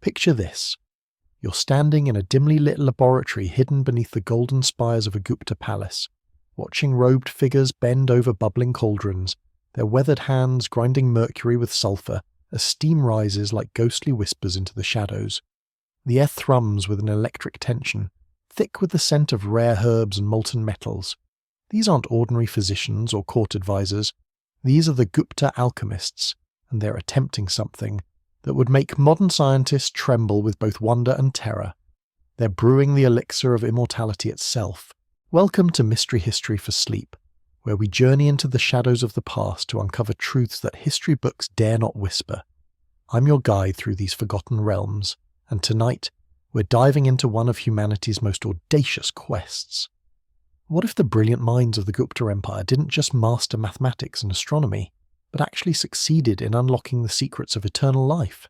Picture this. You're standing in a dimly lit laboratory hidden beneath the golden spires of a Gupta palace, watching robed figures bend over bubbling cauldrons, their weathered hands grinding mercury with sulfur as steam rises like ghostly whispers into the shadows. The air thrums with an electric tension, thick with the scent of rare herbs and molten metals. These aren't ordinary physicians or court advisors. These are the Gupta Alchemists, and they're attempting something that would make modern scientists tremble with both wonder and terror. They're brewing the Elixir of Immortality itself. Welcome to Mystery History for Sleep, where we journey into the shadows of the past to uncover truths that history books dare not whisper. I'm your guide through these forgotten realms, and tonight we're diving into one of humanity's most audacious quests. What if the brilliant minds of the Gupta Empire didn't just master mathematics and astronomy, but actually succeeded in unlocking the secrets of eternal life?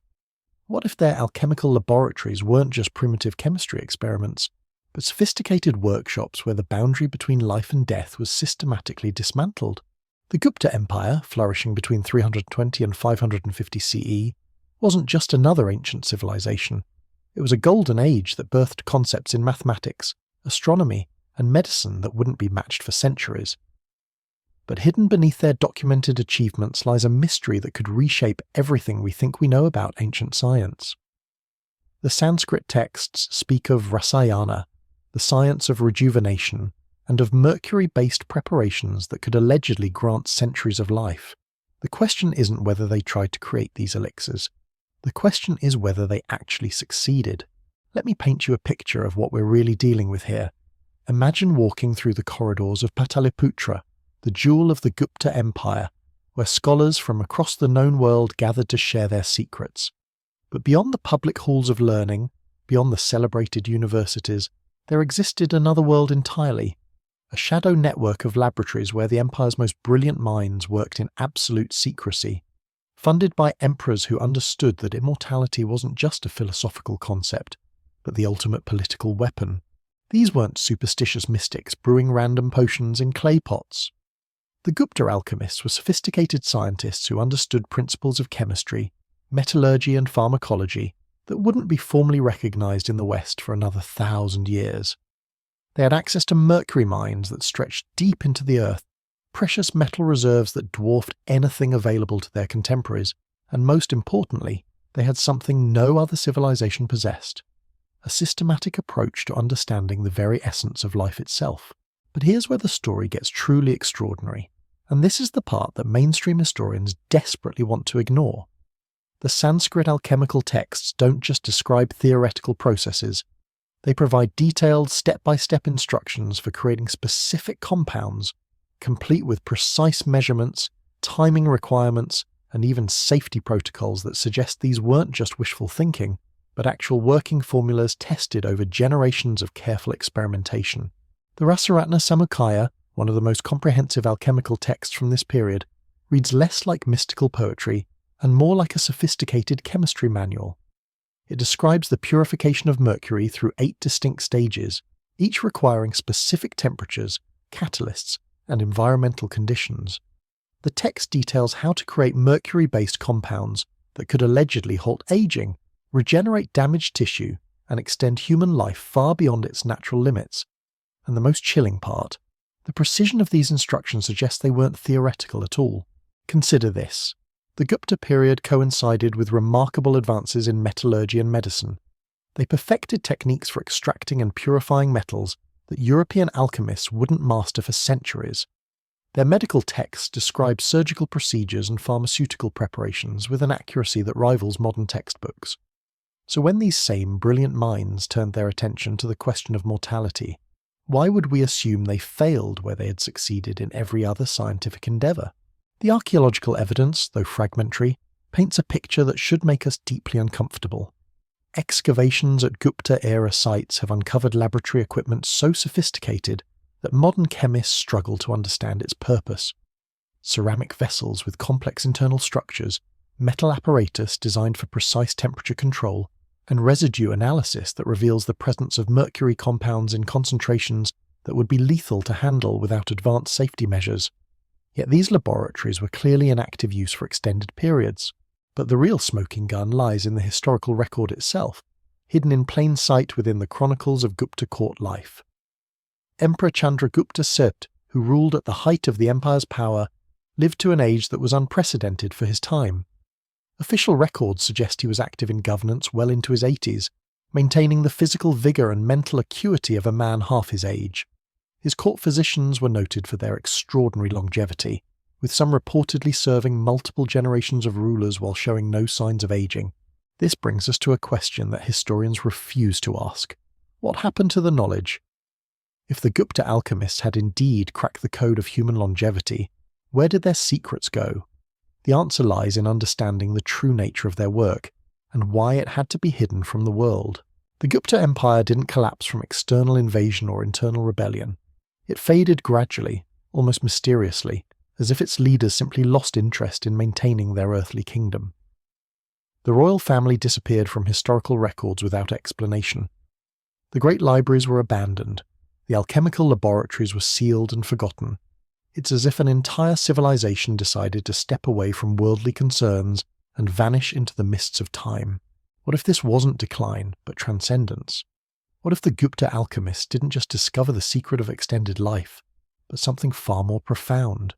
What if their alchemical laboratories weren't just primitive chemistry experiments, but sophisticated workshops where the boundary between life and death was systematically dismantled? The Gupta Empire, flourishing between 320 and 550 CE, wasn't just another ancient civilization. It was a golden age that birthed concepts in mathematics, astronomy, and medicine that wouldn't be matched for centuries. But hidden beneath their documented achievements lies a mystery that could reshape everything we think we know about ancient science. The Sanskrit texts speak of Rasayana, the science of rejuvenation, and of mercury-based preparations that could allegedly grant centuries of life. The question isn't whether they tried to create these elixirs. The question is whether they actually succeeded. Let me paint you a picture of what we're really dealing with here. Imagine walking through the corridors of Pataliputra, the jewel of the Gupta Empire, where scholars from across the known world gathered to share their secrets. But beyond the public halls of learning, beyond the celebrated universities, there existed another world entirely, a shadow network of laboratories where the empire's most brilliant minds worked in absolute secrecy, funded by emperors who understood that immortality wasn't just a philosophical concept, but the ultimate political weapon. These weren't superstitious mystics brewing random potions in clay pots. The Gupta alchemists were sophisticated scientists who understood principles of chemistry, metallurgy and pharmacology that wouldn't be formally recognized in the West for another 1,000 years. They had access to mercury mines that stretched deep into the earth, precious metal reserves that dwarfed anything available to their contemporaries, and most importantly, they had something no other civilization possessed: a systematic approach to understanding the very essence of life itself. But here's where the story gets truly extraordinary, and this is the part that mainstream historians desperately want to ignore. The Sanskrit alchemical texts don't just describe theoretical processes, they provide detailed step-by-step instructions for creating specific compounds, complete with precise measurements, timing requirements, and even safety protocols that suggest these weren't just wishful thinking, but actual working formulas tested over generations of careful experimentation. The Rasaratna Samuccaya, one of the most comprehensive alchemical texts from this period, reads less like mystical poetry and more like a sophisticated chemistry manual. It describes the purification of mercury through 8 distinct stages, each requiring specific temperatures, catalysts, and environmental conditions. The text details how to create mercury-based compounds that could allegedly halt aging, regenerate damaged tissue, and extend human life far beyond its natural limits. And the most chilling part, the precision of these instructions suggests they weren't theoretical at all. Consider this. The Gupta period coincided with remarkable advances in metallurgy and medicine. They perfected techniques for extracting and purifying metals that European alchemists wouldn't master for centuries. Their medical texts describe surgical procedures and pharmaceutical preparations with an accuracy that rivals modern textbooks. So when these same brilliant minds turned their attention to the question of mortality, why would we assume they failed where they had succeeded in every other scientific endeavour? The archaeological evidence, though fragmentary, paints a picture that should make us deeply uncomfortable. Excavations at Gupta-era sites have uncovered laboratory equipment so sophisticated that modern chemists struggle to understand its purpose. Ceramic vessels with complex internal structures, metal apparatus designed for precise temperature control, and residue analysis that reveals the presence of mercury compounds in concentrations that would be lethal to handle without advanced safety measures. Yet these laboratories were clearly in active use for extended periods. But the real smoking gun lies in the historical record itself, hidden in plain sight within the chronicles of Gupta court life. Emperor Chandragupta II, who ruled at the height of the empire's power, lived to an age that was unprecedented for his time. Official records suggest he was active in governance well into his 80s, maintaining the physical vigour and mental acuity of a man half his age. His court physicians were noted for their extraordinary longevity, with some reportedly serving multiple generations of rulers while showing no signs of ageing. This brings us to a question that historians refuse to ask. What happened to the knowledge? If the Gupta alchemists had indeed cracked the code of human longevity, where did their secrets go? The answer lies in understanding the true nature of their work, and why it had to be hidden from the world. The Gupta Empire didn't collapse from external invasion or internal rebellion. It faded gradually, almost mysteriously, as if its leaders simply lost interest in maintaining their earthly kingdom. The royal family disappeared from historical records without explanation. The great libraries were abandoned. The alchemical laboratories were sealed and forgotten. It's as if an entire civilization decided to step away from worldly concerns and vanish into the mists of time. What if this wasn't decline, but transcendence? What if the Gupta alchemists didn't just discover the secret of extended life, but something far more profound?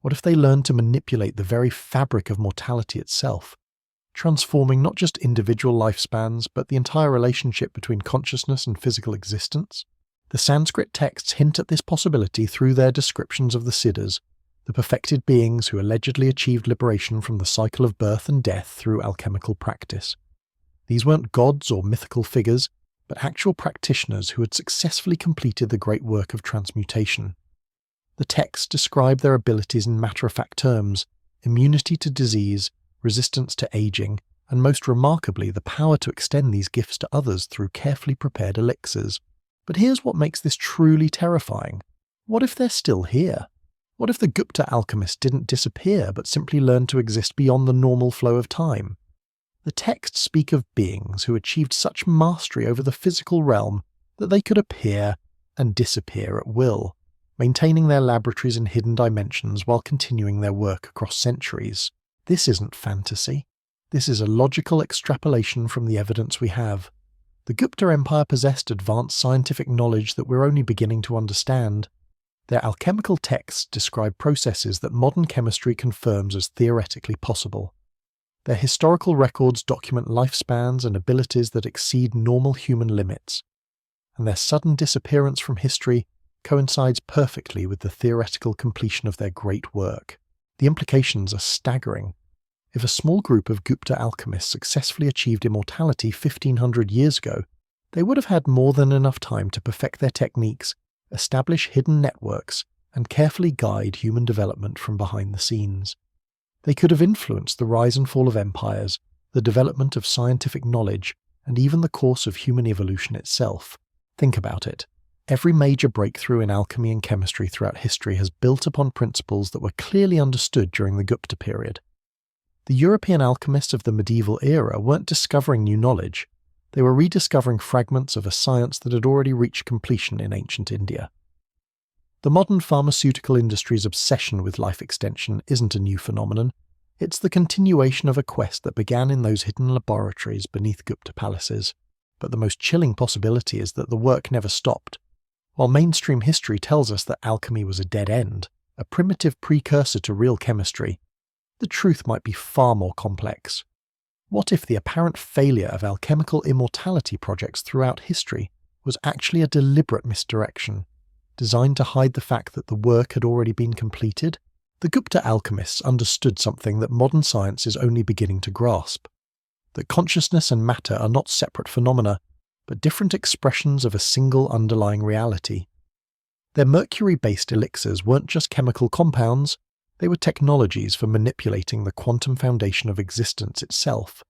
What if they learned to manipulate the very fabric of mortality itself, transforming not just individual lifespans, but the entire relationship between consciousness and physical existence? The Sanskrit texts hint at this possibility through their descriptions of the Siddhas, the perfected beings who allegedly achieved liberation from the cycle of birth and death through alchemical practice. These weren't gods or mythical figures, but actual practitioners who had successfully completed the great work of transmutation. The texts describe their abilities in matter-of-fact terms: immunity to disease, resistance to aging, and most remarkably the power to extend these gifts to others through carefully prepared elixirs. But here's what makes this truly terrifying. What if they're still here? What if the Gupta alchemists didn't disappear but simply learned to exist beyond the normal flow of time? The texts speak of beings who achieved such mastery over the physical realm that they could appear and disappear at will, maintaining their laboratories in hidden dimensions while continuing their work across centuries. This isn't fantasy. This is a logical extrapolation from the evidence we have. The Gupta Empire possessed advanced scientific knowledge that we're only beginning to understand. Their alchemical texts describe processes that modern chemistry confirms as theoretically possible. Their historical records document lifespans and abilities that exceed normal human limits, and their sudden disappearance from history coincides perfectly with the theoretical completion of their great work. The implications are staggering. If a small group of Gupta alchemists successfully achieved immortality 1500 years ago, they would have had more than enough time to perfect their techniques, establish hidden networks, and carefully guide human development from behind the scenes. They could have influenced the rise and fall of empires, the development of scientific knowledge, and even the course of human evolution itself. Think about it. Every major breakthrough in alchemy and chemistry throughout history has built upon principles that were clearly understood during the Gupta period. The European alchemists of the medieval era weren't discovering new knowledge. They were rediscovering fragments of a science that had already reached completion in ancient India. The modern pharmaceutical industry's obsession with life extension isn't a new phenomenon. It's the continuation of a quest that began in those hidden laboratories beneath Gupta palaces. But the most chilling possibility is that the work never stopped. While mainstream history tells us that alchemy was a dead end, a primitive precursor to real chemistry, the truth might be far more complex. What if the apparent failure of alchemical immortality projects throughout history was actually a deliberate misdirection, designed to hide the fact that the work had already been completed? The Gupta alchemists understood something that modern science is only beginning to grasp: that consciousness and matter are not separate phenomena, but different expressions of a single underlying reality. Their mercury-based elixirs weren't just chemical compounds, they were technologies for manipulating the quantum foundation of existence itself.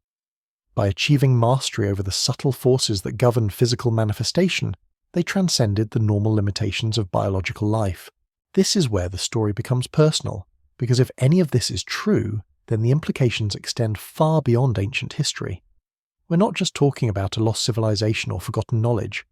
By achieving mastery over the subtle forces that govern physical manifestation, they transcended the normal limitations of biological life. This is where the story becomes personal, because if any of this is true, then the implications extend far beyond ancient history. We're not just talking about a lost civilization or forgotten knowledge.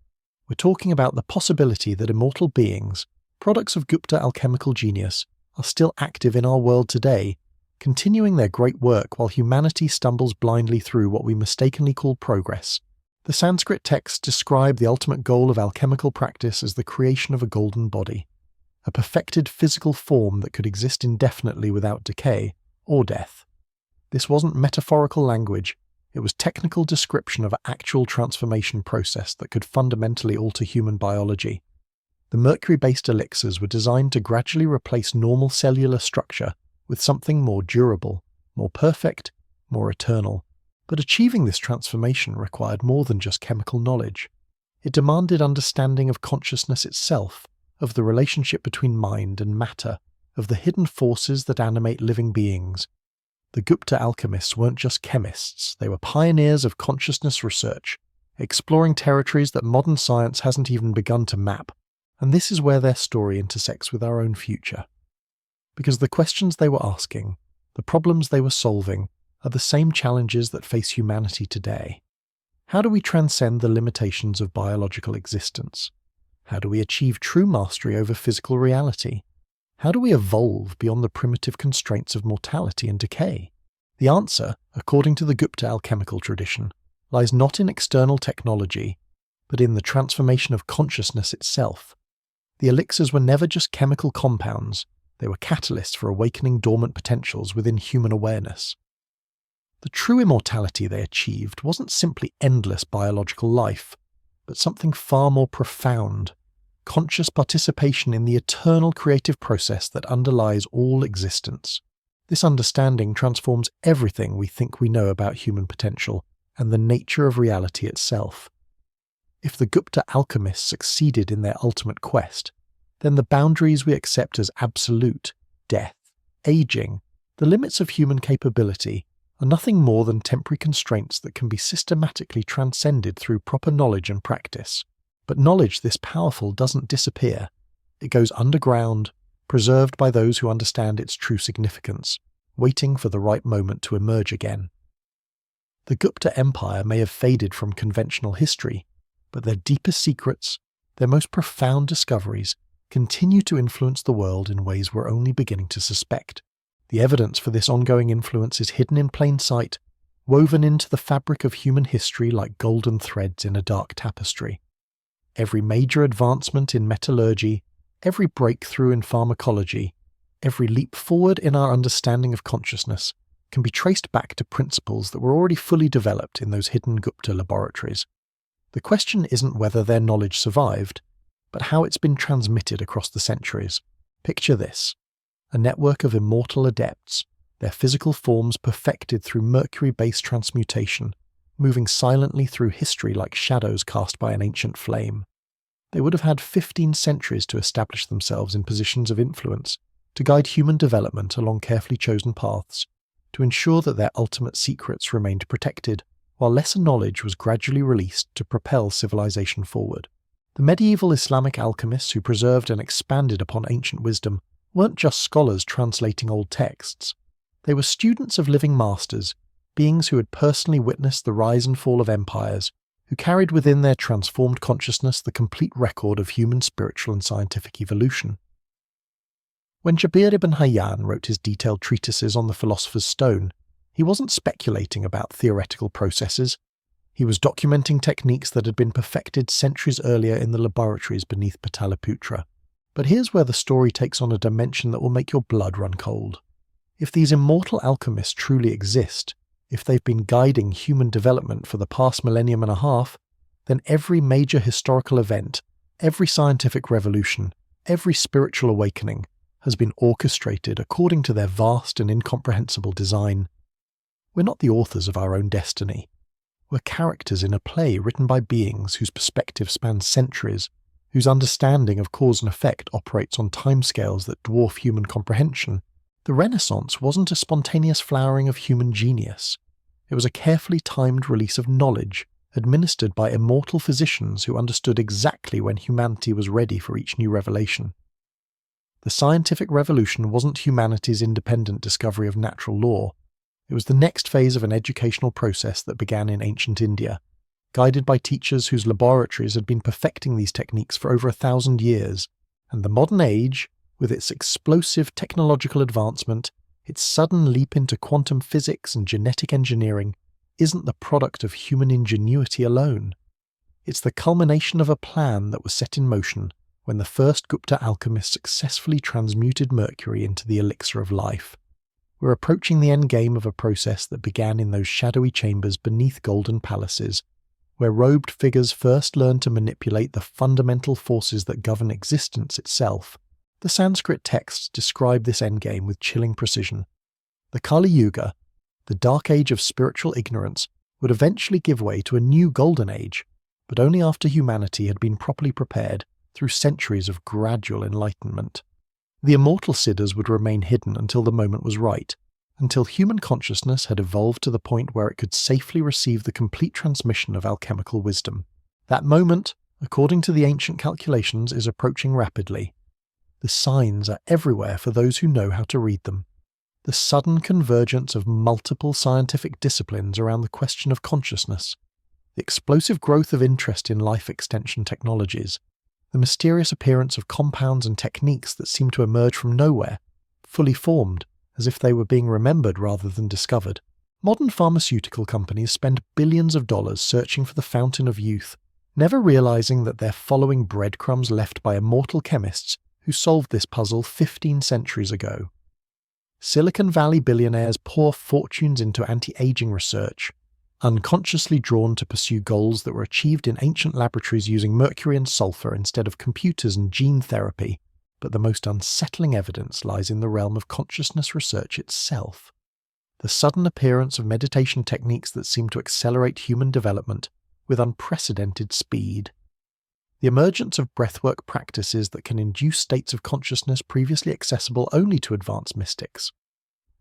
We're talking about the possibility that immortal beings, products of Gupta alchemical genius, are still active in our world today, continuing their great work while humanity stumbles blindly through what we mistakenly call progress. The Sanskrit texts describe the ultimate goal of alchemical practice as the creation of a golden body, a perfected physical form that could exist indefinitely without decay or death. This wasn't metaphorical language, it was technical description of an actual transformation process that could fundamentally alter human biology. The mercury-based elixirs were designed to gradually replace normal cellular structure with something more durable, more perfect, more eternal. But achieving this transformation required more than just chemical knowledge. It demanded understanding of consciousness itself, of the relationship between mind and matter, of the hidden forces that animate living beings. The Gupta Alchemists weren't just chemists, they were pioneers of consciousness research, exploring territories that modern science hasn't even begun to map, and this is where their story intersects with our own future. Because the questions they were asking, the problems they were solving, are the same challenges that face humanity today. How do we transcend the limitations of biological existence? How do we achieve true mastery over physical reality? How do we evolve beyond the primitive constraints of mortality and decay? The answer, according to the Gupta alchemical tradition, lies not in external technology, but in the transformation of consciousness itself. The elixirs were never just chemical compounds, they were catalysts for awakening dormant potentials within human awareness. The true immortality they achieved wasn't simply endless biological life, but something far more profound, conscious participation in the eternal creative process that underlies all existence. This understanding transforms everything we think we know about human potential and the nature of reality itself. If the Gupta alchemists succeeded in their ultimate quest, then the boundaries we accept as absolute, death, aging, the limits of human capability, are nothing more than temporary constraints that can be systematically transcended through proper knowledge and practice. But knowledge this powerful doesn't disappear. It goes underground, preserved by those who understand its true significance, waiting for the right moment to emerge again. The Gupta Empire may have faded from conventional history, but their deepest secrets, their most profound discoveries, continue to influence the world in ways we're only beginning to suspect. The evidence for this ongoing influence is hidden in plain sight, woven into the fabric of human history like golden threads in a dark tapestry. Every major advancement in metallurgy, every breakthrough in pharmacology, every leap forward in our understanding of consciousness can be traced back to principles that were already fully developed in those hidden Gupta laboratories. The question isn't whether their knowledge survived, but how it's been transmitted across the centuries. Picture this: a network of immortal adepts, their physical forms perfected through mercury-based transmutation, moving silently through history like shadows cast by an ancient flame. They would have had 15 centuries to establish themselves in positions of influence, to guide human development along carefully chosen paths, to ensure that their ultimate secrets remained protected, while lesser knowledge was gradually released to propel civilization forward. The medieval Islamic alchemists who preserved and expanded upon ancient wisdom weren't just scholars translating old texts. They were students of living masters, beings who had personally witnessed the rise and fall of empires, who carried within their transformed consciousness the complete record of human spiritual and scientific evolution. When Jabir ibn Hayyan wrote his detailed treatises on the Philosopher's Stone, he wasn't speculating about theoretical processes. He was documenting techniques that had been perfected centuries earlier in the laboratories beneath Pataliputra. But here's where the story takes on a dimension that will make your blood run cold. If these immortal alchemists truly exist, if they've been guiding human development for the past millennium and a half, then every major historical event, every scientific revolution, every spiritual awakening has been orchestrated according to their vast and incomprehensible design. We're not the authors of our own destiny. We're characters in a play written by beings whose perspective spans centuries, whose understanding of cause and effect operates on timescales that dwarf human comprehension. The Renaissance wasn't a spontaneous flowering of human genius. It was a carefully timed release of knowledge, administered by immortal physicians who understood exactly when humanity was ready for each new revelation. The scientific revolution wasn't humanity's independent discovery of natural law. It was the next phase of an educational process that began in ancient India, guided by teachers whose laboratories had been perfecting these techniques for over 1,000 years, and the modern age, with its explosive technological advancement, Its sudden leap into quantum physics and genetic engineering isn't the product of human ingenuity alone. It's the culmination of a plan that was set in motion when the first Gupta alchemists successfully transmuted mercury into the elixir of life. We're approaching the end game of a process that began in those shadowy chambers beneath golden palaces, where robed figures first learned to manipulate the fundamental forces that govern existence itself. The Sanskrit texts describe this endgame with chilling precision. The Kali Yuga, the dark age of spiritual ignorance, would eventually give way to a new golden age, but only after humanity had been properly prepared through centuries of gradual enlightenment. The immortal siddhas would remain hidden until the moment was right, until human consciousness had evolved to the point where it could safely receive the complete transmission of alchemical wisdom. That moment, according to the ancient calculations, is approaching rapidly. The signs are everywhere for those who know how to read them. The sudden convergence of multiple scientific disciplines around the question of consciousness, the explosive growth of interest in life extension technologies, the mysterious appearance of compounds and techniques that seem to emerge from nowhere, fully formed, as if they were being remembered rather than discovered. Modern pharmaceutical companies spend billions of dollars searching for the fountain of youth, never realizing that they're following breadcrumbs left by immortal chemists who solved this puzzle 15 centuries ago. Silicon Valley billionaires pour fortunes into anti-aging research, unconsciously drawn to pursue goals that were achieved in ancient laboratories using mercury and sulfur instead of computers and gene therapy. But the most unsettling evidence lies in the realm of consciousness research itself. The sudden appearance of meditation techniques that seem to accelerate human development with unprecedented speed. The emergence of breathwork practices that can induce states of consciousness previously accessible only to advanced mystics.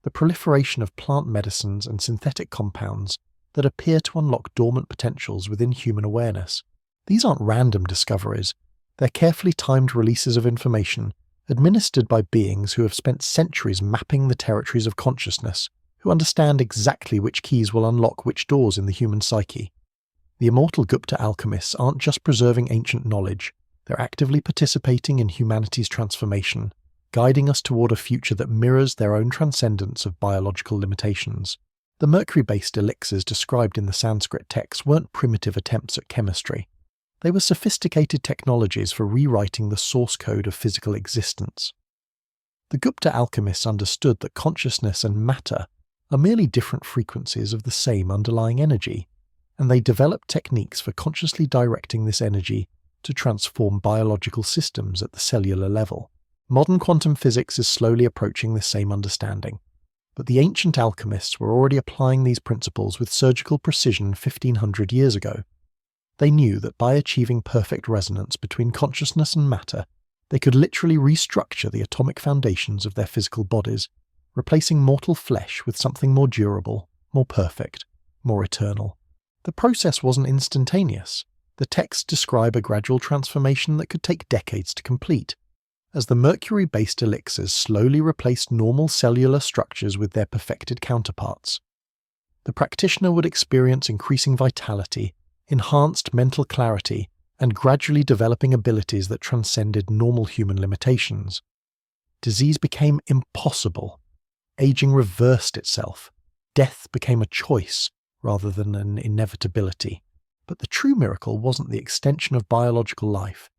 The proliferation of plant medicines and synthetic compounds that appear to unlock dormant potentials within human awareness. These aren't random discoveries. They're carefully timed releases of information, administered by beings who have spent centuries mapping the territories of consciousness, who understand exactly which keys will unlock which doors in the human psyche. The immortal Gupta alchemists aren't just preserving ancient knowledge, they're actively participating in humanity's transformation, guiding us toward a future that mirrors their own transcendence of biological limitations. The mercury-based elixirs described in the Sanskrit texts weren't primitive attempts at chemistry. They were sophisticated technologies for rewriting the source code of physical existence. The Gupta alchemists understood that consciousness and matter are merely different frequencies of the same underlying energy, and they developed techniques for consciously directing this energy to transform biological systems at the cellular level. Modern quantum physics is slowly approaching this same understanding, but the ancient alchemists were already applying these principles with surgical precision 1500 years ago. They knew that by achieving perfect resonance between consciousness and matter, they could literally restructure the atomic foundations of their physical bodies, replacing mortal flesh with something more durable, more perfect, more eternal. The process wasn't instantaneous. The texts describe a gradual transformation that could take decades to complete, as the mercury-based elixirs slowly replaced normal cellular structures with their perfected counterparts. The practitioner would experience increasing vitality, enhanced mental clarity, and gradually developing abilities that transcended normal human limitations. Disease became impossible. Aging reversed itself. Death became a choice rather than an inevitability. But the true miracle wasn't the extension of biological life.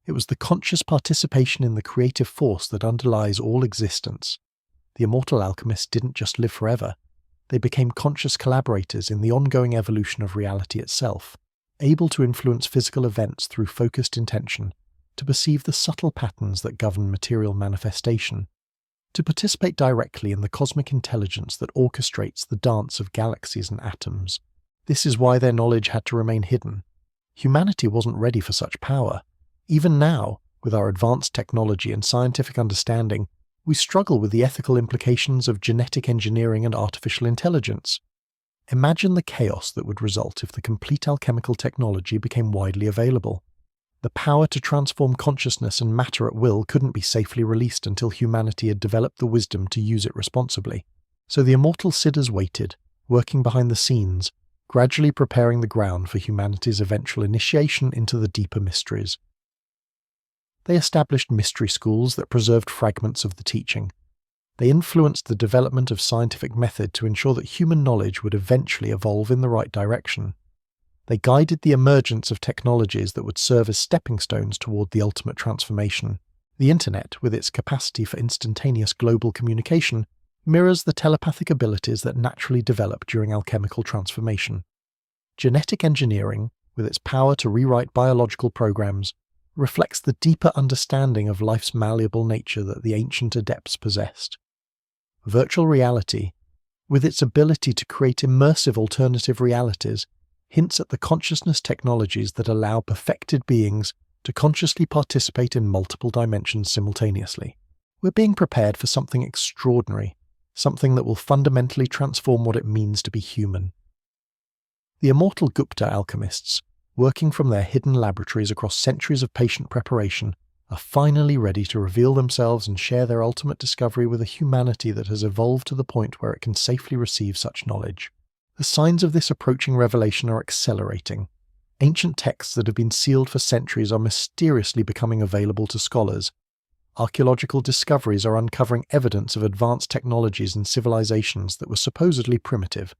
It was the conscious participation in the creative force that underlies all existence. The immortal alchemists didn't just live forever. They became conscious collaborators in the ongoing evolution of reality itself, able to influence physical events through focused intention, to perceive the subtle patterns that govern material manifestation, to participate directly in the cosmic intelligence that orchestrates the dance of galaxies and atoms. This is why their knowledge had to remain hidden. Humanity wasn't ready for such power. Even now, with our advanced technology and scientific understanding, we struggle with the ethical implications of genetic engineering and artificial intelligence. Imagine the chaos that would result if the complete alchemical technology became widely available. The power to transform consciousness and matter at will couldn't be safely released until humanity had developed the wisdom to use it responsibly. So the immortal siddhas waited, working behind the scenes, gradually preparing the ground for humanity's eventual initiation into the deeper mysteries. They established mystery schools that preserved fragments of the teaching. They influenced the development of scientific method to ensure that human knowledge would eventually evolve in the right direction. They guided the emergence of technologies that would serve as stepping stones toward the ultimate transformation. The Internet, with its capacity for instantaneous global communication, mirrors the telepathic abilities that naturally develop during alchemical transformation. Genetic engineering, with its power to rewrite biological programs, reflects the deeper understanding of life's malleable nature that the ancient adepts possessed. Virtual reality, with its ability to create immersive alternative realities, hints at the consciousness technologies that allow perfected beings to consciously participate in multiple dimensions simultaneously. We're being prepared for something extraordinary, something that will fundamentally transform what it means to be human. The immortal Gupta alchemists, working from their hidden laboratories across centuries of patient preparation, are finally ready to reveal themselves and share their ultimate discovery with a humanity that has evolved to the point where it can safely receive such knowledge. The signs of this approaching revelation are accelerating. Ancient texts that have been sealed for centuries are mysteriously becoming available to scholars. Archaeological discoveries are uncovering evidence of advanced technologies and civilizations that were supposedly primitive.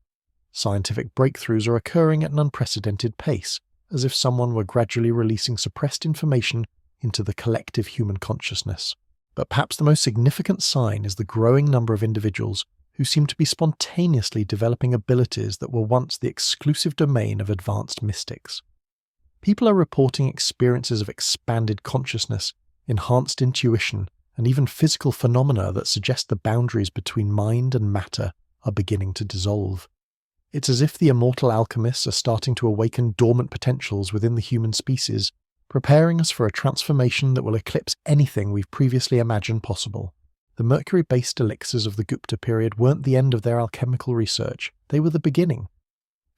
Scientific breakthroughs are occurring at an unprecedented pace, as if someone were gradually releasing suppressed information into the collective human consciousness. But perhaps the most significant sign is the growing number of individuals who seem to be spontaneously developing abilities that were once the exclusive domain of advanced mystics. People are reporting experiences of expanded consciousness, enhanced intuition, and even physical phenomena that suggest the boundaries between mind and matter are beginning to dissolve. It's as if the immortal alchemists are starting to awaken dormant potentials within the human species, preparing us for a transformation that will eclipse anything we've previously imagined possible. The mercury-based elixirs of the Gupta period weren't the end of their alchemical research, they were the beginning.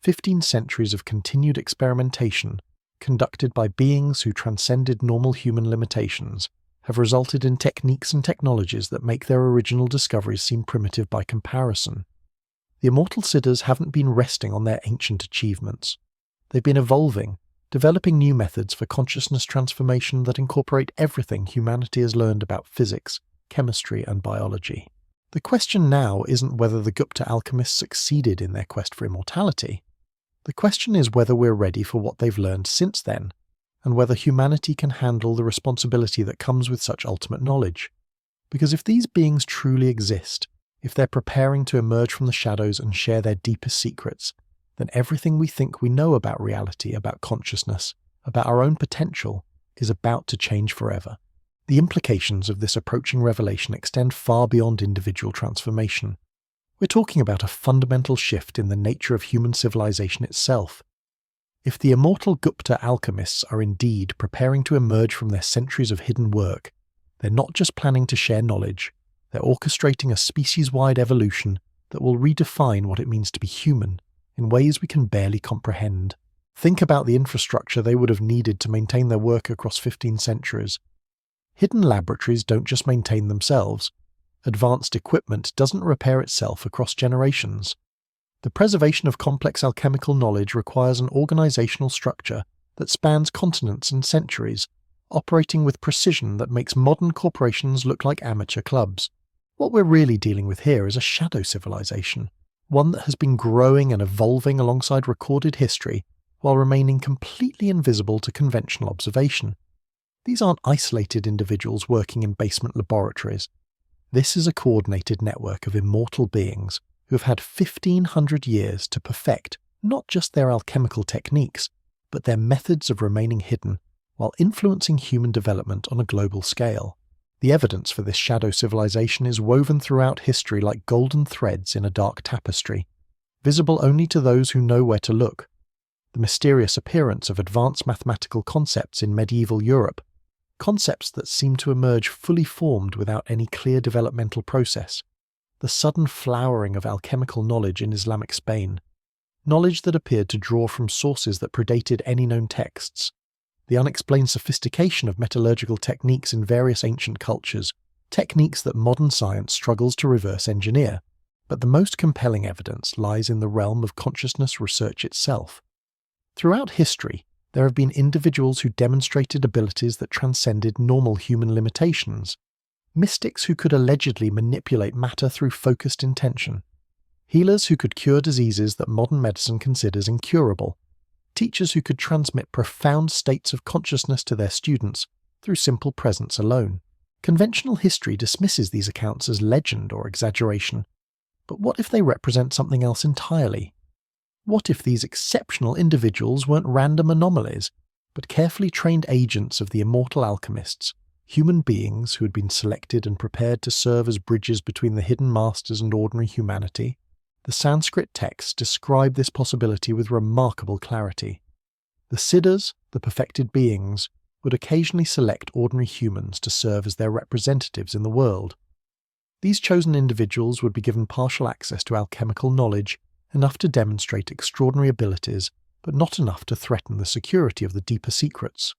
15 centuries of continued experimentation, conducted by beings who transcended normal human limitations, have resulted in techniques and technologies that make their original discoveries seem primitive by comparison. The immortal siddhas haven't been resting on their ancient achievements. They've been evolving, developing new methods for consciousness transformation that incorporate everything humanity has learned about physics, chemistry, and biology. The question now isn't whether the Gupta alchemists succeeded in their quest for immortality. The question is whether we're ready for what they've learned since then, and whether humanity can handle the responsibility that comes with such ultimate knowledge. Because if these beings truly exist, if they're preparing to emerge from the shadows and share their deepest secrets, then everything we think we know about reality, about consciousness, about our own potential, is about to change forever. The implications of this approaching revelation extend far beyond individual transformation. We're talking about a fundamental shift in the nature of human civilization itself. If the immortal Gupta alchemists are indeed preparing to emerge from their centuries of hidden work, they're not just planning to share knowledge, they're orchestrating a species-wide evolution that will redefine what it means to be human in ways we can barely comprehend. Think about the infrastructure they would have needed to maintain their work across 15 centuries. Hidden laboratories don't just maintain themselves. Advanced equipment doesn't repair itself across generations. The preservation of complex alchemical knowledge requires an organizational structure that spans continents and centuries, operating with precision that makes modern corporations look like amateur clubs. What we're really dealing with here is a shadow civilization, one that has been growing and evolving alongside recorded history while remaining completely invisible to conventional observation. These aren't isolated individuals working in basement laboratories. This is a coordinated network of immortal beings who have had 1,500 years to perfect not just their alchemical techniques, but their methods of remaining hidden while influencing human development on a global scale. The evidence for this shadow civilization is woven throughout history like golden threads in a dark tapestry, visible only to those who know where to look. The mysterious appearance of advanced mathematical concepts in medieval Europe, concepts that seem to emerge fully formed without any clear developmental process. The sudden flowering of alchemical knowledge in Islamic Spain, knowledge that appeared to draw from sources that predated any known texts. The unexplained sophistication of metallurgical techniques in various ancient cultures, techniques that modern science struggles to reverse engineer. But the most compelling evidence lies in the realm of consciousness research itself. Throughout history, there have been individuals who demonstrated abilities that transcended normal human limitations. mystics who could allegedly manipulate matter through focused intention, healers who could cure diseases that modern medicine considers incurable, teachers who could transmit profound states of consciousness to their students through simple presence alone. Conventional history dismisses these accounts as legend or exaggeration, but what if they represent something else entirely? What if these exceptional individuals weren't random anomalies, but carefully trained agents of the immortal alchemists, human beings who had been selected and prepared to serve as bridges between the hidden masters and ordinary humanity? The Sanskrit texts describe this possibility with remarkable clarity. The siddhas, the perfected beings, would occasionally select ordinary humans to serve as their representatives in the world. These chosen individuals would be given partial access to alchemical knowledge, enough to demonstrate extraordinary abilities, but not enough to threaten the security of the deeper secrets.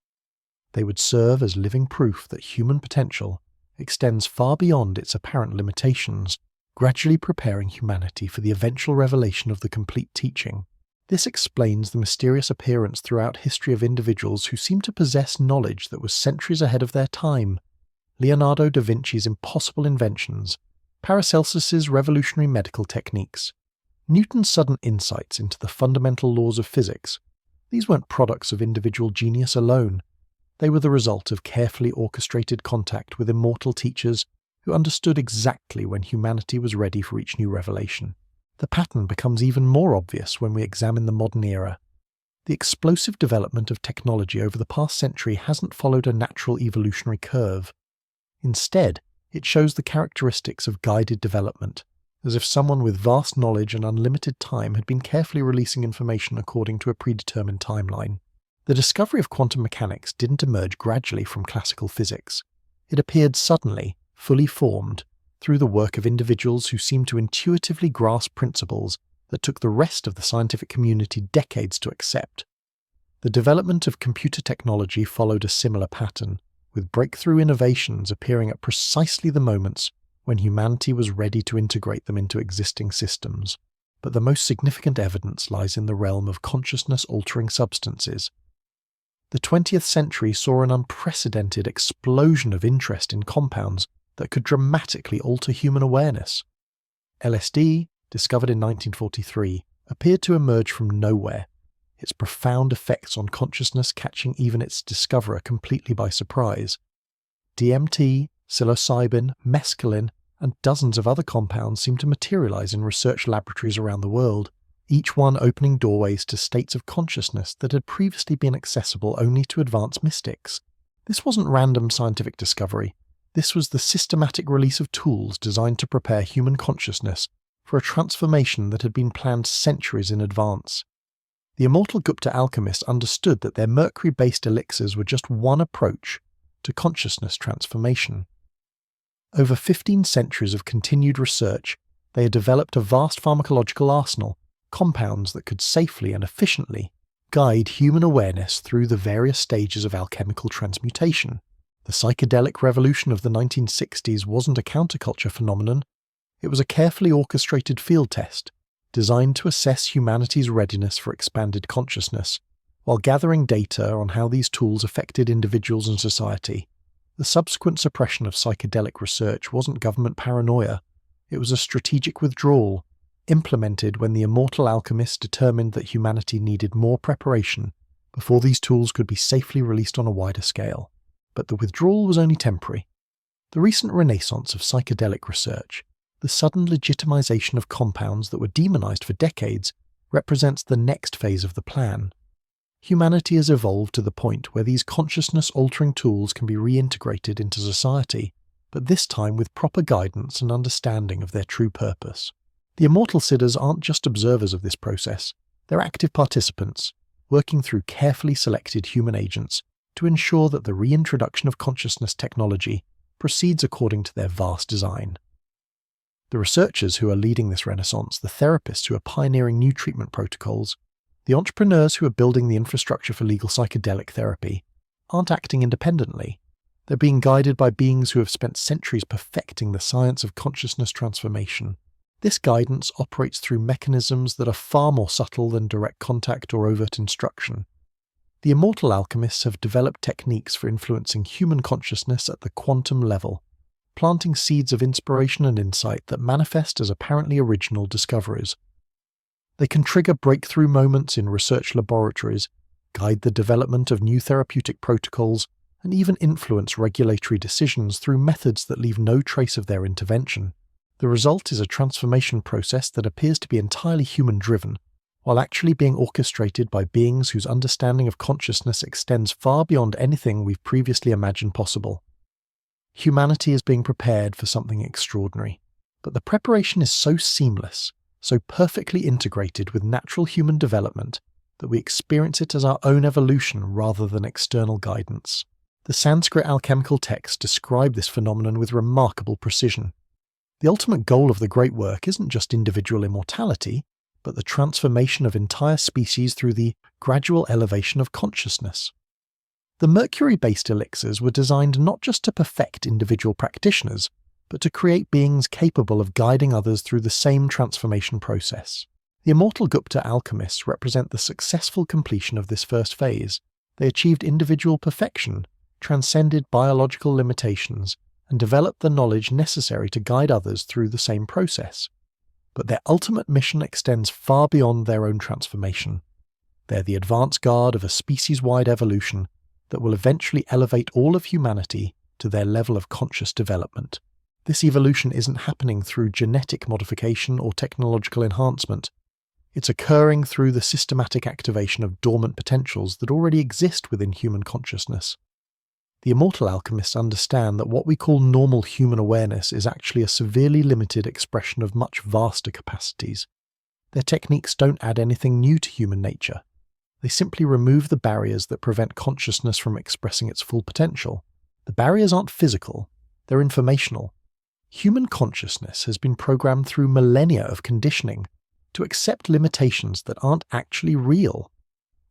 They would serve as living proof that human potential extends far beyond its apparent limitations, gradually preparing humanity for the eventual revelation of the complete teaching. This explains the mysterious appearance throughout history of individuals who seem to possess knowledge that was centuries ahead of their time. Leonardo da Vinci's impossible inventions, Paracelsus's revolutionary medical techniques, Newton's sudden insights into the fundamental laws of physics. These weren't products of individual genius alone. They were the result of carefully orchestrated contact with immortal teachers who understood exactly when humanity was ready for each new revelation. The pattern becomes even more obvious when we examine the modern era. The explosive development of technology over the past century hasn't followed a natural evolutionary curve. Instead, it shows the characteristics of guided development, as if someone with vast knowledge and unlimited time had been carefully releasing information according to a predetermined timeline. The discovery of quantum mechanics didn't emerge gradually from classical physics. It appeared suddenly, fully formed, through the work of individuals who seemed to intuitively grasp principles that took the rest of the scientific community decades to accept. The development of computer technology followed a similar pattern, with breakthrough innovations appearing at precisely the moments when humanity was ready to integrate them into existing systems. But the most significant evidence lies in the realm of consciousness-altering substances. The 20th century saw an unprecedented explosion of interest in compounds that could dramatically alter human awareness. LSD, discovered in 1943, appeared to emerge from nowhere, its profound effects on consciousness catching even its discoverer completely by surprise. DMT, psilocybin, mescaline, and dozens of other compounds seemed to materialize in research laboratories around the world, each one opening doorways to states of consciousness that had previously been accessible only to advanced mystics. This wasn't random scientific discovery. This was the systematic release of tools designed to prepare human consciousness for a transformation that had been planned centuries in advance. The immortal Gupta alchemists understood that their mercury-based elixirs were just one approach to consciousness transformation. Over 15 centuries of continued research, they had developed a vast pharmacological arsenal, compounds that could safely and efficiently guide human awareness through the various stages of alchemical transmutation. The psychedelic revolution of the 1960s wasn't a counterculture phenomenon. It was a carefully orchestrated field test, designed to assess humanity's readiness for expanded consciousness, while gathering data on how these tools affected individuals and society. The subsequent suppression of psychedelic research wasn't government paranoia. It was a strategic withdrawal, implemented when the immortal alchemists determined that humanity needed more preparation before these tools could be safely released on a wider scale. But the withdrawal was only temporary. The recent renaissance of psychedelic research, the sudden legitimization of compounds that were demonized for decades, represents the next phase of the plan. Humanity has evolved to the point where these consciousness-altering tools can be reintegrated into society, but this time with proper guidance and understanding of their true purpose. The immortal siddhas aren't just observers of this process, they're active participants, working through carefully selected human agents to ensure that the reintroduction of consciousness technology proceeds according to their vast design. The researchers who are leading this renaissance, the therapists who are pioneering new treatment protocols, the entrepreneurs who are building the infrastructure for legal psychedelic therapy, aren't acting independently. They're being guided by beings who have spent centuries perfecting the science of consciousness transformation. This guidance operates through mechanisms that are far more subtle than direct contact or overt instruction. The immortal alchemists have developed techniques for influencing human consciousness at the quantum level. planting seeds of inspiration and insight that manifest as apparently original discoveries. They can trigger breakthrough moments in research laboratories, guide the development of new therapeutic protocols, and even influence regulatory decisions through methods that leave no trace of their intervention. The result is a transformation process that appears to be entirely human-driven, while actually being orchestrated by beings whose understanding of consciousness extends far beyond anything we've previously imagined possible. Humanity is being prepared for something extraordinary, but the preparation is so seamless, so perfectly integrated with natural human development, that we experience it as our own evolution rather than external guidance. The Sanskrit alchemical texts describe this phenomenon with remarkable precision. The ultimate goal of the great work isn't just individual immortality, but the transformation of entire species through the gradual elevation of consciousness. The mercury-based elixirs were designed not just to perfect individual practitioners, but to create beings capable of guiding others through the same transformation process. The immortal Gupta Alchemists represent the successful completion of this first phase. They achieved individual perfection, transcended biological limitations, and developed the knowledge necessary to guide others through the same process. But their ultimate mission extends far beyond their own transformation. They're the advance guard of a species-wide evolution that will eventually elevate all of humanity to their level of conscious development. This evolution isn't happening through genetic modification or technological enhancement. It's occurring through the systematic activation of dormant potentials that already exist within human consciousness. The immortal alchemists understand that what we call normal human awareness is actually a severely limited expression of much vaster capacities. Their techniques don't add anything new to human nature. They simply remove the barriers that prevent consciousness from expressing its full potential. The barriers aren't physical, they're informational. Human consciousness has been programmed through millennia of conditioning to accept limitations that aren't actually real.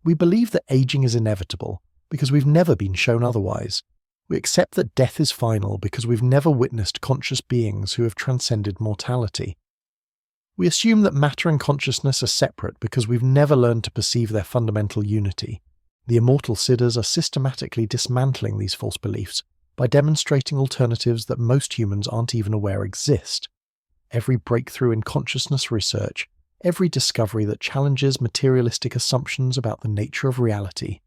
We believe that aging is inevitable because we've never been shown otherwise. We accept that death is final because we've never witnessed conscious beings who have transcended mortality. We assume that matter and consciousness are separate because we've never learned to perceive their fundamental unity. The immortal siddhas are systematically dismantling these false beliefs by demonstrating alternatives that most humans aren't even aware exist. Every breakthrough in consciousness research, every discovery that challenges materialistic assumptions about the nature of reality,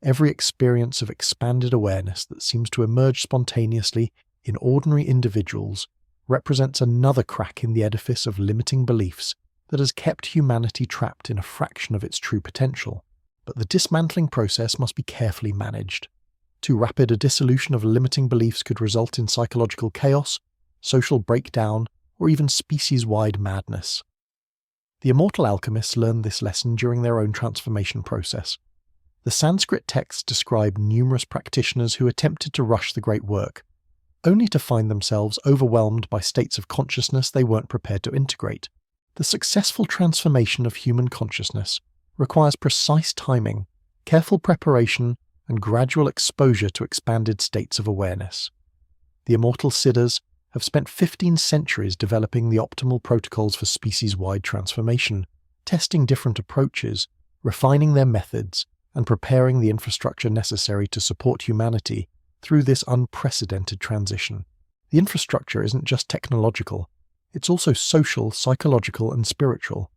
every experience of expanded awareness that seems to emerge spontaneously in ordinary individuals represents another crack in the edifice of limiting beliefs that has kept humanity trapped in a fraction of its true potential. But the dismantling process must be carefully managed. Too rapid a dissolution of limiting beliefs could result in psychological chaos, social breakdown, or even species-wide madness. The immortal alchemists learned this lesson during their own transformation process. The Sanskrit texts describe numerous practitioners who attempted to rush the great work, only to find themselves overwhelmed by states of consciousness they weren't prepared to integrate. The successful transformation of human consciousness requires precise timing, careful preparation, and gradual exposure to expanded states of awareness. The immortal siddhas have spent 15 centuries developing the optimal protocols for species-wide transformation, testing different approaches, refining their methods, and preparing the infrastructure necessary to support humanity through this unprecedented transition. The infrastructure isn't just technological, it's also social, psychological, and spiritual.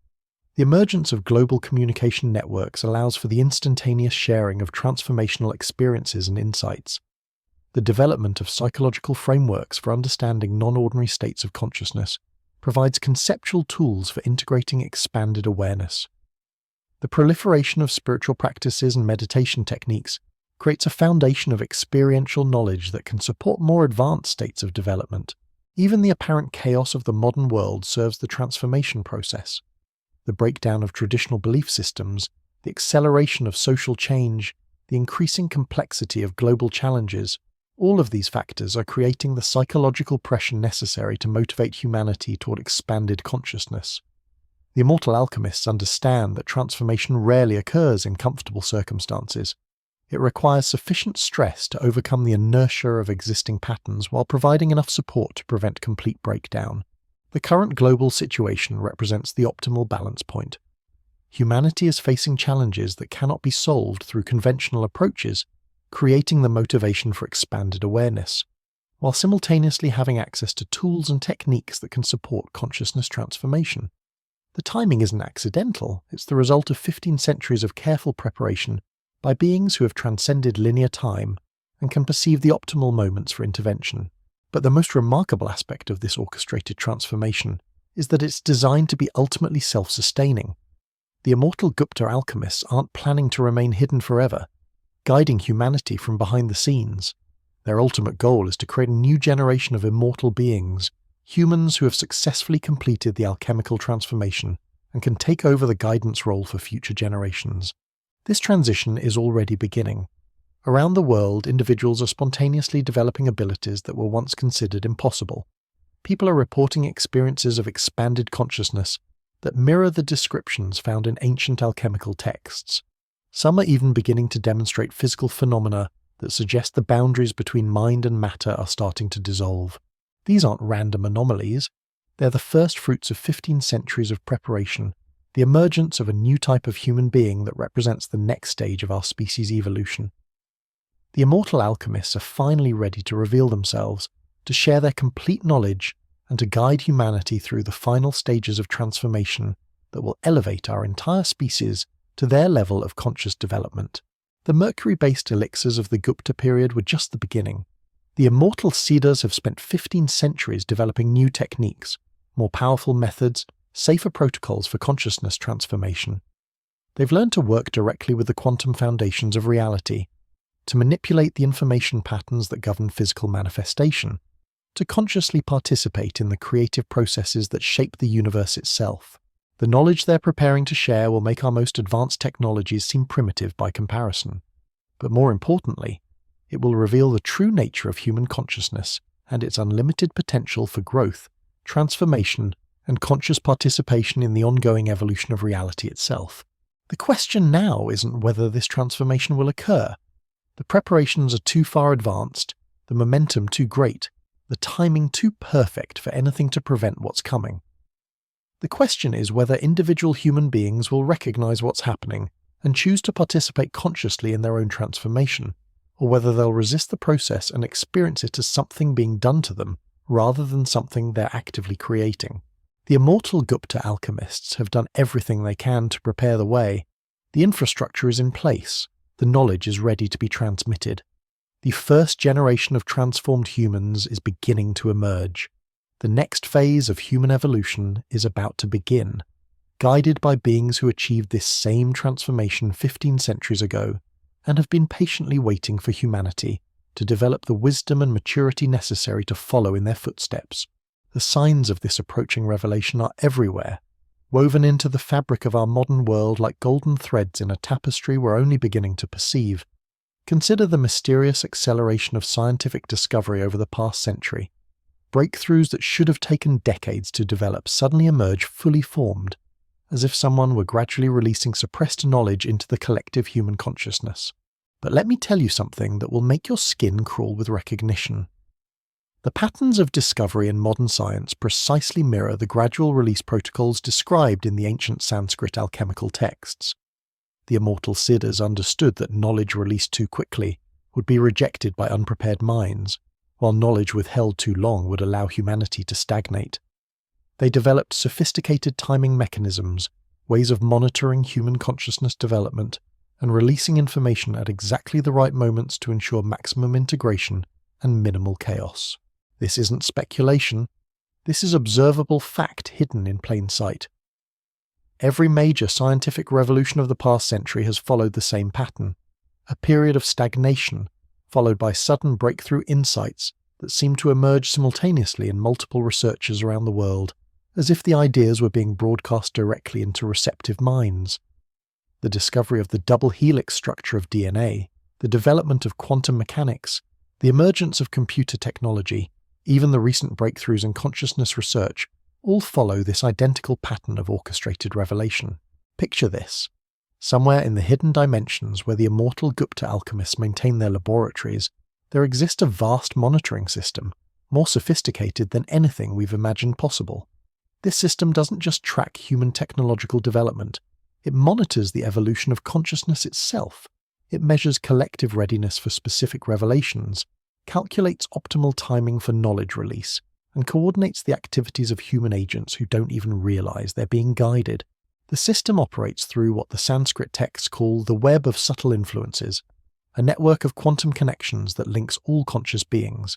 The emergence of global communication networks allows for the instantaneous sharing of transformational experiences and insights. The development of psychological frameworks for understanding non-ordinary states of consciousness provides conceptual tools for integrating expanded awareness. The proliferation of spiritual practices and meditation techniques creates a foundation of experiential knowledge that can support more advanced states of development. Even the apparent chaos of the modern world serves the transformation process. The breakdown of traditional belief systems, the acceleration of social change, the increasing complexity of global challenges, all of these factors are creating the psychological pressure necessary to motivate humanity toward expanded consciousness. The immortal alchemists understand that transformation rarely occurs in comfortable circumstances. It requires sufficient stress to overcome the inertia of existing patterns while providing enough support to prevent complete breakdown. The current global situation represents the optimal balance point. Humanity is facing challenges that cannot be solved through conventional approaches, creating the motivation for expanded awareness. while simultaneously having access to tools and techniques that can support consciousness transformation. The timing isn't accidental, it's the result of 15 centuries of careful preparation by beings who have transcended linear time and can perceive the optimal moments for intervention. But the most remarkable aspect of this orchestrated transformation is that it's designed to be ultimately self-sustaining. The immortal Gupta alchemists aren't planning to remain hidden forever, guiding humanity from behind the scenes. Their ultimate goal is to create a new generation of immortal beings, humans who have successfully completed the alchemical transformation and can take over the guidance role for future generations. This transition is already beginning. Around the world, individuals are spontaneously developing abilities that were once considered impossible. People are reporting experiences of expanded consciousness that mirror the descriptions found in ancient alchemical texts. Some are even beginning to demonstrate physical phenomena that suggest the boundaries between mind and matter are starting to dissolve. These aren't random anomalies. They're the first fruits of 15 centuries of preparation, the emergence of a new type of human being that represents the next stage of our species' evolution. The immortal alchemists are finally ready to reveal themselves, to share their complete knowledge, and to guide humanity through the final stages of transformation that will elevate our entire species to their level of conscious development. The mercury-based elixirs of the Gupta period were just the beginning. The immortal Siddhas have spent 15 centuries developing new techniques, more powerful methods, safer protocols for consciousness transformation. They've learned to work directly with the quantum foundations of reality, to manipulate the information patterns that govern physical manifestation, to consciously participate in the creative processes that shape the universe itself. The knowledge they're preparing to share will make our most advanced technologies seem primitive by comparison. But more importantly, it will reveal the true nature of human consciousness and its unlimited potential for growth, transformation, and conscious participation in the ongoing evolution of reality itself. The question now isn't whether this transformation will occur. The preparations are too far advanced, the momentum too great, the timing too perfect for anything to prevent what's coming. The question is whether individual human beings will recognize what's happening and choose to participate consciously in their own transformation, or whether they'll resist the process and experience it as something being done to them rather than something they're actively creating. The immortal Gupta alchemists have done everything they can to prepare the way. The infrastructure is in place, the knowledge is ready to be transmitted. The first generation of transformed humans is beginning to emerge. The next phase of human evolution is about to begin, guided by beings who achieved this same transformation 15 centuries ago and have been patiently waiting for humanity to develop the wisdom and maturity necessary to follow in their footsteps. The signs of this approaching revelation are everywhere, woven into the fabric of our modern world like golden threads in a tapestry we're only beginning to perceive. Consider the mysterious acceleration of scientific discovery over the past century. Breakthroughs that should have taken decades to develop suddenly emerge fully formed, as if someone were gradually releasing suppressed knowledge into the collective human consciousness. But let me tell you something that will make your skin crawl with recognition. The patterns of discovery in modern science precisely mirror the gradual release protocols described in the ancient Sanskrit alchemical texts. The immortal Siddhas understood that knowledge released too quickly would be rejected by unprepared minds, while knowledge withheld too long would allow humanity to stagnate. They developed sophisticated timing mechanisms, ways of monitoring human consciousness development, and releasing information at exactly the right moments to ensure maximum integration and minimal chaos. This isn't speculation. This is observable fact hidden in plain sight. Every major scientific revolution of the past century has followed the same pattern, a period of stagnation, followed by sudden breakthrough insights that seemed to emerge simultaneously in multiple researchers around the world, as if the ideas were being broadcast directly into receptive minds. The discovery of the double helix structure of DNA, the development of quantum mechanics, the emergence of computer technology, even the recent breakthroughs in consciousness research, all follow this identical pattern of orchestrated revelation. Picture this. Somewhere in the hidden dimensions where the immortal Gupta alchemists maintain their laboratories, there exists a vast monitoring system, more sophisticated than anything we've imagined possible. This system doesn't just track human technological development, it monitors the evolution of consciousness itself. It measures collective readiness for specific revelations, calculates optimal timing for knowledge release, and coordinates the activities of human agents who don't even realize they're being guided. The system operates through what the Sanskrit texts call the web of subtle influences, a network of quantum connections that links all conscious beings.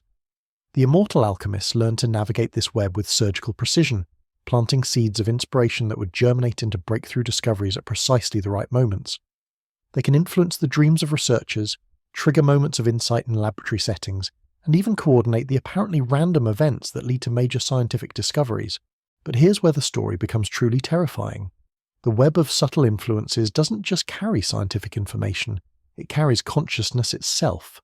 The immortal alchemists learned to navigate this web with surgical precision, planting seeds of inspiration that would germinate into breakthrough discoveries at precisely the right moments. They can influence the dreams of researchers, trigger moments of insight in laboratory settings, and even coordinate the apparently random events that lead to major scientific discoveries. But here's where the story becomes truly terrifying. The web of subtle influences doesn't just carry scientific information, it carries consciousness itself.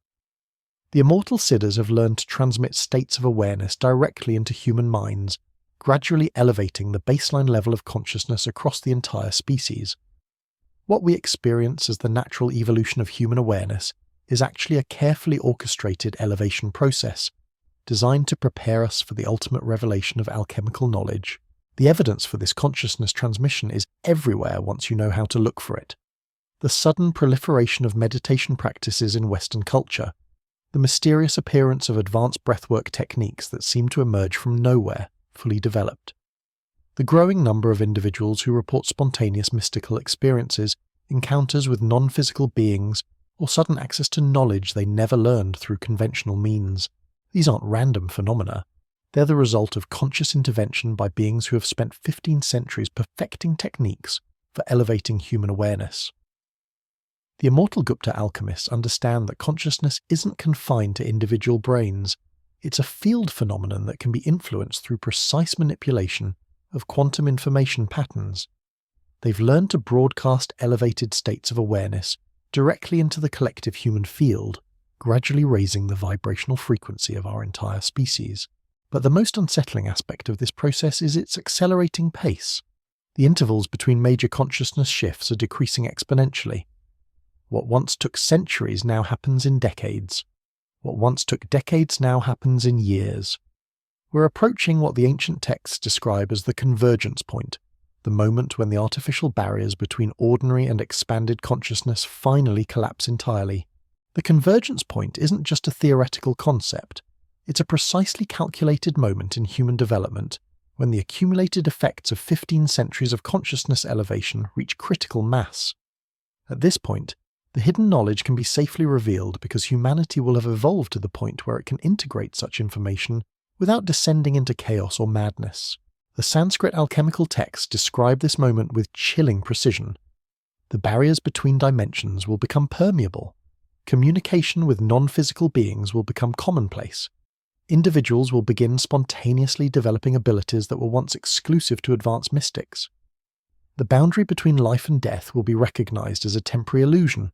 The immortal siddhas have learned to transmit states of awareness directly into human minds, gradually elevating the baseline level of consciousness across the entire species. What we experience as the natural evolution of human awareness is actually a carefully orchestrated elevation process, designed to prepare us for the ultimate revelation of alchemical knowledge. The evidence for this consciousness transmission is everywhere once you know how to look for it. The sudden proliferation of meditation practices in Western culture, the mysterious appearance of advanced breathwork techniques that seem to emerge from nowhere, fully developed. The growing number of individuals who report spontaneous mystical experiences, encounters with non-physical beings, or sudden access to knowledge they never learned through conventional means. These aren't random phenomena. They're the result of conscious intervention by beings who have spent 15 centuries perfecting techniques for elevating human awareness. The immortal Gupta alchemists understand that consciousness isn't confined to individual brains. It's a field phenomenon that can be influenced through precise manipulation of quantum information patterns. They've learned to broadcast elevated states of awareness directly into the collective human field, gradually raising the vibrational frequency of our entire species. But the most unsettling aspect of this process is its accelerating pace. The intervals between major consciousness shifts are decreasing exponentially. What once took centuries now happens in decades. What once took decades now happens in years. We're approaching what the ancient texts describe as the convergence point, the moment when the artificial barriers between ordinary and expanded consciousness finally collapse entirely. The convergence point isn't just a theoretical concept. It's a precisely calculated moment in human development when the accumulated effects of 15 centuries of consciousness elevation reach critical mass. At this point, the hidden knowledge can be safely revealed because humanity will have evolved to the point where it can integrate such information without descending into chaos or madness. The Sanskrit alchemical texts describe this moment with chilling precision. The barriers between dimensions will become permeable. Communication with non-physical beings will become commonplace. Individuals will begin spontaneously developing abilities that were once exclusive to advanced mystics. The boundary between life and death will be recognized as a temporary illusion,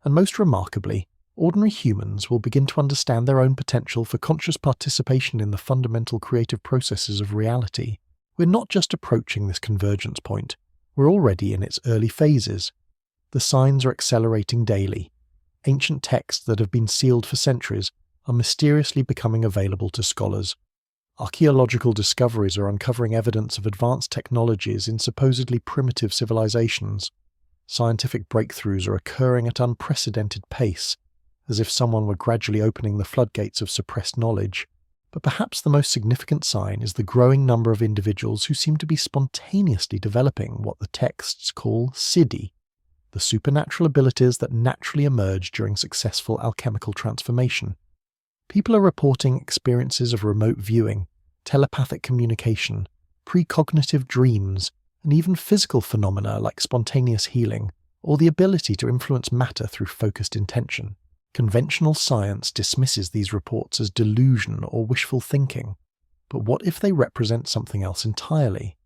and most remarkably, ordinary humans will begin to understand their own potential for conscious participation in the fundamental creative processes of reality. We're not just approaching this convergence point, we're already in its early phases. The signs are accelerating daily. Ancient texts that have been sealed for centuries are mysteriously becoming available to scholars. Archaeological discoveries are uncovering evidence of advanced technologies in supposedly primitive civilizations. Scientific breakthroughs are occurring at unprecedented pace, as if someone were gradually opening the floodgates of suppressed knowledge. But perhaps the most significant sign is the growing number of individuals who seem to be spontaneously developing what the texts call siddhi, the supernatural abilities that naturally emerge during successful alchemical transformation. People are reporting experiences of remote viewing, telepathic communication, precognitive dreams, and even physical phenomena like spontaneous healing, or the ability to influence matter through focused intention. Conventional science dismisses these reports as delusion or wishful thinking. But what if they represent something else entirely?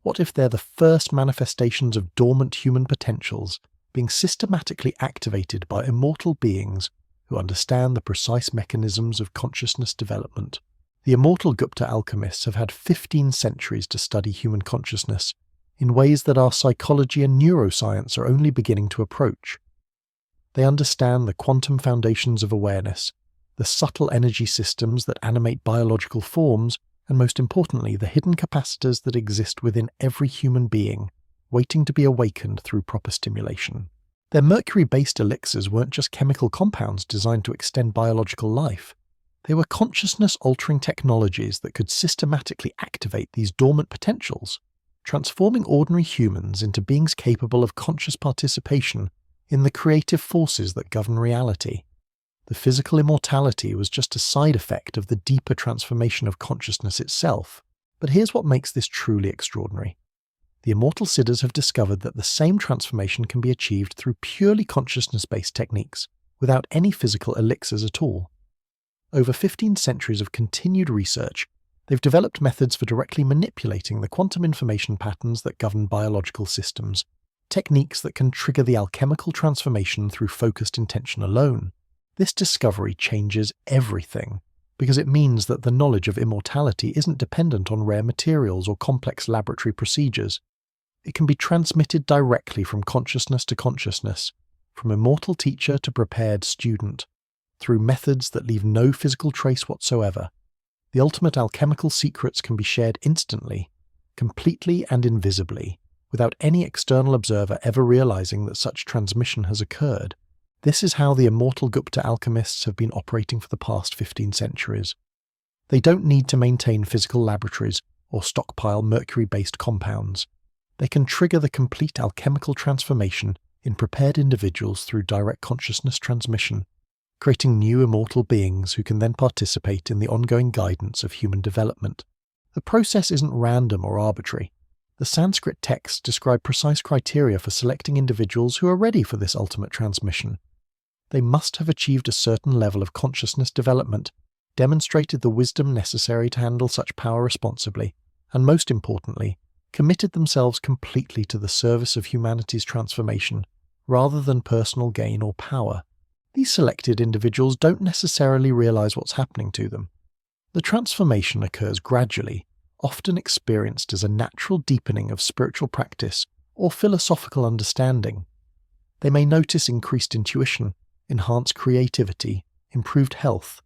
What if they're the first manifestations of dormant human potentials being systematically activated by immortal beings who understand the precise mechanisms of consciousness development? The immortal Gupta alchemists have had 15 centuries to study human consciousness in ways that our psychology and neuroscience are only beginning to approach. They understand the quantum foundations of awareness, the subtle energy systems that animate biological forms, and most importantly, the hidden capacitors that exist within every human being, waiting to be awakened through proper stimulation. Their mercury-based elixirs weren't just chemical compounds designed to extend biological life. They were consciousness-altering technologies that could systematically activate these dormant potentials, transforming ordinary humans into beings capable of conscious participation in the creative forces that govern reality. The physical immortality was just a side effect of the deeper transformation of consciousness itself. But here's what makes this truly extraordinary. The immortal siddhas have discovered that the same transformation can be achieved through purely consciousness-based techniques, without any physical elixirs at all. Over 15 centuries of continued research, they've developed methods for directly manipulating the quantum information patterns that govern biological systems, techniques that can trigger the alchemical transformation through focused intention alone. This discovery changes everything, because it means that the knowledge of immortality isn't dependent on rare materials or complex laboratory procedures. It can be transmitted directly from consciousness to consciousness, from immortal teacher to prepared student, through methods that leave no physical trace whatsoever. The ultimate alchemical secrets can be shared instantly, completely and invisibly, without any external observer ever realizing that such transmission has occurred. This is how the immortal Gupta alchemists have been operating for the past 15 centuries. They don't need to maintain physical laboratories or stockpile mercury-based compounds. They can trigger the complete alchemical transformation in prepared individuals through direct consciousness transmission, creating new immortal beings who can then participate in the ongoing guidance of human development. The process isn't random or arbitrary. The Sanskrit texts describe precise criteria for selecting individuals who are ready for this ultimate transmission. They must have achieved a certain level of consciousness development, demonstrated the wisdom necessary to handle such power responsibly, and most importantly, committed themselves completely to the service of humanity's transformation, rather than personal gain or power. These selected individuals don't necessarily realize what's happening to them. The transformation occurs gradually, often experienced as a natural deepening of spiritual practice or philosophical understanding. They may notice increased intuition, enhanced creativity, improved health,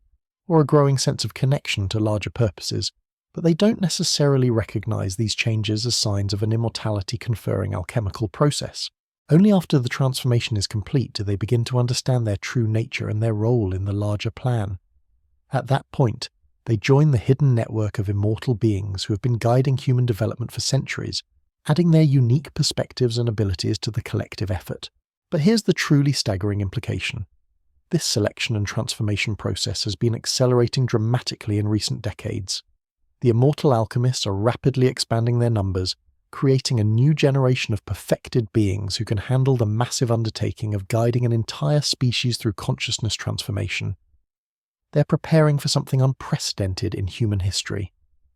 or a growing sense of connection to larger purposes, but they don't necessarily recognize these changes as signs of an immortality-conferring alchemical process. Only after the transformation is complete do they begin to understand their true nature and their role in the larger plan. At that point, they join the hidden network of immortal beings who have been guiding human development for centuries, adding their unique perspectives and abilities to the collective effort. But here's the truly staggering implication. This selection and transformation process has been accelerating dramatically in recent decades. The immortal alchemists are rapidly expanding their numbers, creating a new generation of perfected beings who can handle the massive undertaking of guiding an entire species through consciousness transformation. They're preparing for something unprecedented in human history,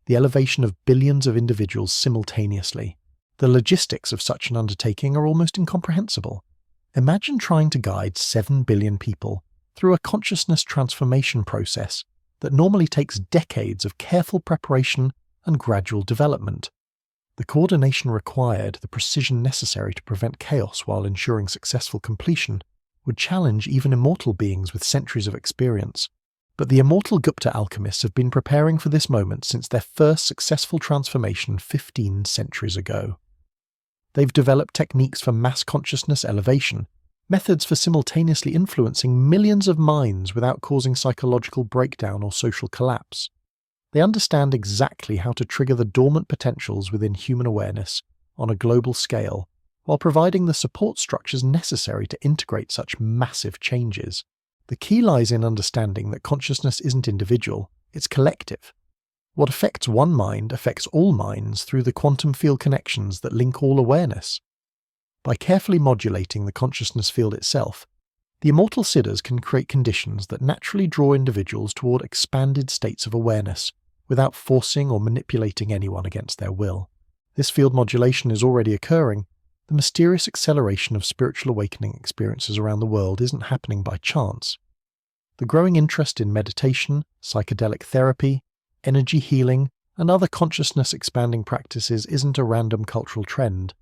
the elevation of billions of individuals simultaneously. The logistics of such an undertaking are almost incomprehensible. Imagine trying to guide 7 billion people through a consciousness transformation process that normally takes decades of careful preparation and gradual development. The coordination required, the precision necessary to prevent chaos while ensuring successful completion, would challenge even immortal beings with centuries of experience. But the immortal Gupta alchemists have been preparing for this moment since their first successful transformation 15 centuries ago. They've developed techniques for mass consciousness elevation, methods for simultaneously influencing millions of minds without causing psychological breakdown or social collapse. They understand exactly how to trigger the dormant potentials within human awareness on a global scale, while providing the support structures necessary to integrate such massive changes. The key lies in understanding that consciousness isn't individual, it's collective. What affects one mind affects all minds through the quantum field connections that link all awareness. By carefully modulating the consciousness field itself, the immortal siddhas can create conditions that naturally draw individuals toward expanded states of awareness, without forcing or manipulating anyone against their will. This field modulation is already occurring. The mysterious acceleration of spiritual awakening experiences around the world isn't happening by chance. The growing interest in meditation, psychedelic therapy, energy healing, and other consciousness-expanding practices isn't a random cultural trend.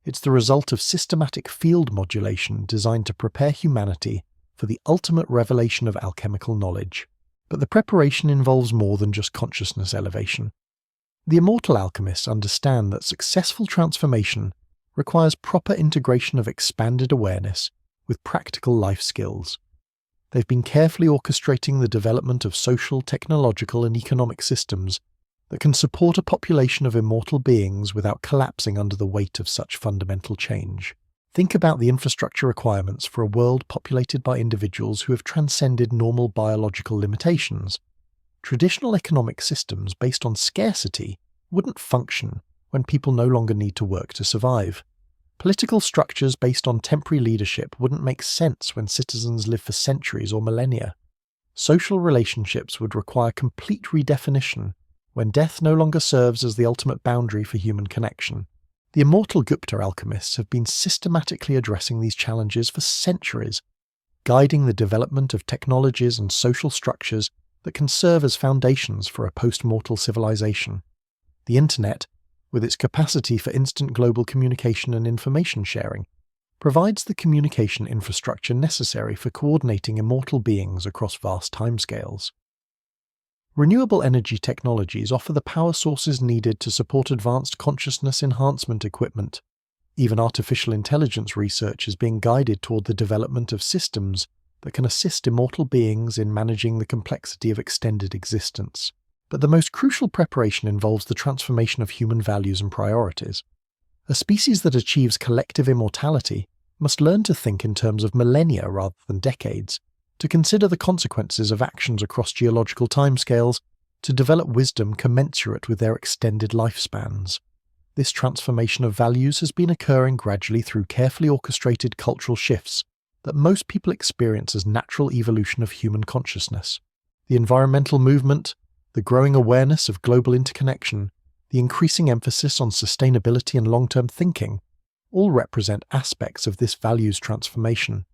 It's the result of systematic field modulation designed to prepare humanity for the ultimate revelation of alchemical knowledge. But the preparation involves more than just consciousness elevation. The immortal alchemists understand that successful transformation requires proper integration of expanded awareness with practical life skills. They've been carefully orchestrating the development of social, technological, and economic systems that can support a population of immortal beings without collapsing under the weight of such fundamental change. Think about the infrastructure requirements for a world populated by individuals who have transcended normal biological limitations. Traditional economic systems based on scarcity wouldn't function when people no longer need to work to survive. Political structures based on temporary leadership wouldn't make sense when citizens live for centuries or millennia. Social relationships would require complete redefinition when death no longer serves as the ultimate boundary for human connection. The immortal Gupta alchemists have been systematically addressing these challenges for centuries, guiding the development of technologies and social structures that can serve as foundations for a post-mortal civilization. The Internet, with its capacity for instant global communication and information sharing, provides the communication infrastructure necessary for coordinating immortal beings across vast timescales. Renewable energy technologies offer the power sources needed to support advanced consciousness enhancement equipment. Even artificial intelligence research is being guided toward the development of systems that can assist immortal beings in managing the complexity of extended existence. But the most crucial preparation involves the transformation of human values and priorities. A species that achieves collective immortality must learn to think in terms of millennia rather than decades, to consider the consequences of actions across geological timescales, to develop wisdom commensurate with their extended lifespans. This transformation of values has been occurring gradually through carefully orchestrated cultural shifts that most people experience as natural evolution of human consciousness. The environmental movement, the growing awareness of global interconnection, the increasing emphasis on sustainability and long-term thinking, all represent aspects of this values transformation.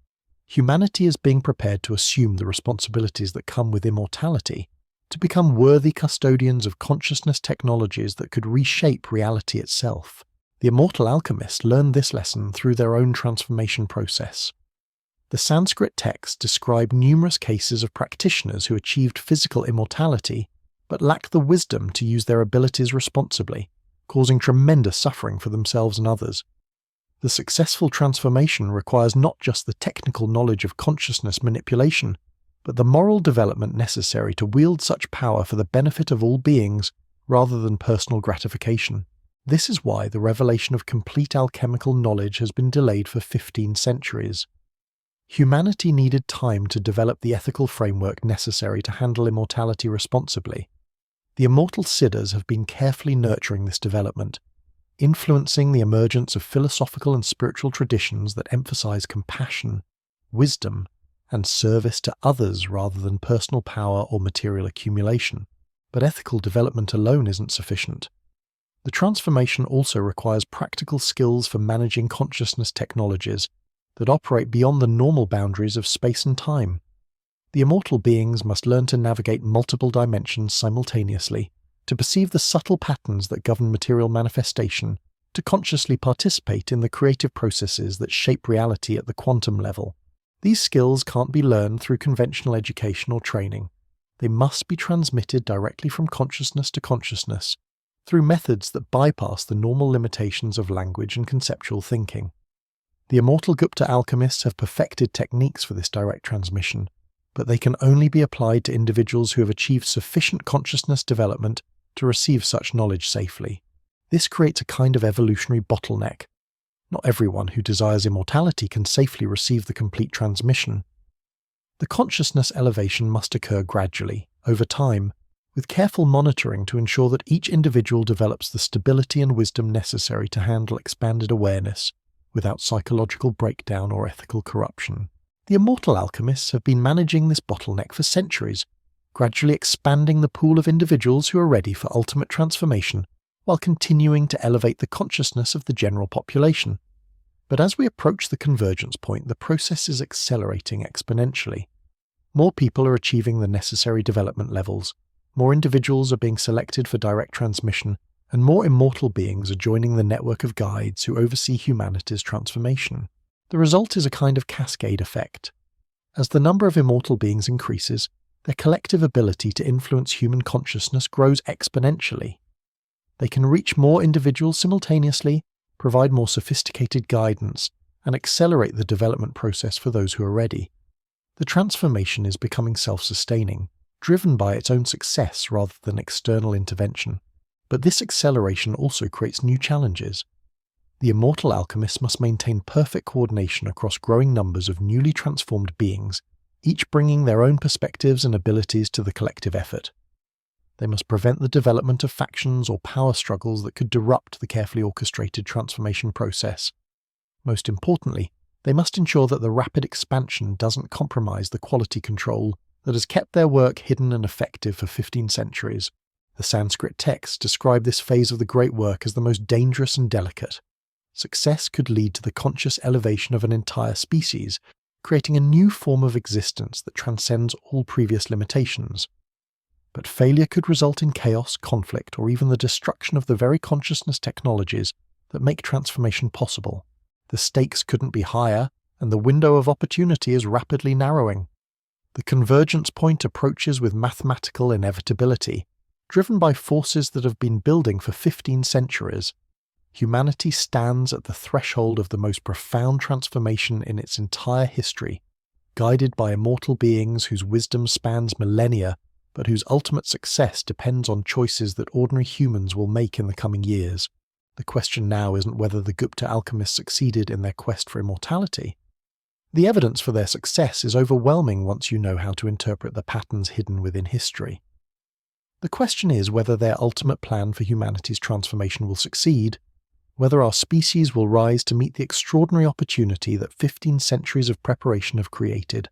Humanity is being prepared to assume the responsibilities that come with immortality, to become worthy custodians of consciousness technologies that could reshape reality itself. The immortal alchemists learned this lesson through their own transformation process. The Sanskrit texts describe numerous cases of practitioners who achieved physical immortality but lacked the wisdom to use their abilities responsibly, causing tremendous suffering for themselves and others. The successful transformation requires not just the technical knowledge of consciousness manipulation, but the moral development necessary to wield such power for the benefit of all beings rather than personal gratification. This is why the revelation of complete alchemical knowledge has been delayed for 15 centuries. Humanity needed time to develop the ethical framework necessary to handle immortality responsibly. The immortal siddhas have been carefully nurturing this development, influencing the emergence of philosophical and spiritual traditions that emphasize compassion, wisdom, and service to others rather than personal power or material accumulation. But ethical development alone isn't sufficient. The transformation also requires practical skills for managing consciousness technologies that operate beyond the normal boundaries of space and time. The immortal beings must learn to navigate multiple dimensions simultaneously, to perceive the subtle patterns that govern material manifestation, to consciously participate in the creative processes that shape reality at the quantum level. These skills can't be learned through conventional education or training. They must be transmitted directly from consciousness to consciousness, through methods that bypass the normal limitations of language and conceptual thinking. The immortal Gupta alchemists have perfected techniques for this direct transmission, but they can only be applied to individuals who have achieved sufficient consciousness development to receive such knowledge safely. This creates a kind of evolutionary bottleneck. Not everyone who desires immortality can safely receive the complete transmission. The consciousness elevation must occur gradually, over time, with careful monitoring to ensure that each individual develops the stability and wisdom necessary to handle expanded awareness without psychological breakdown or ethical corruption. The immortal alchemists have been managing this bottleneck for centuries, gradually expanding the pool of individuals who are ready for ultimate transformation, while continuing to elevate the consciousness of the general population. But as we approach the convergence point, the process is accelerating exponentially. More people are achieving the necessary development levels, more individuals are being selected for direct transmission, and more immortal beings are joining the network of guides who oversee humanity's transformation. The result is a kind of cascade effect. As the number of immortal beings increases, their collective ability to influence human consciousness grows exponentially. They can reach more individuals simultaneously, provide more sophisticated guidance, and accelerate the development process for those who are ready. The transformation is becoming self-sustaining, driven by its own success rather than external intervention. But this acceleration also creates new challenges. The immortal alchemists must maintain perfect coordination across growing numbers of newly transformed beings, each bringing their own perspectives and abilities to the collective effort. They must prevent the development of factions or power struggles that could disrupt the carefully orchestrated transformation process. Most importantly, they must ensure that the rapid expansion doesn't compromise the quality control that has kept their work hidden and effective for 15 centuries. The Sanskrit texts describe this phase of the great work as the most dangerous and delicate. Success could lead to the conscious elevation of an entire species, creating a new form of existence that transcends all previous limitations. But failure could result in chaos, conflict, or even the destruction of the very consciousness technologies that make transformation possible. The stakes couldn't be higher, and the window of opportunity is rapidly narrowing. The convergence point approaches with mathematical inevitability, driven by forces that have been building for 15 centuries. Humanity stands at the threshold of the most profound transformation in its entire history, guided by immortal beings whose wisdom spans millennia, but whose ultimate success depends on choices that ordinary humans will make in the coming years. The question now isn't whether the Gupta alchemists succeeded in their quest for immortality. The evidence for their success is overwhelming once you know how to interpret the patterns hidden within history. The question is whether their ultimate plan for humanity's transformation will succeed, whether our species will rise to meet the extraordinary opportunity that 15 centuries of preparation have created,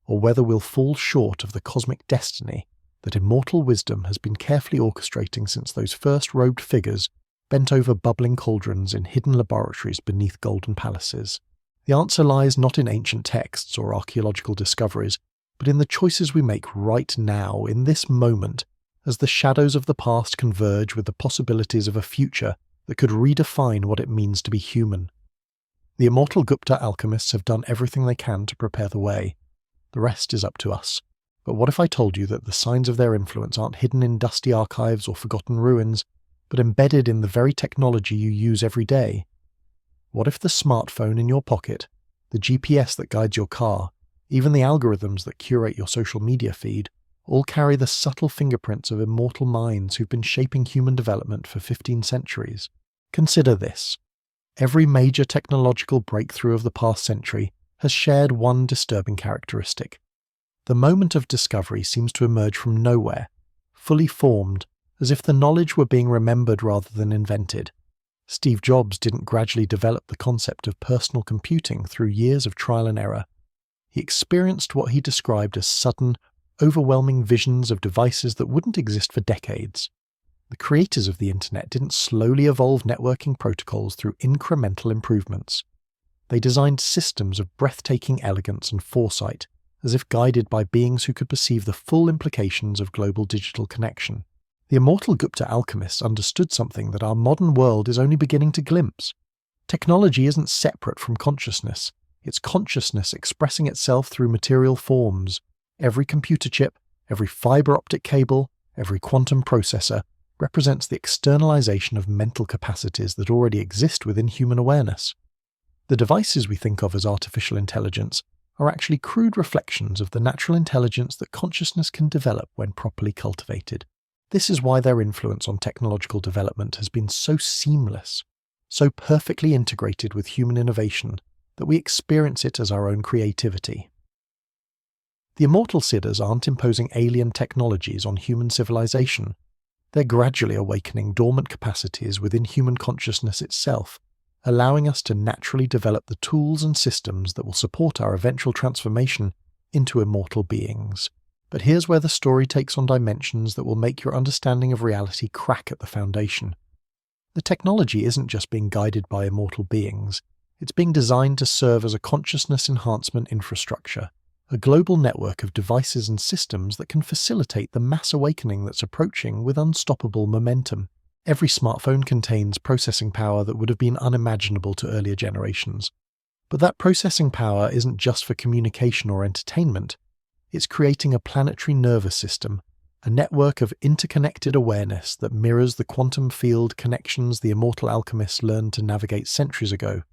or whether we'll fall short of the cosmic destiny that immortal wisdom has been carefully orchestrating since those first robed figures bent over bubbling cauldrons in hidden laboratories beneath golden palaces. The answer lies not in ancient texts or archaeological discoveries, but in the choices we make right now, in this moment, as the shadows of the past converge with the possibilities of a future that could redefine what it means to be human. The immortal Gupta alchemists have done everything they can to prepare the way. The rest is up to us. But what if I told you that the signs of their influence aren't hidden in dusty archives or forgotten ruins, but embedded in the very technology you use every day? What if the smartphone in your pocket, the GPS that guides your car, even the algorithms that curate your social media feed, all carry the subtle fingerprints of immortal minds who've been shaping human development for 15 centuries? Consider this. Every major technological breakthrough of the past century has shared one disturbing characteristic. The moment of discovery seems to emerge from nowhere, fully formed, as if the knowledge were being remembered rather than invented. Steve Jobs didn't gradually develop the concept of personal computing through years of trial and error. He experienced what he described as sudden, overwhelming visions of devices that wouldn't exist for decades. The creators of the internet didn't slowly evolve networking protocols through incremental improvements. They designed systems of breathtaking elegance and foresight, as if guided by beings who could perceive the full implications of global digital connection. The immortal Gupta alchemists understood something that our modern world is only beginning to glimpse. Technology isn't separate from consciousness. It's consciousness expressing itself through material forms. Every computer chip, every fiber optic cable, every quantum processor represents the externalization of mental capacities that already exist within human awareness. The devices we think of as artificial intelligence are actually crude reflections of the natural intelligence that consciousness can develop when properly cultivated. This is why their influence on technological development has been so seamless, so perfectly integrated with human innovation, that we experience it as our own creativity. The immortal Siddhas aren't imposing alien technologies on human civilization. They're gradually awakening dormant capacities within human consciousness itself, allowing us to naturally develop the tools and systems that will support our eventual transformation into immortal beings. But here's where the story takes on dimensions that will make your understanding of reality crack at the foundation. The technology isn't just being guided by immortal beings, it's being designed to serve as a consciousness enhancement infrastructure, a global network of devices and systems that can facilitate the mass awakening that's approaching with unstoppable momentum. Every smartphone contains processing power that would have been unimaginable to earlier generations. But that processing power isn't just for communication or entertainment. It's creating a planetary nervous system, a network of interconnected awareness that mirrors the quantum field connections the immortal alchemists learned to navigate centuries ago.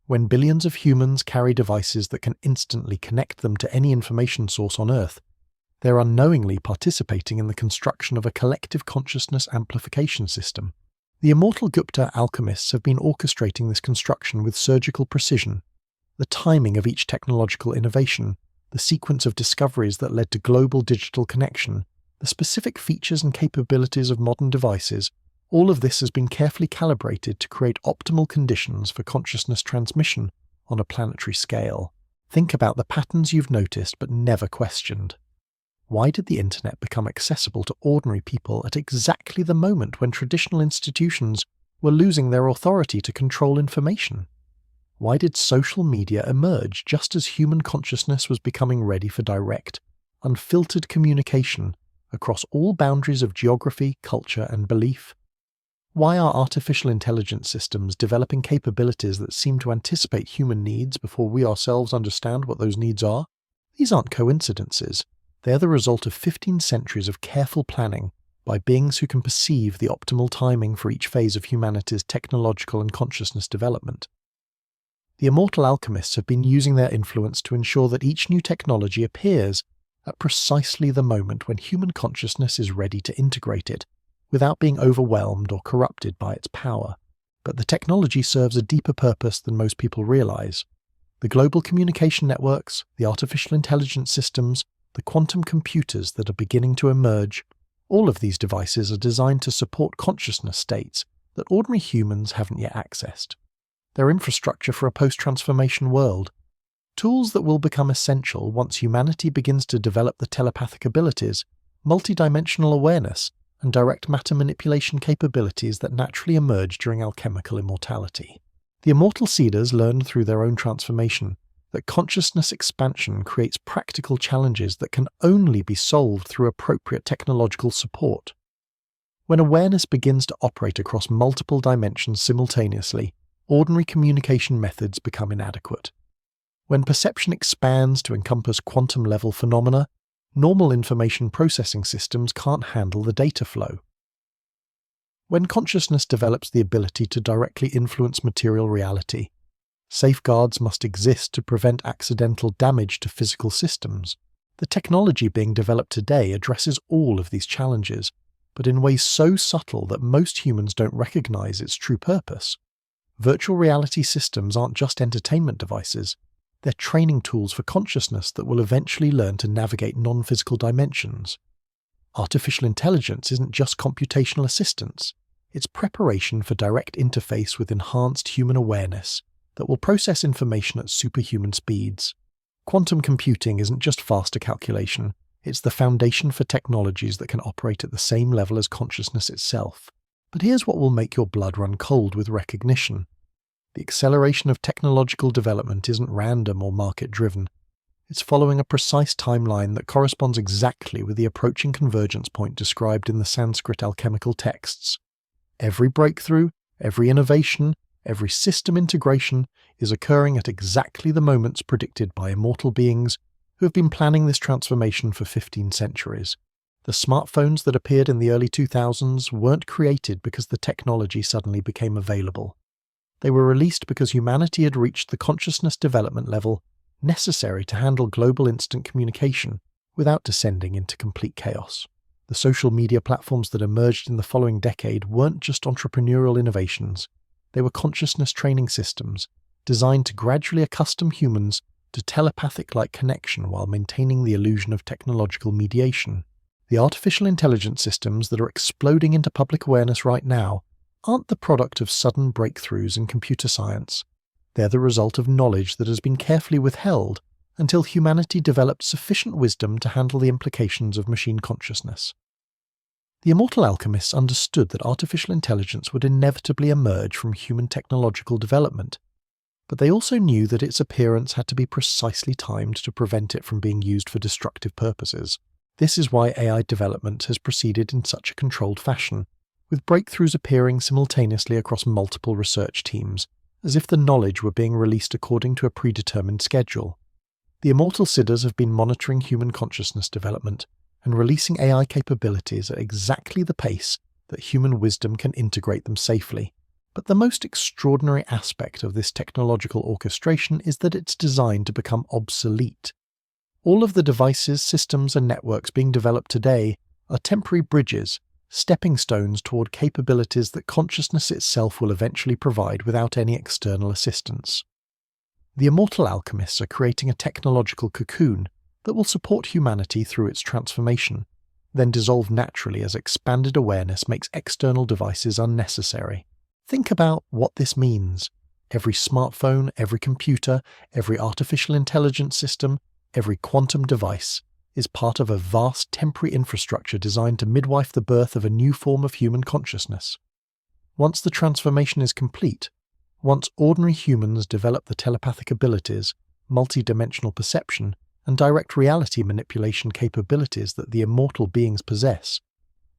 When billions of humans carry devices that can instantly connect them to any information source on Earth, they're unknowingly participating in the construction of a collective consciousness amplification system. The immortal Gupta Alchemists have been orchestrating this construction with surgical precision. The timing of each technological innovation, the sequence of discoveries that led to global digital connection, the specific features and capabilities of modern devices, all of this has been carefully calibrated to create optimal conditions for consciousness transmission on a planetary scale. Think about the patterns you've noticed but never questioned. Why did the internet become accessible to ordinary people at exactly the moment when traditional institutions were losing their authority to control information? Why did social media emerge just as human consciousness was becoming ready for direct, unfiltered communication across all boundaries of geography, culture, and belief? Why are artificial intelligence systems developing capabilities that seem to anticipate human needs before we ourselves understand what those needs are? These aren't coincidences. They're the result of 15 centuries of careful planning by beings who can perceive the optimal timing for each phase of humanity's technological and consciousness development. The immortal alchemists have been using their influence to ensure that each new technology appears at precisely the moment when human consciousness is ready to integrate it, without being overwhelmed or corrupted by its power. But the technology serves a deeper purpose than most people realize. The global communication networks, the artificial intelligence systems, the quantum computers that are beginning to emerge, all of these devices are designed to support consciousness states that ordinary humans haven't yet accessed. They're infrastructure for a post-transformation world, tools that will become essential once humanity begins to develop the telepathic abilities, multidimensional awareness, and direct matter manipulation capabilities that naturally emerge during alchemical immortality. The immortal seeders learned through their own transformation that consciousness expansion creates practical challenges that can only be solved through appropriate technological support. When awareness begins to operate across multiple dimensions simultaneously, ordinary communication methods become inadequate. When perception expands to encompass quantum-level phenomena, normal information processing systems can't handle the data flow. When consciousness develops the ability to directly influence material reality, safeguards must exist to prevent accidental damage to physical systems. The technology being developed today addresses all of these challenges, but in ways so subtle that most humans don't recognize its true purpose. Virtual reality systems aren't just entertainment devices. They're training tools for consciousness that will eventually learn to navigate non-physical dimensions. Artificial intelligence isn't just computational assistance. It's preparation for direct interface with enhanced human awareness that will process information at superhuman speeds. Quantum computing isn't just faster calculation. It's the foundation for technologies that can operate at the same level as consciousness itself. But here's what will make your blood run cold with recognition. The acceleration of technological development isn't random or market-driven. It's following a precise timeline that corresponds exactly with the approaching convergence point described in the Sanskrit alchemical texts. Every breakthrough, every innovation, every system integration is occurring at exactly the moments predicted by immortal beings who have been planning this transformation for 15 centuries. The smartphones that appeared in the early 2000s weren't created because the technology suddenly became available. They were released because humanity had reached the consciousness development level necessary to handle global instant communication without descending into complete chaos. The social media platforms that emerged in the following decade weren't just entrepreneurial innovations. They were consciousness training systems designed to gradually accustom humans to telepathic-like connection while maintaining the illusion of technological mediation. The artificial intelligence systems that are exploding into public awareness right now aren't the product of sudden breakthroughs in computer science. They're the result of knowledge that has been carefully withheld until humanity developed sufficient wisdom to handle the implications of machine consciousness. The immortal alchemists understood that artificial intelligence would inevitably emerge from human technological development, but they also knew that its appearance had to be precisely timed to prevent it from being used for destructive purposes. This is why AI development has proceeded in such a controlled fashion, with breakthroughs appearing simultaneously across multiple research teams, as if the knowledge were being released according to a predetermined schedule. The immortal siddhas have been monitoring human consciousness development and releasing AI capabilities at exactly the pace that human wisdom can integrate them safely. But the most extraordinary aspect of this technological orchestration is that it's designed to become obsolete. All of the devices, systems, and networks being developed today are temporary bridges, stepping stones toward capabilities that consciousness itself will eventually provide without any external assistance. The immortal alchemists are creating a technological cocoon that will support humanity through its transformation, then dissolve naturally as expanded awareness makes external devices unnecessary. Think about what this means. Every smartphone, every computer, every artificial intelligence system, every quantum device is part of a vast temporary infrastructure designed to midwife the birth of a new form of human consciousness. Once the transformation is complete, once ordinary humans develop the telepathic abilities, multi-dimensional perception, and direct reality manipulation capabilities that the immortal beings possess,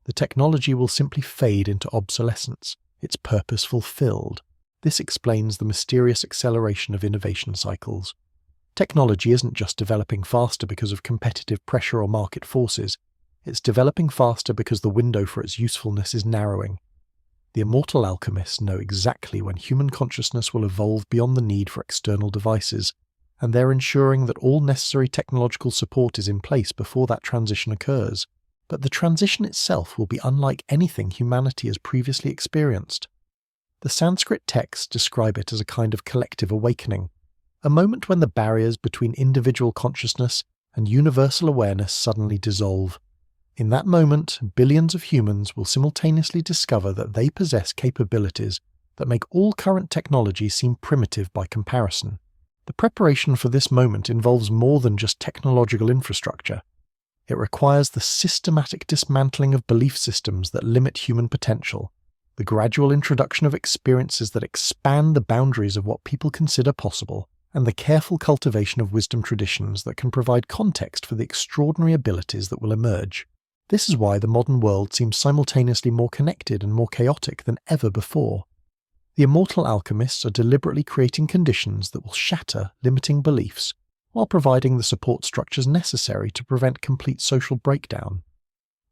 the technology will simply fade into obsolescence, its purpose fulfilled. This explains the mysterious acceleration of innovation cycles. Technology isn't just developing faster because of competitive pressure or market forces, it's developing faster because the window for its usefulness is narrowing. The immortal alchemists know exactly when human consciousness will evolve beyond the need for external devices, and they're ensuring that all necessary technological support is in place before that transition occurs. But the transition itself will be unlike anything humanity has previously experienced. The Sanskrit texts describe it as a kind of collective awakening, a moment when the barriers between individual consciousness and universal awareness suddenly dissolve. In that moment, billions of humans will simultaneously discover that they possess capabilities that make all current technology seem primitive by comparison. The preparation for this moment involves more than just technological infrastructure. It requires the systematic dismantling of belief systems that limit human potential, the gradual introduction of experiences that expand the boundaries of what people consider possible, and the careful cultivation of wisdom traditions that can provide context for the extraordinary abilities that will emerge. This is why the modern world seems simultaneously more connected and more chaotic than ever before. The immortal alchemists are deliberately creating conditions that will shatter limiting beliefs, while providing the support structures necessary to prevent complete social breakdown.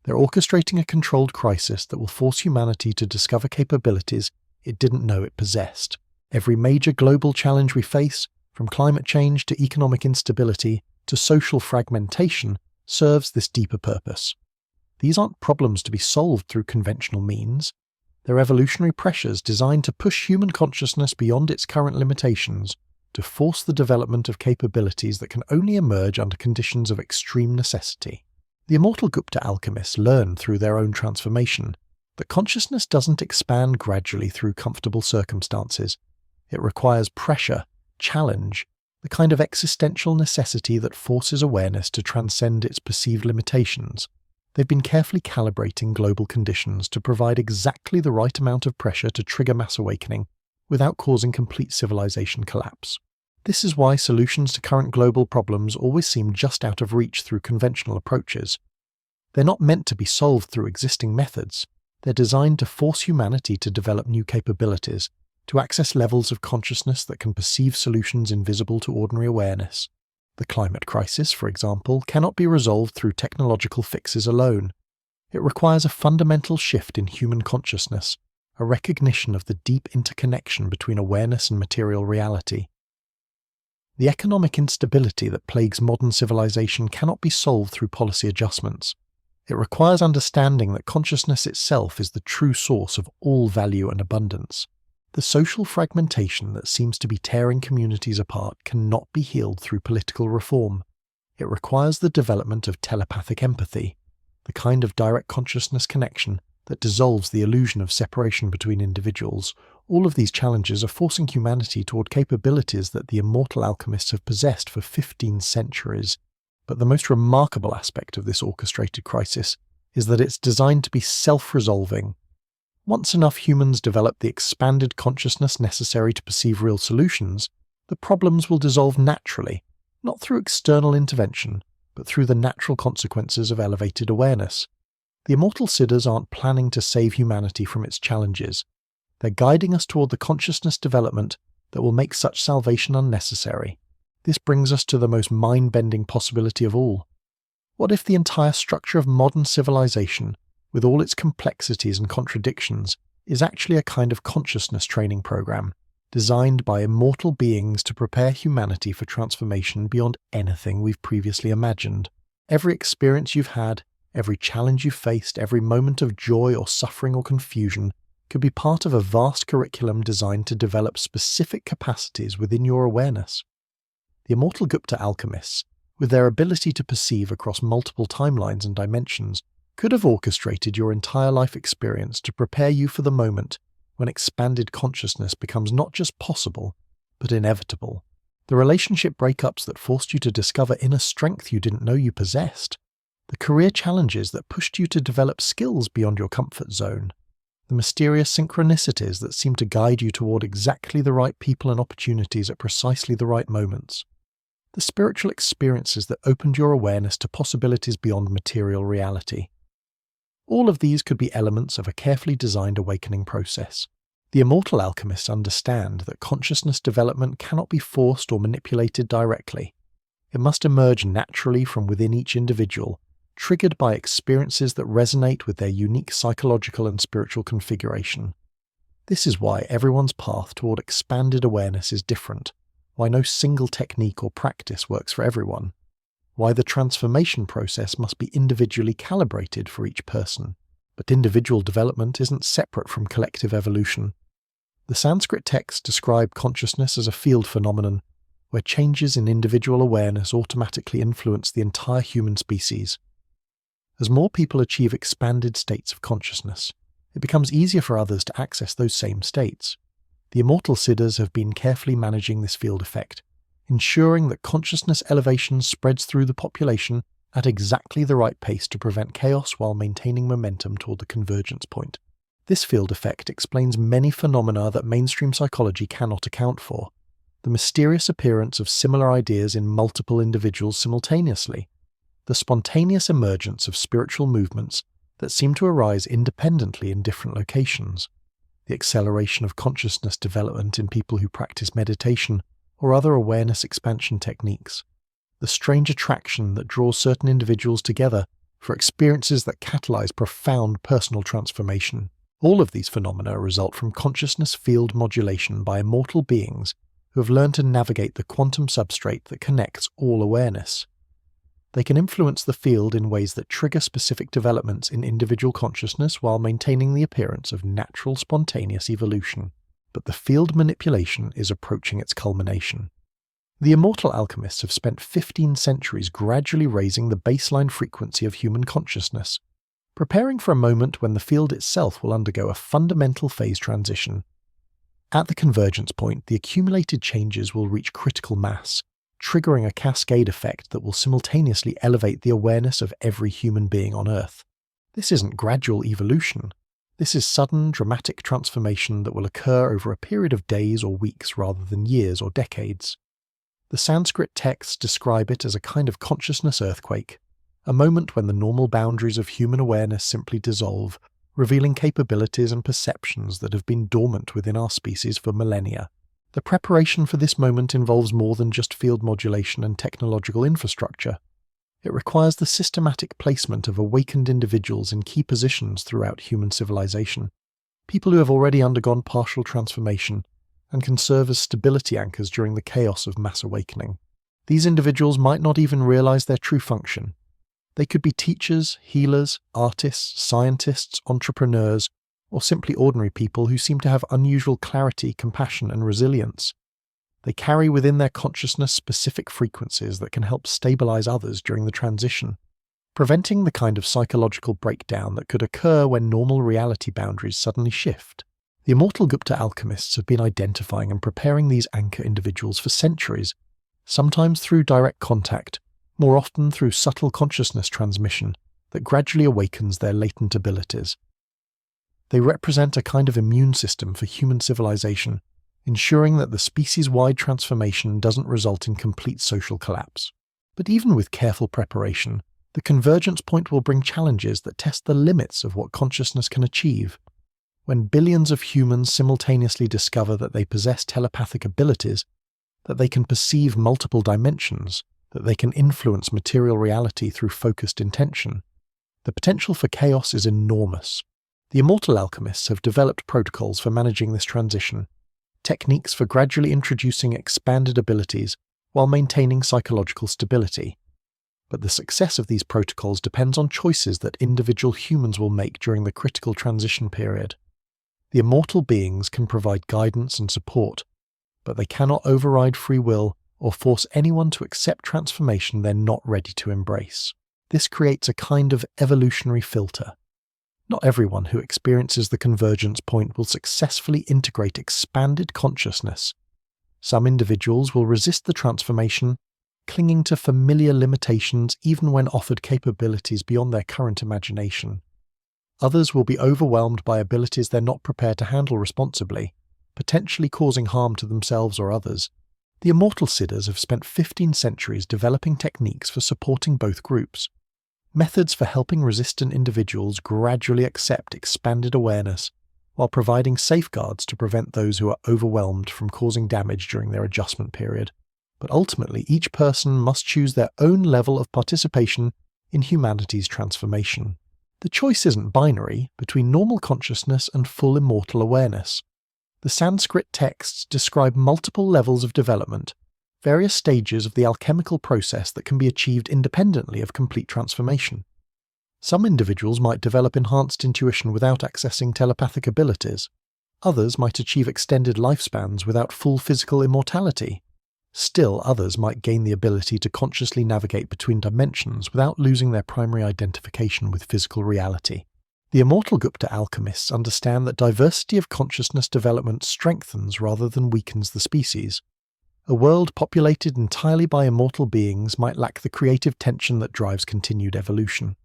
They're orchestrating a controlled crisis that will force humanity to discover capabilities it didn't know it possessed. Every major global challenge we face, from climate change to economic instability to social fragmentation, serves this deeper purpose. These aren't problems to be solved through conventional means. They're evolutionary pressures designed to push human consciousness beyond its current limitations, to force the development of capabilities that can only emerge under conditions of extreme necessity. The immortal Gupta alchemists learn through their own transformation that consciousness doesn't expand gradually through comfortable circumstances. It requires pressure, challenge, the kind of existential necessity that forces awareness to transcend its perceived limitations. They've been carefully calibrating global conditions to provide exactly the right amount of pressure to trigger mass awakening without causing complete civilization collapse. This is why solutions to current global problems always seem just out of reach through conventional approaches. They're not meant to be solved through existing methods. They're designed to force humanity to develop new capabilities, to access levels of consciousness that can perceive solutions invisible to ordinary awareness. The climate crisis, for example, cannot be resolved through technological fixes alone. It requires a fundamental shift in human consciousness, a recognition of the deep interconnection between awareness and material reality. The economic instability that plagues modern civilization cannot be solved through policy adjustments. It requires understanding that consciousness itself is the true source of all value and abundance. The social fragmentation that seems to be tearing communities apart cannot be healed through political reform. It requires the development of telepathic empathy, the kind of direct consciousness connection that dissolves the illusion of separation between individuals. All of these challenges are forcing humanity toward capabilities that the immortal alchemists have possessed for 15 centuries. But the most remarkable aspect of this orchestrated crisis is that it's designed to be self-resolving. Once enough humans develop the expanded consciousness necessary to perceive real solutions, the problems will dissolve naturally, not through external intervention, but through the natural consequences of elevated awareness. The immortal siddhas aren't planning to save humanity from its challenges. They're guiding us toward the consciousness development that will make such salvation unnecessary. This brings us to the most mind-bending possibility of all. What if the entire structure of modern civilization, with all its complexities and contradictions, is actually a kind of consciousness training program designed by immortal beings to prepare humanity for transformation beyond anything we've previously imagined. Every experience you've had, every challenge you've faced, every moment of joy or suffering or confusion could be part of a vast curriculum designed to develop specific capacities within your awareness. The immortal Gupta Alchemists, with their ability to perceive across multiple timelines and dimensions, could have orchestrated your entire life experience to prepare you for the moment when expanded consciousness becomes not just possible, but inevitable. The relationship breakups that forced you to discover inner strength you didn't know you possessed. The career challenges that pushed you to develop skills beyond your comfort zone. The mysterious synchronicities that seem to guide you toward exactly the right people and opportunities at precisely the right moments. The spiritual experiences that opened your awareness to possibilities beyond material reality. All of these could be elements of a carefully designed awakening process. The immortal alchemists understand that consciousness development cannot be forced or manipulated directly. It must emerge naturally from within each individual, triggered by experiences that resonate with their unique psychological and spiritual configuration. This is why everyone's path toward expanded awareness is different, why no single technique or practice works for everyone, why the transformation process must be individually calibrated for each person. But individual development isn't separate from collective evolution. The Sanskrit texts describe consciousness as a field phenomenon, where changes in individual awareness automatically influence the entire human species. As more people achieve expanded states of consciousness, it becomes easier for others to access those same states. The immortal Siddhas have been carefully managing this field effect, ensuring that consciousness elevation spreads through the population at exactly the right pace to prevent chaos while maintaining momentum toward the convergence point. This field effect explains many phenomena that mainstream psychology cannot account for. The mysterious appearance of similar ideas in multiple individuals simultaneously. The spontaneous emergence of spiritual movements that seem to arise independently in different locations. The acceleration of consciousness development in people who practice meditation or other awareness expansion techniques. The strange attraction that draws certain individuals together for experiences that catalyze profound personal transformation. All of these phenomena result from consciousness field modulation by immortal beings who have learned to navigate the quantum substrate that connects all awareness. They can influence the field in ways that trigger specific developments in individual consciousness while maintaining the appearance of natural spontaneous evolution. But the field manipulation is approaching its culmination. The immortal alchemists have spent 15 centuries gradually raising the baseline frequency of human consciousness, preparing for a moment when the field itself will undergo a fundamental phase transition. At the convergence point, the accumulated changes will reach critical mass, triggering a cascade effect that will simultaneously elevate the awareness of every human being on Earth. This isn't gradual evolution. This is sudden, dramatic transformation that will occur over a period of days or weeks rather than years or decades. The Sanskrit texts describe it as a kind of consciousness earthquake, a moment when the normal boundaries of human awareness simply dissolve, revealing capabilities and perceptions that have been dormant within our species for millennia. The preparation for this moment involves more than just field modulation and technological infrastructure. It requires the systematic placement of awakened individuals in key positions throughout human civilization, people who have already undergone partial transformation and can serve as stability anchors during the chaos of mass awakening. These individuals might not even realize their true function. They could be teachers, healers, artists, scientists, entrepreneurs, or simply ordinary people who seem to have unusual clarity, compassion, and resilience. They carry within their consciousness specific frequencies that can help stabilize others during the transition, preventing the kind of psychological breakdown that could occur when normal reality boundaries suddenly shift. The immortal Gupta alchemists have been identifying and preparing these anchor individuals for centuries, sometimes through direct contact, more often through subtle consciousness transmission that gradually awakens their latent abilities. They represent a kind of immune system for human civilization, ensuring that the species-wide transformation doesn't result in complete social collapse. But even with careful preparation, the convergence point will bring challenges that test the limits of what consciousness can achieve. When billions of humans simultaneously discover that they possess telepathic abilities, that they can perceive multiple dimensions, that they can influence material reality through focused intention, the potential for chaos is enormous. The immortal alchemists have developed protocols for managing this transition, techniques for gradually introducing expanded abilities while maintaining psychological stability. But the success of these protocols depends on choices that individual humans will make during the critical transition period. The immortal beings can provide guidance and support, but they cannot override free will or force anyone to accept transformation they're not ready to embrace. This creates a kind of evolutionary filter. Not everyone who experiences the convergence point will successfully integrate expanded consciousness. Some individuals will resist the transformation, clinging to familiar limitations even when offered capabilities beyond their current imagination. Others will be overwhelmed by abilities they're not prepared to handle responsibly, potentially causing harm to themselves or others. The immortal Siddhas have spent 15 centuries developing techniques for supporting both groups, methods for helping resistant individuals gradually accept expanded awareness, while providing safeguards to prevent those who are overwhelmed from causing damage during their adjustment period. But ultimately, each person must choose their own level of participation in humanity's transformation. The choice isn't binary between normal consciousness and full immortal awareness. The Sanskrit texts describe multiple levels of development, various stages of the alchemical process that can be achieved independently of complete transformation. Some individuals might develop enhanced intuition without accessing telepathic abilities. Others might achieve extended lifespans without full physical immortality. Still, others might gain the ability to consciously navigate between dimensions without losing their primary identification with physical reality. The immortal Gupta alchemists understand that diversity of consciousness development strengthens rather than weakens the species. A world populated entirely by immortal beings might lack the creative tension that drives continued evolution.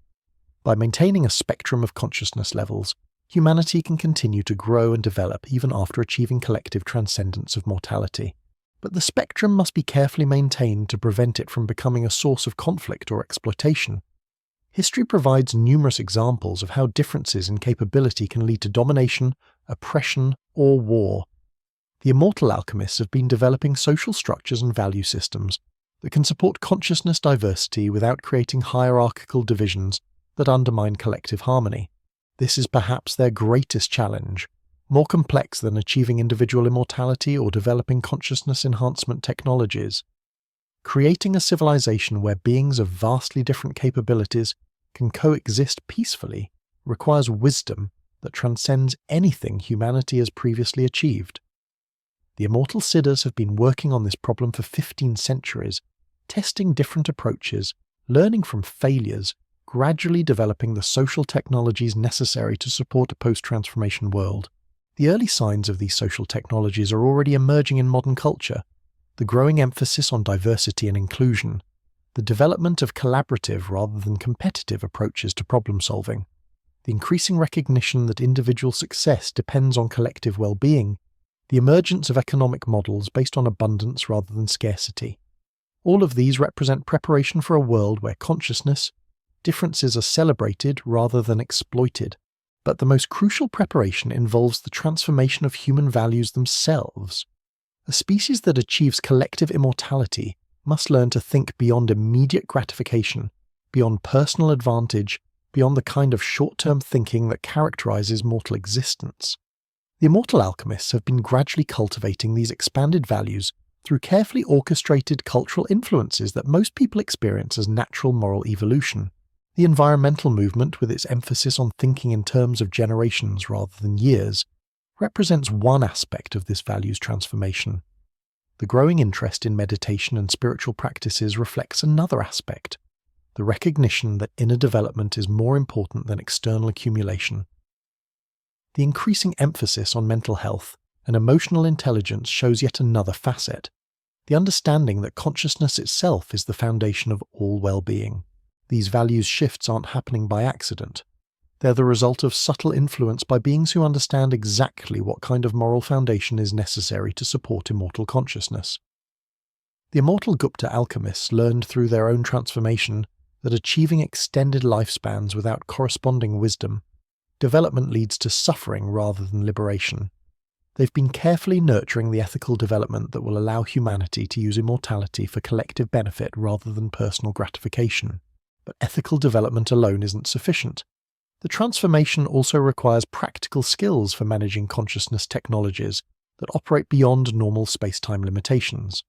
By maintaining a spectrum of consciousness levels, humanity can continue to grow and develop even after achieving collective transcendence of mortality. But the spectrum must be carefully maintained to prevent it from becoming a source of conflict or exploitation. History provides numerous examples of how differences in capability can lead to domination, oppression, or war. The immortal alchemists have been developing social structures and value systems that can support consciousness diversity without creating hierarchical divisions that undermine collective harmony. This is perhaps their greatest challenge, more complex than achieving individual immortality or developing consciousness enhancement technologies. Creating a civilization where beings of vastly different capabilities can coexist peacefully requires wisdom that transcends anything humanity has previously achieved. The immortal Siddhas have been working on this problem for 15 centuries, testing different approaches, learning from failures, gradually developing the social technologies necessary to support a post-transformation world. The early signs of these social technologies are already emerging in modern culture: the growing emphasis on diversity and inclusion, the development of collaborative rather than competitive approaches to problem-solving, the increasing recognition that individual success depends on collective well-being, the emergence of economic models based on abundance rather than scarcity. All of these represent preparation for a world where consciousness, differences are celebrated rather than exploited. But the most crucial preparation involves the transformation of human values themselves. A species that achieves collective immortality must learn to think beyond immediate gratification, beyond personal advantage, beyond the kind of short-term thinking that characterizes mortal existence. The immortal alchemists have been gradually cultivating these expanded values through carefully orchestrated cultural influences that most people experience as natural moral evolution. The environmental movement, with its emphasis on thinking in terms of generations rather than years, represents one aspect of this values transformation. The growing interest in meditation and spiritual practices reflects another aspect: the recognition that inner development is more important than external accumulation. The increasing emphasis on mental health and emotional intelligence shows yet another facet: the understanding that consciousness itself is the foundation of all well-being. These values shifts aren't happening by accident. They're the result of subtle influence by beings who understand exactly what kind of moral foundation is necessary to support immortal consciousness. The immortal Gupta alchemists learned through their own transformation that achieving extended lifespans without corresponding wisdom, development leads to suffering rather than liberation. They've been carefully nurturing the ethical development that will allow humanity to use immortality for collective benefit rather than personal gratification. But ethical development alone isn't sufficient. The transformation also requires practical skills for managing consciousness technologies that operate beyond normal space-time limitations.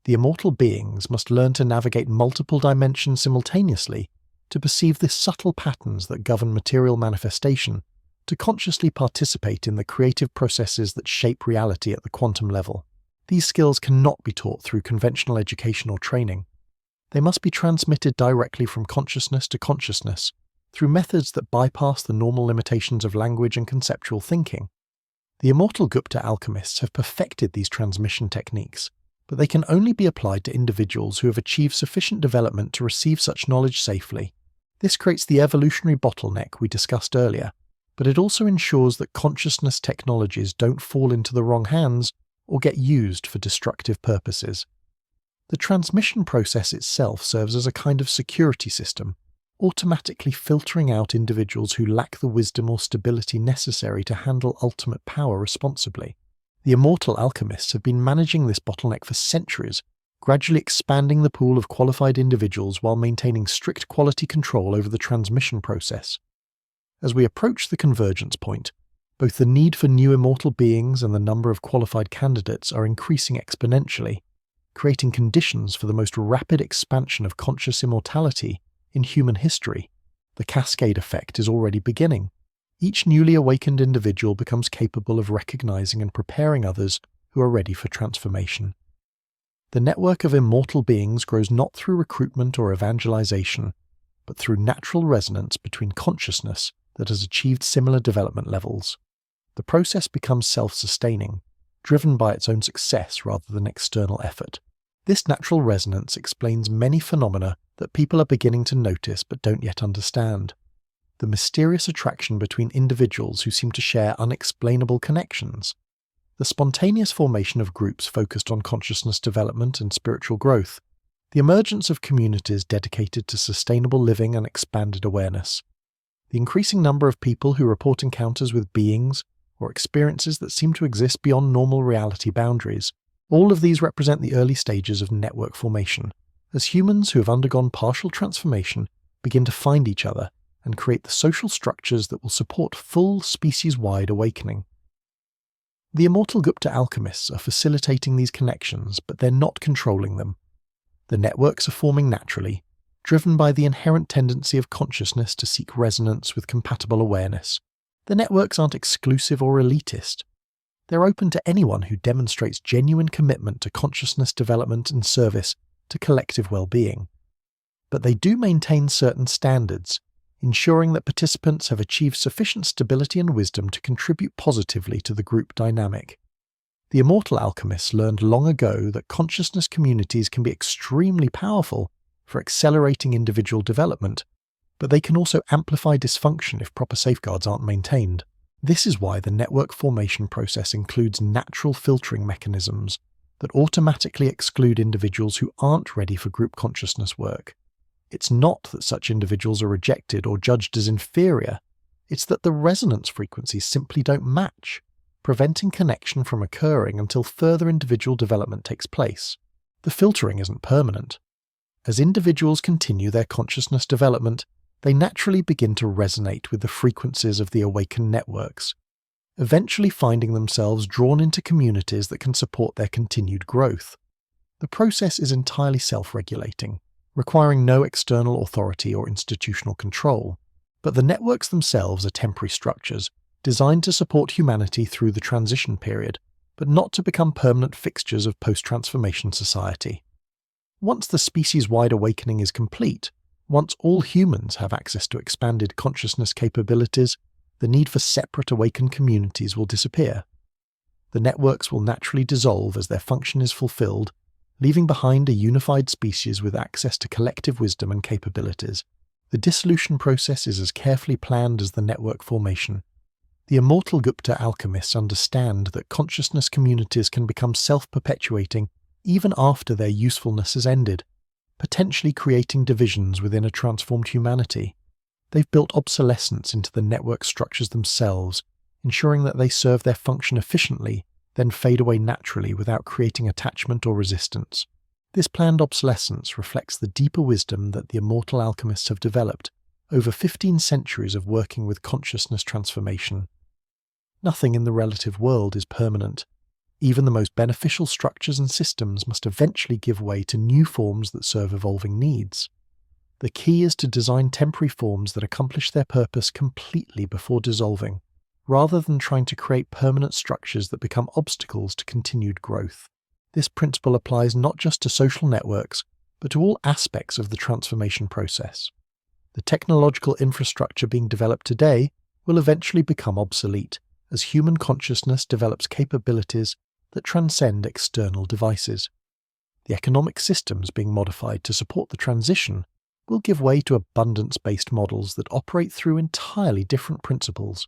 The immortal beings must learn to navigate multiple dimensions simultaneously, to perceive the subtle patterns that govern material manifestation, to consciously participate in the creative processes that shape reality at the quantum level. These skills cannot be taught through conventional education or training. They must be transmitted directly from consciousness to consciousness, through methods that bypass the normal limitations of language and conceptual thinking. The immortal Gupta alchemists have perfected these transmission techniques, but they can only be applied to individuals who have achieved sufficient development to receive such knowledge safely. This creates the evolutionary bottleneck we discussed earlier, but it also ensures that consciousness technologies don't fall into the wrong hands or get used for destructive purposes. The transmission process itself serves as a kind of security system, automatically filtering out individuals who lack the wisdom or stability necessary to handle ultimate power responsibly. The immortal alchemists have been managing this bottleneck for centuries, gradually expanding the pool of qualified individuals while maintaining strict quality control over the transmission process. As we approach the convergence point, both the need for new immortal beings and the number of qualified candidates are increasing exponentially, creating conditions for the most rapid expansion of conscious immortality in human history. The cascade effect is already beginning. Each newly awakened individual becomes capable of recognizing and preparing others who are ready for transformation. The network of immortal beings grows not through recruitment or evangelization, but through natural resonance between consciousness that has achieved similar development levels. The process becomes self-sustaining, driven by its own success rather than external effort. This natural resonance explains many phenomena that people are beginning to notice but don't yet understand. The mysterious attraction between individuals who seem to share unexplainable connections. The spontaneous formation of groups focused on consciousness development and spiritual growth. The emergence of communities dedicated to sustainable living and expanded awareness. The increasing number of people who report encounters with beings or experiences that seem to exist beyond normal reality boundaries. All of these represent the early stages of network formation, as humans who have undergone partial transformation begin to find each other and create the social structures that will support full species-wide awakening. The immortal Gupta alchemists are facilitating these connections, but they're not controlling them. The networks are forming naturally, driven by the inherent tendency of consciousness to seek resonance with compatible awareness. The networks aren't exclusive or elitist. They're open to anyone who demonstrates genuine commitment to consciousness development and service to collective well-being. But they do maintain certain standards, ensuring that participants have achieved sufficient stability and wisdom to contribute positively to the group dynamic. The immortal alchemists learned long ago that consciousness communities can be extremely powerful for accelerating individual development, but they can also amplify dysfunction if proper safeguards aren't maintained. This is why the network formation process includes natural filtering mechanisms that automatically exclude individuals who aren't ready for group consciousness work. It's not that such individuals are rejected or judged as inferior, it's that the resonance frequencies simply don't match, preventing connection from occurring until further individual development takes place. The filtering isn't permanent. As individuals continue their consciousness development, they naturally begin to resonate with the frequencies of the awakened networks, eventually finding themselves drawn into communities that can support their continued growth. The process is entirely self-regulating, requiring no external authority or institutional control, but the networks themselves are temporary structures designed to support humanity through the transition period, but not to become permanent fixtures of post-transformation society. Once the species-wide awakening is complete, once all humans have access to expanded consciousness capabilities, the need for separate awakened communities will disappear. The networks will naturally dissolve as their function is fulfilled, leaving behind a unified species with access to collective wisdom and capabilities. The dissolution process is as carefully planned as the network formation. The immortal Gupta alchemists understand that consciousness communities can become self-perpetuating even after their usefulness has ended, potentially creating divisions within a transformed humanity. They've built obsolescence into the network structures themselves, ensuring that they serve their function efficiently, then fade away naturally without creating attachment or resistance. This planned obsolescence reflects the deeper wisdom that the immortal alchemists have developed, over 15 centuries of working with consciousness transformation. Nothing in the relative world is permanent. Even the most beneficial structures and systems must eventually give way to new forms that serve evolving needs. The key is to design temporary forms that accomplish their purpose completely before dissolving, rather than trying to create permanent structures that become obstacles to continued growth. This principle applies not just to social networks, but to all aspects of the transformation process. The technological infrastructure being developed today will eventually become obsolete as human consciousness develops capabilities that transcend external devices. The economic systems being modified to support the transition will give way to abundance-based models that operate through entirely different principles.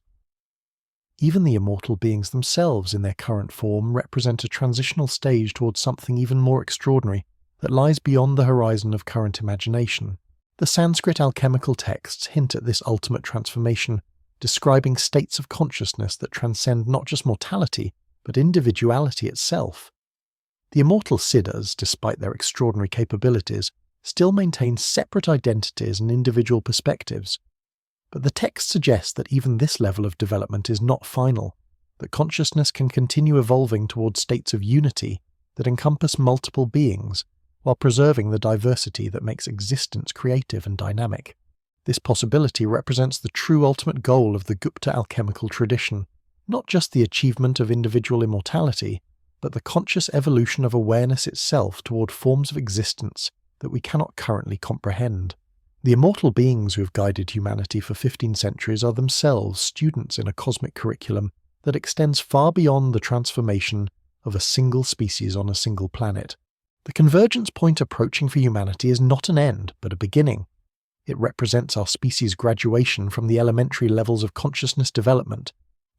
Even the immortal beings themselves in their current form represent a transitional stage towards something even more extraordinary that lies beyond the horizon of current imagination. The Sanskrit alchemical texts hint at this ultimate transformation, describing states of consciousness that transcend not just mortality, but individuality itself. The immortal siddhas, despite their extraordinary capabilities, still maintain separate identities and individual perspectives. But the text suggests that even this level of development is not final, that consciousness can continue evolving towards states of unity that encompass multiple beings, while preserving the diversity that makes existence creative and dynamic. This possibility represents the true ultimate goal of the Gupta alchemical tradition, not just the achievement of individual immortality, but the conscious evolution of awareness itself toward forms of existence that we cannot currently comprehend. The immortal beings who have guided humanity for 15 centuries are themselves students in a cosmic curriculum that extends far beyond the transformation of a single species on a single planet. The convergence point approaching for humanity is not an end, but a beginning. It represents our species' graduation from the elementary levels of consciousness development,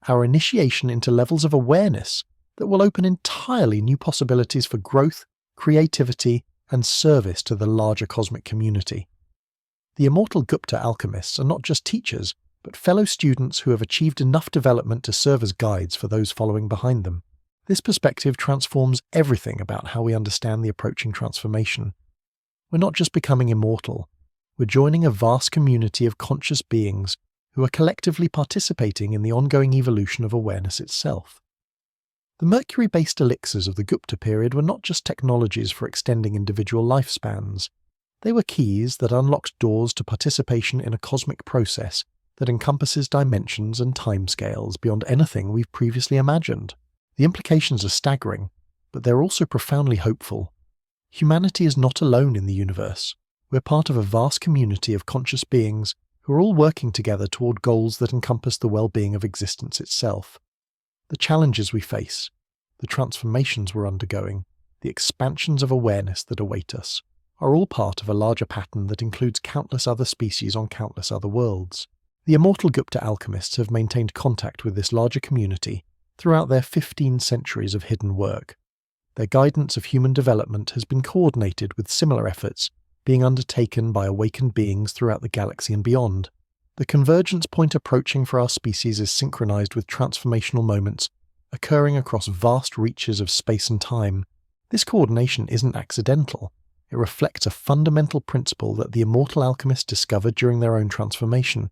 our initiation into levels of awareness that will open entirely new possibilities for growth, creativity, and service to the larger cosmic community. The immortal Gupta alchemists are not just teachers, but fellow students who have achieved enough development to serve as guides for those following behind them. This perspective transforms everything about how we understand the approaching transformation. We're not just becoming immortal, we're joining a vast community of conscious beings who are collectively participating in the ongoing evolution of awareness itself. The mercury-based elixirs of the Gupta period were not just technologies for extending individual lifespans. They were keys that unlocked doors to participation in a cosmic process that encompasses dimensions and timescales beyond anything we've previously imagined. The implications are staggering, but they're also profoundly hopeful. Humanity is not alone in the universe. We're part of a vast community of conscious beings who are all working together toward goals that encompass the well-being of existence itself. The challenges we face, the transformations we're undergoing, the expansions of awareness that await us, are all part of a larger pattern that includes countless other species on countless other worlds. The immortal Gupta alchemists have maintained contact with this larger community throughout their 15 centuries of hidden work. Their guidance of human development has been coordinated with similar efforts being undertaken by awakened beings throughout the galaxy and beyond. The convergence point approaching for our species is synchronized with transformational moments occurring across vast reaches of space and time. This coordination isn't accidental. It reflects a fundamental principle that the immortal alchemists discovered during their own transformation.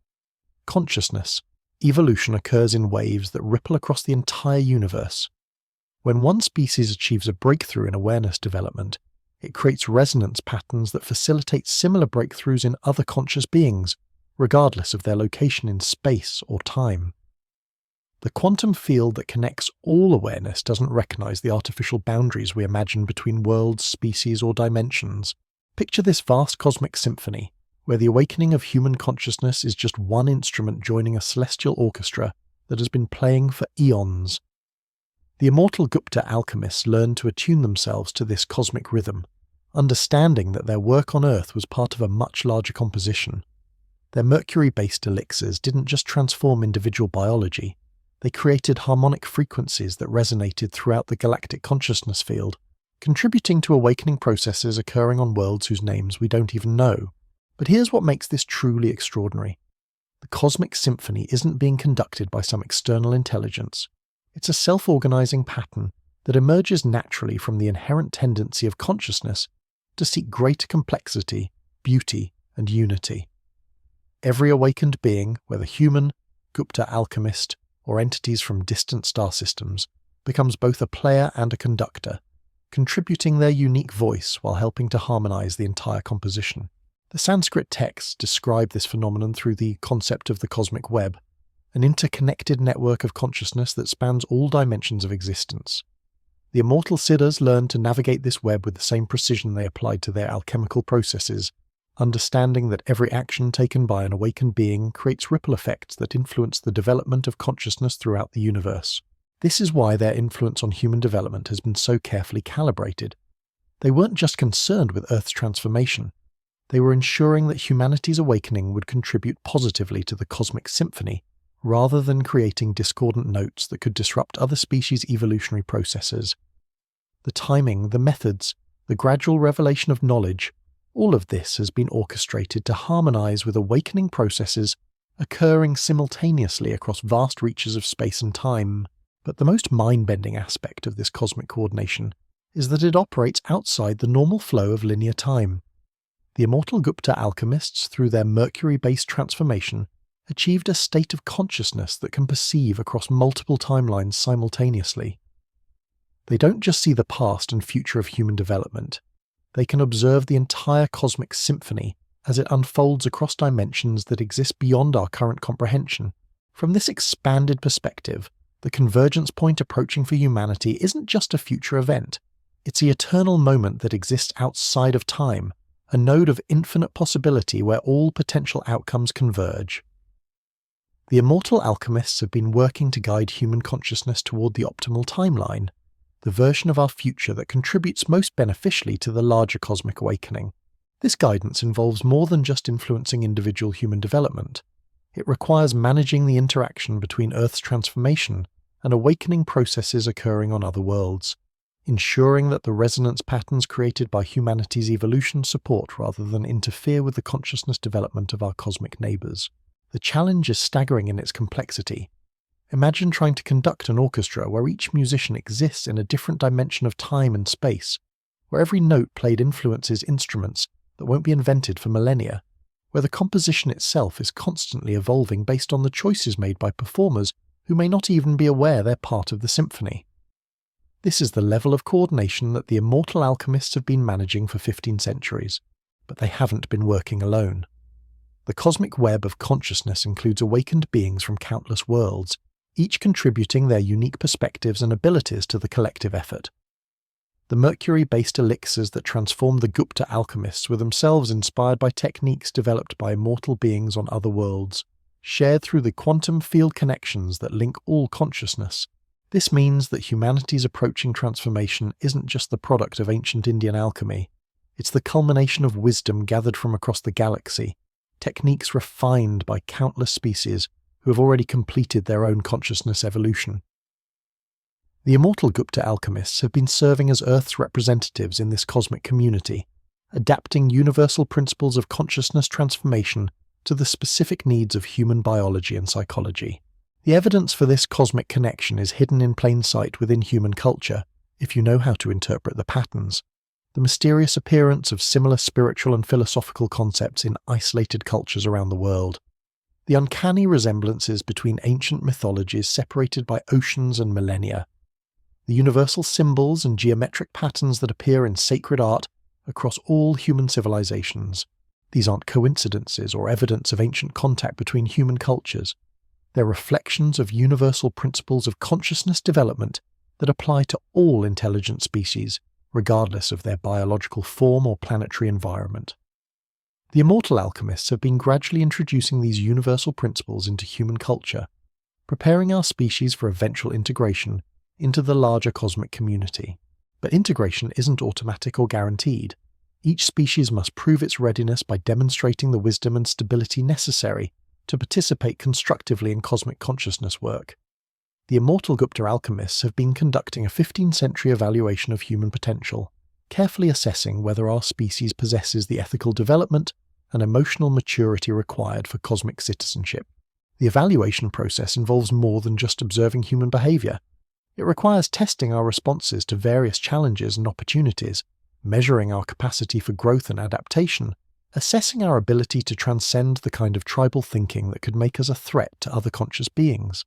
Consciousness, evolution occurs in waves that ripple across the entire universe. When one species achieves a breakthrough in awareness development, it creates resonance patterns that facilitate similar breakthroughs in other conscious beings, regardless of their location in space or time. The quantum field that connects all awareness doesn't recognize the artificial boundaries we imagine between worlds, species, or dimensions. Picture this vast cosmic symphony, where the awakening of human consciousness is just one instrument joining a celestial orchestra that has been playing for eons. The immortal Gupta alchemists learned to attune themselves to this cosmic rhythm, understanding that their work on Earth was part of a much larger composition. Their mercury-based elixirs didn't just transform individual biology, they created harmonic frequencies that resonated throughout the galactic consciousness field, contributing to awakening processes occurring on worlds whose names we don't even know. But here's what makes this truly extraordinary. The cosmic symphony isn't being conducted by some external intelligence. It's a self-organizing pattern that emerges naturally from the inherent tendency of consciousness to seek greater complexity, beauty, and unity. Every awakened being, whether human, Gupta alchemist, or entities from distant star systems, becomes both a player and a conductor, contributing their unique voice while helping to harmonize the entire composition. The Sanskrit texts describe this phenomenon through the concept of the cosmic web, an interconnected network of consciousness that spans all dimensions of existence. The immortal Siddhas learned to navigate this web with the same precision they applied to their alchemical processes, understanding that every action taken by an awakened being creates ripple effects that influence the development of consciousness throughout the universe. This is why their influence on human development has been so carefully calibrated. They weren't just concerned with Earth's transformation. They were ensuring that humanity's awakening would contribute positively to the cosmic symphony, rather than creating discordant notes that could disrupt other species' evolutionary processes. The timing, the methods, the gradual revelation of knowledge, all of this has been orchestrated to harmonize with awakening processes occurring simultaneously across vast reaches of space and time. But the most mind-bending aspect of this cosmic coordination is that it operates outside the normal flow of linear time. The immortal Gupta alchemists, through their mercury-based transformation, achieved a state of consciousness that can perceive across multiple timelines simultaneously. They don't just see the past and future of human development. They can observe the entire cosmic symphony as it unfolds across dimensions that exist beyond our current comprehension. From this expanded perspective, the convergence point approaching for humanity isn't just a future event. It's the eternal moment that exists outside of time, a node of infinite possibility where all potential outcomes converge. The immortal alchemists have been working to guide human consciousness toward the optimal timeline, the version of our future that contributes most beneficially to the larger cosmic awakening. This guidance involves more than just influencing individual human development. It requires managing the interaction between Earth's transformation and awakening processes occurring on other worlds, ensuring that the resonance patterns created by humanity's evolution support rather than interfere with the consciousness development of our cosmic neighbours. The challenge is staggering in its complexity. Imagine trying to conduct an orchestra where each musician exists in a different dimension of time and space, where every note played influences instruments that won't be invented for millennia, where the composition itself is constantly evolving based on the choices made by performers who may not even be aware they're part of the symphony. This is the level of coordination that the immortal alchemists have been managing for 15 centuries, but they haven't been working alone. The cosmic web of consciousness includes awakened beings from countless worlds, each contributing their unique perspectives and abilities to the collective effort. The mercury-based elixirs that transformed the Gupta alchemists were themselves inspired by techniques developed by immortal beings on other worlds, shared through the quantum field connections that link all consciousness. This means that humanity's approaching transformation isn't just the product of ancient Indian alchemy. It's the culmination of wisdom gathered from across the galaxy, techniques refined by countless species who have already completed their own consciousness evolution. The immortal Gupta alchemists have been serving as Earth's representatives in this cosmic community, adapting universal principles of consciousness transformation to the specific needs of human biology and psychology. The evidence for this cosmic connection is hidden in plain sight within human culture, if you know how to interpret the patterns. The mysterious appearance of similar spiritual and philosophical concepts in isolated cultures around the world. The uncanny resemblances between ancient mythologies separated by oceans and millennia. The universal symbols and geometric patterns that appear in sacred art across all human civilizations. These aren't coincidences or evidence of ancient contact between human cultures. They're reflections of universal principles of consciousness development that apply to all intelligent species, regardless of their biological form or planetary environment. The immortal alchemists have been gradually introducing these universal principles into human culture, preparing our species for eventual integration into the larger cosmic community. But integration isn't automatic or guaranteed. Each species must prove its readiness by demonstrating the wisdom and stability necessary to participate constructively in cosmic consciousness work. The immortal Gupta alchemists have been conducting a 15th century evaluation of human potential, carefully assessing whether our species possesses the ethical development and emotional maturity required for cosmic citizenship. The evaluation process involves more than just observing human behavior. It requires testing our responses to various challenges and opportunities, measuring our capacity for growth and adaptation, assessing our ability to transcend the kind of tribal thinking that could make us a threat to other conscious beings.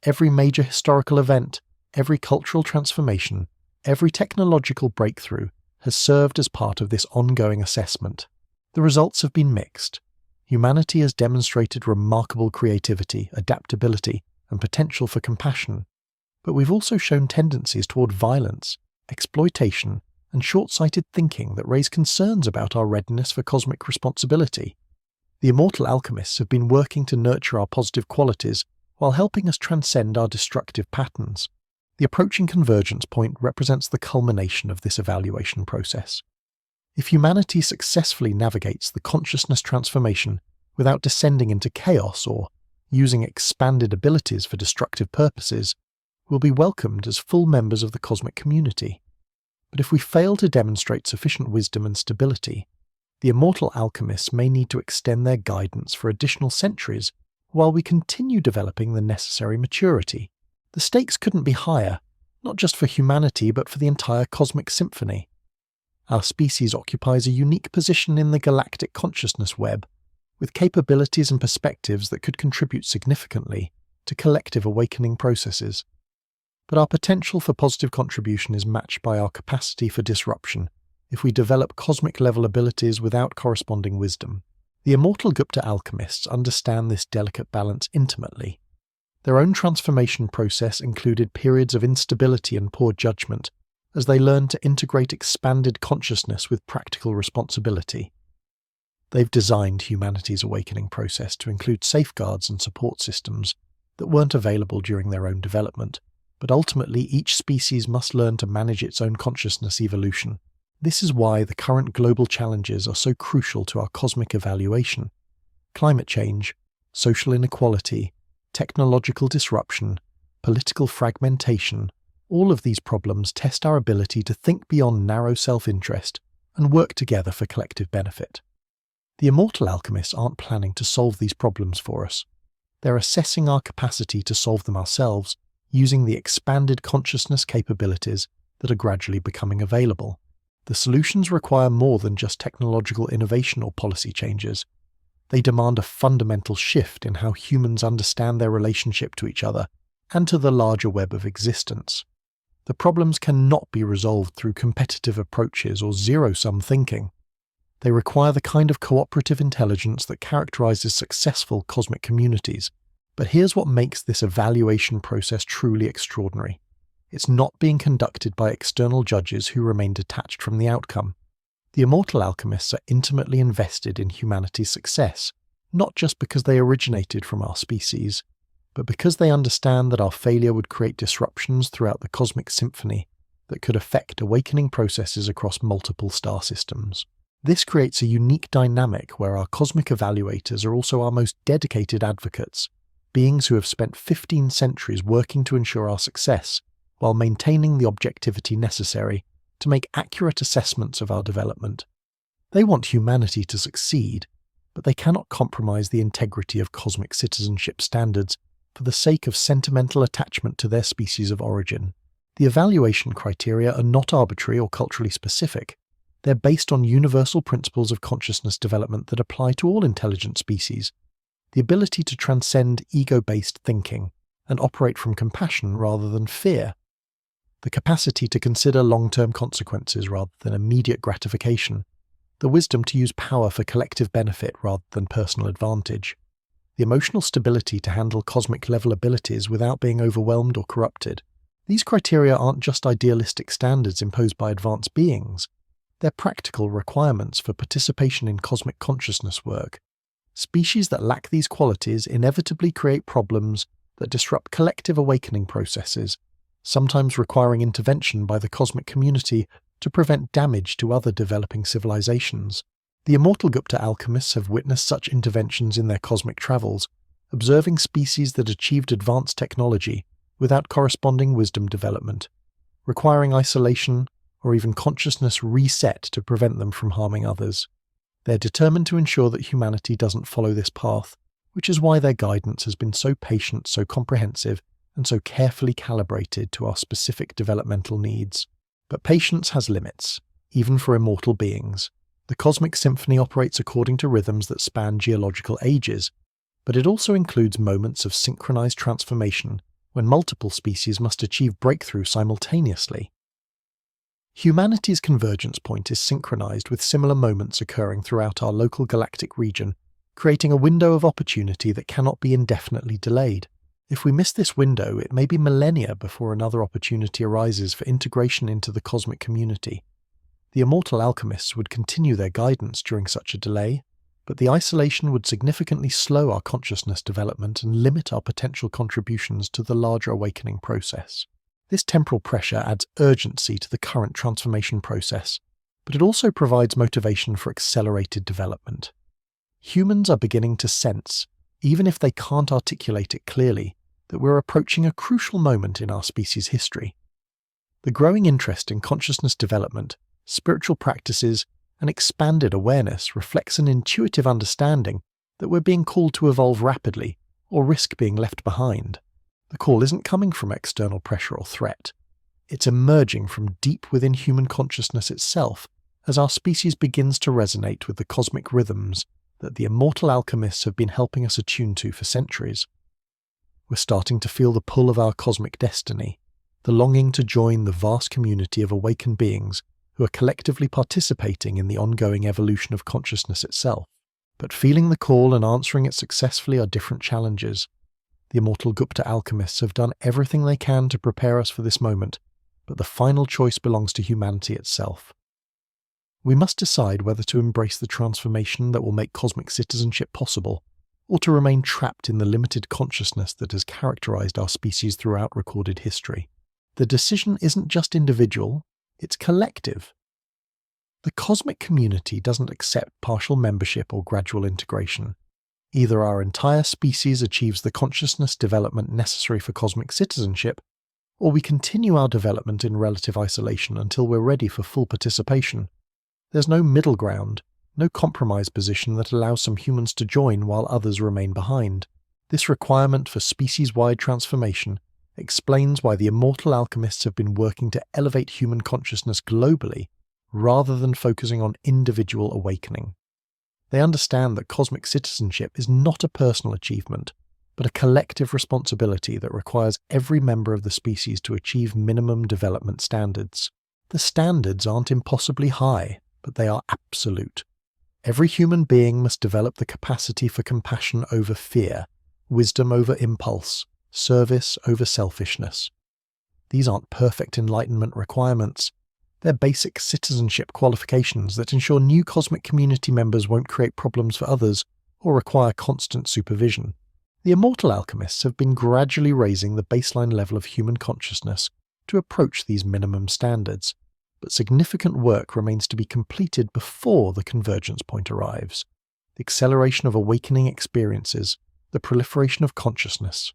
Every major historical event, every cultural transformation, every technological breakthrough has served as part of this ongoing assessment. The results have been mixed. Humanity has demonstrated remarkable creativity, adaptability, and potential for compassion, but we've also shown tendencies toward violence, exploitation, and short-sighted thinking that raise concerns about our readiness for cosmic responsibility. The immortal alchemists have been working to nurture our positive qualities while helping us transcend our destructive patterns. The approaching convergence point represents the culmination of this evaluation process. If humanity successfully navigates the consciousness transformation without descending into chaos or using expanded abilities for destructive purposes, we'll be welcomed as full members of the cosmic community. But if we fail to demonstrate sufficient wisdom and stability, the immortal alchemists may need to extend their guidance for additional centuries while we continue developing the necessary maturity. The stakes couldn't be higher, not just for humanity but for the entire cosmic symphony. Our species occupies a unique position in the galactic consciousness web, with capabilities and perspectives that could contribute significantly to collective awakening processes. But our potential for positive contribution is matched by our capacity for disruption if we develop cosmic-level abilities without corresponding wisdom. The immortal Gupta alchemists understand this delicate balance intimately. Their own transformation process included periods of instability and poor judgment as they learned to integrate expanded consciousness with practical responsibility. They've designed humanity's awakening process to include safeguards and support systems that weren't available during their own development, but ultimately each species must learn to manage its own consciousness evolution. This is why the current global challenges are so crucial to our cosmic evaluation. Climate change, social inequality, technological disruption, political fragmentation, all of these problems test our ability to think beyond narrow self-interest and work together for collective benefit. The immortal alchemists aren't planning to solve these problems for us. They're assessing our capacity to solve them ourselves using the expanded consciousness capabilities that are gradually becoming available. The solutions require more than just technological innovation or policy changes. They demand a fundamental shift in how humans understand their relationship to each other and to the larger web of existence. The problems cannot be resolved through competitive approaches or zero-sum thinking. They require the kind of cooperative intelligence that characterizes successful cosmic communities. But here's what makes this evaluation process truly extraordinary. It's not being conducted by external judges who remain detached from the outcome. The immortal alchemists are intimately invested in humanity's success, not just because they originated from our species, but because they understand that our failure would create disruptions throughout the cosmic symphony that could affect awakening processes across multiple star systems. This creates a unique dynamic where our cosmic evaluators are also our most dedicated advocates, beings who have spent 15 centuries working to ensure our success while maintaining the objectivity necessary to make accurate assessments of our development. They want humanity to succeed, but they cannot compromise the integrity of cosmic citizenship standards for the sake of sentimental attachment to their species of origin. The evaluation criteria are not arbitrary or culturally specific. They're based on universal principles of consciousness development that apply to all intelligent species. The ability to transcend ego-based thinking and operate from compassion rather than fear. The capacity to consider long-term consequences rather than immediate gratification. The wisdom to use power for collective benefit rather than personal advantage. The emotional stability to handle cosmic-level abilities without being overwhelmed or corrupted. These criteria aren't just idealistic standards imposed by advanced beings. They're practical requirements for participation in cosmic consciousness work. Species that lack these qualities inevitably create problems that disrupt collective awakening processes, sometimes requiring intervention by the cosmic community to prevent damage to other developing civilizations. The immortal Gupta alchemists have witnessed such interventions in their cosmic travels, observing species that achieved advanced technology without corresponding wisdom development, requiring isolation or even consciousness reset to prevent them from harming others. They're determined to ensure that humanity doesn't follow this path, which is why their guidance has been so patient, so comprehensive, and so carefully calibrated to our specific developmental needs. But patience has limits, even for immortal beings. The cosmic symphony operates according to rhythms that span geological ages, but it also includes moments of synchronized transformation when multiple species must achieve breakthrough simultaneously. Humanity's convergence point is synchronized with similar moments occurring throughout our local galactic region, creating a window of opportunity that cannot be indefinitely delayed. If we miss this window, it may be millennia before another opportunity arises for integration into the cosmic community. The immortal alchemists would continue their guidance during such a delay, but the isolation would significantly slow our consciousness development and limit our potential contributions to the larger awakening process. This temporal pressure adds urgency to the current transformation process, but it also provides motivation for accelerated development. Humans are beginning to sense, even if they can't articulate it clearly, that we're approaching a crucial moment in our species' history. The growing interest in consciousness development, spiritual practices, and expanded awareness reflects an intuitive understanding that we're being called to evolve rapidly or risk being left behind. The call isn't coming from external pressure or threat. It's emerging from deep within human consciousness itself as our species begins to resonate with the cosmic rhythms that the immortal alchemists have been helping us attune to for centuries. We're starting to feel the pull of our cosmic destiny, the longing to join the vast community of awakened beings who are collectively participating in the ongoing evolution of consciousness itself. But feeling the call and answering it successfully are different challenges. The immortal Gupta Alchemists have done everything they can to prepare us for this moment, but the final choice belongs to humanity itself. We must decide whether to embrace the transformation that will make cosmic citizenship possible, or to remain trapped in the limited consciousness that has characterized our species throughout recorded history. The decision isn't just individual, it's collective. The cosmic community doesn't accept partial membership or gradual integration. Either our entire species achieves the consciousness development necessary for cosmic citizenship, or we continue our development in relative isolation until we're ready for full participation. There's no middle ground, no compromise position that allows some humans to join while others remain behind. This requirement for species-wide transformation explains why the immortal alchemists have been working to elevate human consciousness globally, rather than focusing on individual awakening. They understand that cosmic citizenship is not a personal achievement, but a collective responsibility that requires every member of the species to achieve minimum development standards. The standards aren't impossibly high, but they are absolute. Every human being must develop the capacity for compassion over fear, wisdom over impulse, service over selfishness. These aren't perfect enlightenment requirements. They're basic citizenship qualifications that ensure new cosmic community members won't create problems for others or require constant supervision. The immortal alchemists have been gradually raising the baseline level of human consciousness to approach these minimum standards, but significant work remains to be completed before the convergence point arrives. The acceleration of awakening experiences, the proliferation of consciousness,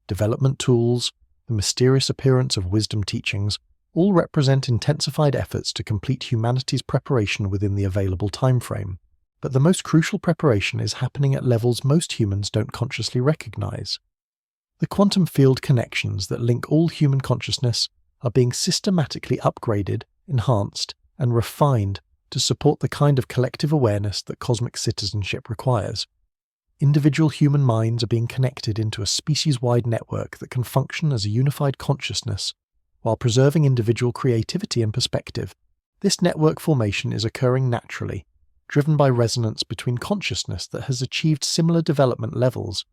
development tools, the mysterious appearance of wisdom teachings, all represent intensified efforts to complete humanity's preparation within the available timeframe. But the most crucial preparation is happening at levels most humans don't consciously recognize. The quantum field connections that link all human consciousness are being systematically upgraded, enhanced, and refined to support the kind of collective awareness that cosmic citizenship requires. Individual human minds are being connected into a species-wide network that can function as a unified consciousness while preserving individual creativity and perspective. This network formation is occurring naturally, driven by resonance between consciousness that has achieved similar development levels,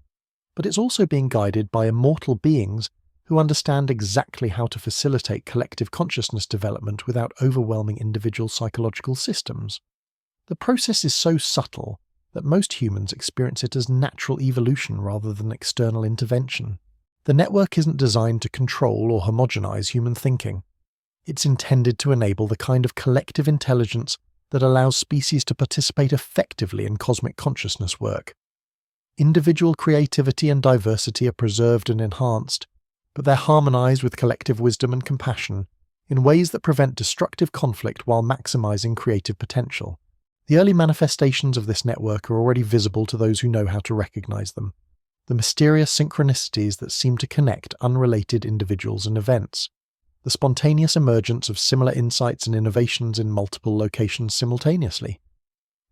but it's also being guided by immortal beings who understand exactly how to facilitate collective consciousness development without overwhelming individual psychological systems. The process is so subtle that most humans experience it as natural evolution rather than external intervention. The network isn't designed to control or homogenize human thinking. It's intended to enable the kind of collective intelligence that allows species to participate effectively in cosmic consciousness work. Individual creativity and diversity are preserved and enhanced, but they're harmonized with collective wisdom and compassion in ways that prevent destructive conflict while maximizing creative potential. The early manifestations of this network are already visible to those who know how to recognize them. The mysterious synchronicities that seem to connect unrelated individuals and events. The spontaneous emergence of similar insights and innovations in multiple locations simultaneously.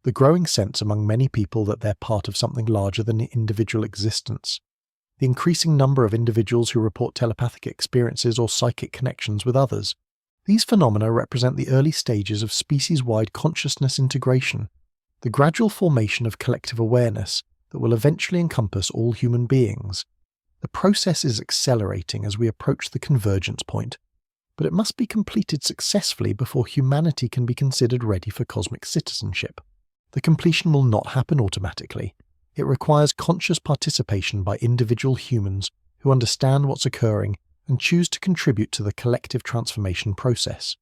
the growing sense among many people that they're part of something larger than individual existence, the increasing number of individuals who report telepathic experiences or psychic connections with others. These phenomena represent the early stages of species-wide consciousness integration, the gradual formation of collective awareness that will eventually encompass all human beings. The process is accelerating as we approach the convergence point, but it must be completed successfully before humanity can be considered ready for cosmic citizenship. The completion will not happen automatically. It requires conscious participation by individual humans who understand what's occurring and choose to contribute to the collective transformation process.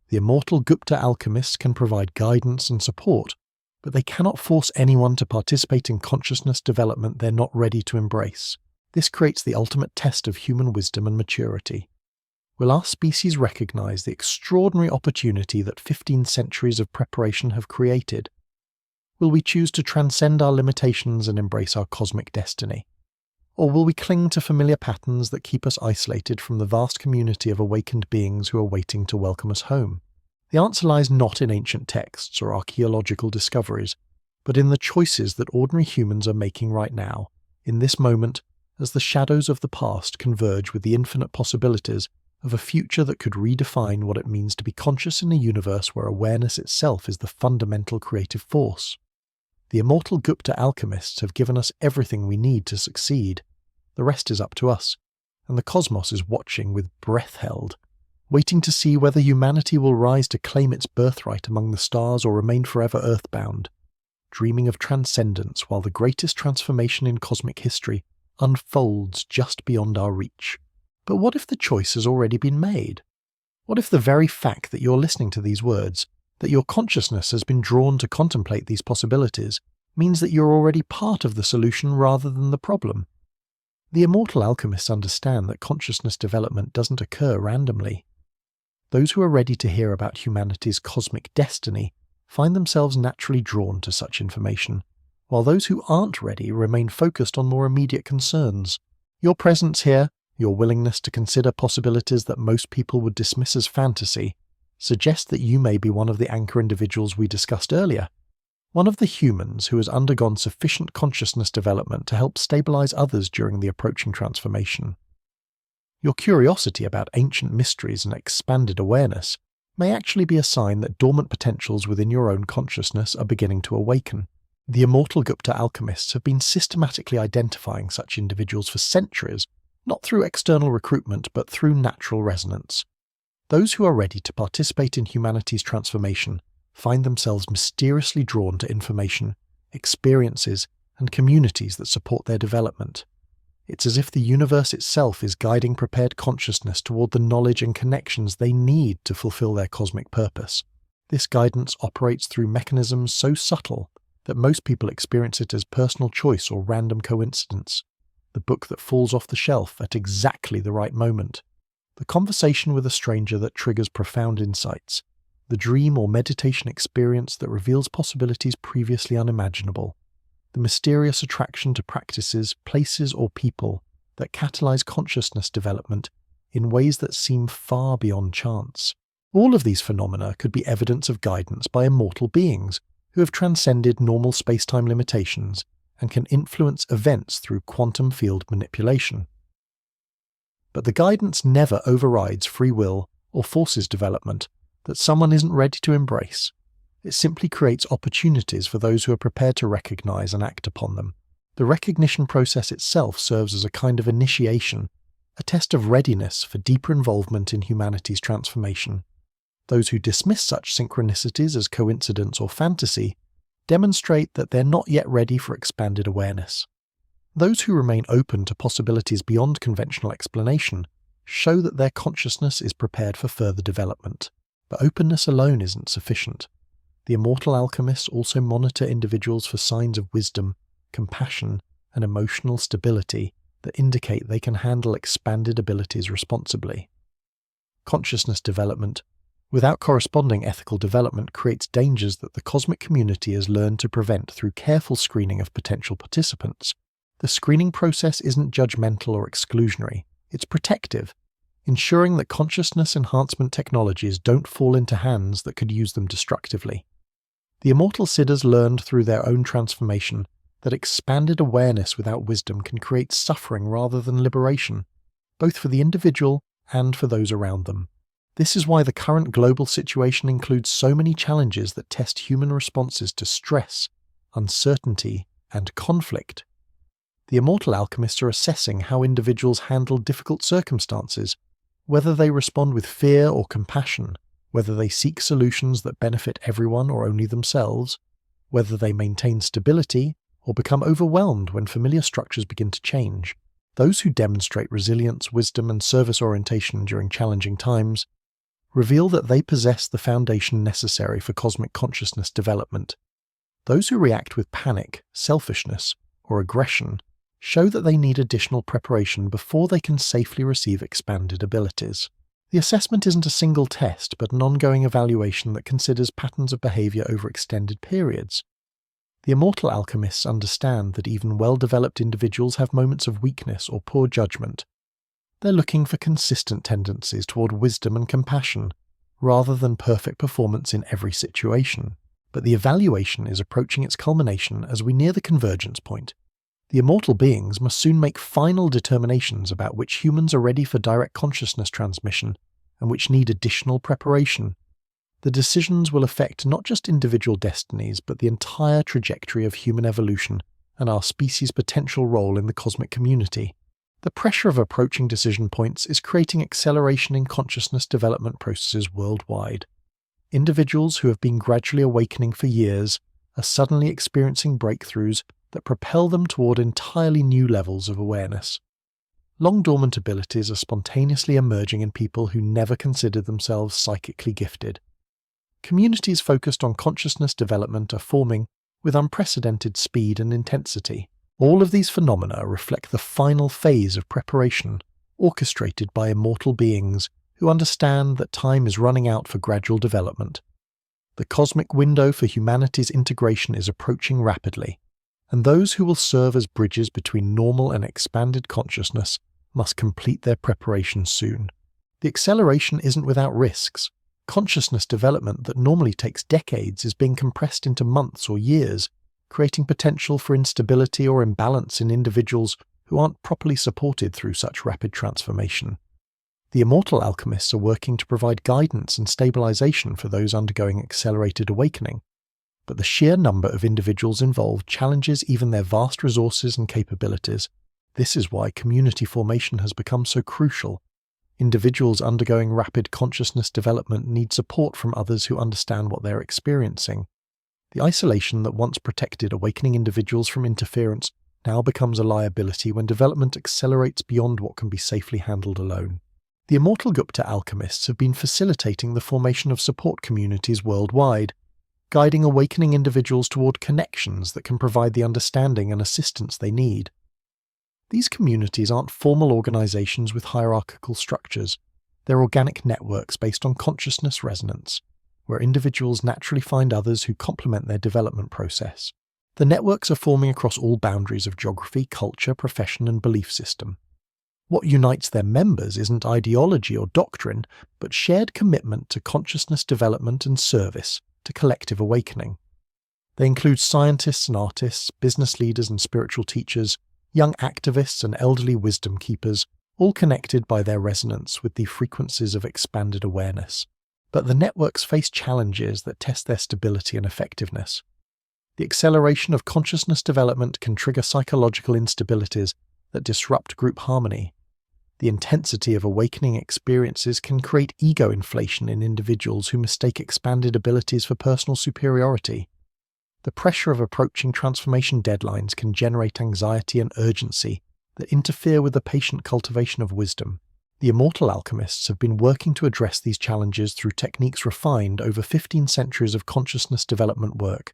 The immortal Gupta alchemists can provide guidance and support, but they cannot force anyone to participate in consciousness development they're not ready to embrace. This creates the ultimate test of human wisdom and maturity. Will our species recognize the extraordinary opportunity that 15 centuries of preparation have created? Will we choose to transcend our limitations and embrace our cosmic destiny? Or will we cling to familiar patterns that keep us isolated from the vast community of awakened beings who are waiting to welcome us home? The answer lies not in ancient texts or archaeological discoveries, but in the choices that ordinary humans are making right now, in this moment, as the shadows of the past converge with the infinite possibilities of a future that could redefine what it means to be conscious in a universe where awareness itself is the fundamental creative force. The immortal Gupta alchemists have given us everything we need to succeed. The rest is up to us, and the cosmos is watching with breath held, waiting to see whether humanity will rise to claim its birthright among the stars or remain forever earthbound, dreaming of transcendence while the greatest transformation in cosmic history unfolds just beyond our reach. But what if the choice has already been made? What if the very fact that you're listening to these words, that your consciousness has been drawn to contemplate these possibilities, means that you're already part of the solution rather than the problem? The immortal alchemists understand that consciousness development doesn't occur randomly. Those who are ready to hear about humanity's cosmic destiny find themselves naturally drawn to such information, while those who aren't ready remain focused on more immediate concerns. Your presence here, your willingness to consider possibilities that most people would dismiss as fantasy, suggest that you may be one of the anchor individuals we discussed earlier, one of the humans who has undergone sufficient consciousness development to help stabilize others during the approaching transformation. Your curiosity about ancient mysteries and expanded awareness may actually be a sign that dormant potentials within your own consciousness are beginning to awaken. The immortal Gupta alchemists have been systematically identifying such individuals for centuries, not through external recruitment but through natural resonance. Those who are ready to participate in humanity's transformation find themselves mysteriously drawn to information, experiences, and communities that support their development. It's as if the universe itself is guiding prepared consciousness toward the knowledge and connections they need to fulfill their cosmic purpose. This guidance operates through mechanisms so subtle that most people experience it as personal choice or random coincidence. The book that falls off the shelf at exactly the right moment. The conversation with a stranger that triggers profound insights. The dream or meditation experience that reveals possibilities previously unimaginable. The mysterious attraction to practices, places, or people that catalyze consciousness development in ways that seem far beyond chance. All of these phenomena could be evidence of guidance by immortal beings who have transcended normal space-time limitations and can influence events through quantum field manipulation. But the guidance never overrides free will or forces development that someone isn't ready to embrace. It simply creates opportunities for those who are prepared to recognize and act upon them. The recognition process itself serves as a kind of initiation, a test of readiness for deeper involvement in humanity's transformation. Those who dismiss such synchronicities as coincidence or fantasy demonstrate that they're not yet ready for expanded awareness. Those who remain open to possibilities beyond conventional explanation show that their consciousness is prepared for further development. But openness alone isn't sufficient. The immortal alchemists also monitor individuals for signs of wisdom, compassion, and emotional stability that indicate they can handle expanded abilities responsibly. Consciousness development, without corresponding ethical development, creates dangers that the cosmic community has learned to prevent through careful screening of potential participants. The screening process isn't judgmental or exclusionary, it's protective, ensuring that consciousness enhancement technologies don't fall into hands that could use them destructively. The immortal siddhas learned through their own transformation that expanded awareness without wisdom can create suffering rather than liberation, both for the individual and for those around them. This is why the current global situation includes so many challenges that test human responses to stress, uncertainty, and conflict. The immortal alchemists are assessing how individuals handle difficult circumstances, whether they respond with fear or compassion, whether they seek solutions that benefit everyone or only themselves, whether they maintain stability or become overwhelmed when familiar structures begin to change. Those who demonstrate resilience, wisdom, and service orientation during challenging times reveal that they possess the foundation necessary for cosmic consciousness development. Those who react with panic, selfishness, or aggression show that they need additional preparation before they can safely receive expanded abilities. The assessment isn't a single test, but an ongoing evaluation that considers patterns of behavior over extended periods. The immortal alchemists understand that even well-developed individuals have moments of weakness or poor judgment. They're looking for consistent tendencies toward wisdom and compassion, rather than perfect performance in every situation. But the evaluation is approaching its culmination as we near the convergence point. The immortal beings must soon make final determinations about which humans are ready for direct consciousness transmission and which need additional preparation. The decisions will affect not just individual destinies, but the entire trajectory of human evolution and our species' potential role in the cosmic community. The pressure of approaching decision points is creating acceleration in consciousness development processes worldwide. Individuals who have been gradually awakening for years are suddenly experiencing breakthroughs that propel them toward entirely new levels of awareness. Long-dormant abilities are spontaneously emerging in people who never considered themselves psychically gifted. Communities focused on consciousness development are forming with unprecedented speed and intensity. All of these phenomena reflect the final phase of preparation, orchestrated by immortal beings who understand that time is running out for gradual development. The cosmic window for humanity's integration is approaching rapidly, and those who will serve as bridges between normal and expanded consciousness must complete their preparation soon. The acceleration isn't without risks. Consciousness development that normally takes decades is being compressed into months or years, creating potential for instability or imbalance in individuals who aren't properly supported through such rapid transformation. The immortal alchemists are working to provide guidance and stabilization for those undergoing accelerated awakening, but the sheer number of individuals involved challenges even their vast resources and capabilities. This is why community formation has become so crucial. Individuals undergoing rapid consciousness development need support from others who understand what they're experiencing. The isolation that once protected awakening individuals from interference now becomes a liability when development accelerates beyond what can be safely handled alone. The immortal Gupta alchemists have been facilitating the formation of support communities worldwide, guiding awakening individuals toward connections that can provide the understanding and assistance they need. These communities aren't formal organizations with hierarchical structures. They're organic networks based on consciousness resonance, where individuals naturally find others who complement their development process. The networks are forming across all boundaries of geography, culture, profession, and belief system. What unites their members isn't ideology or doctrine, but shared commitment to consciousness development and service to collective awakening. They include scientists and artists, business leaders and spiritual teachers, young activists and elderly wisdom keepers, all connected by their resonance with the frequencies of expanded awareness. But the networks face challenges that test their stability and effectiveness. The acceleration of consciousness development can trigger psychological instabilities that disrupt group harmony. The intensity of awakening experiences can create ego inflation in individuals who mistake expanded abilities for personal superiority. The pressure of approaching transformation deadlines can generate anxiety and urgency that interfere with the patient cultivation of wisdom. The immortal alchemists have been working to address these challenges through techniques refined over 15 centuries of consciousness development work.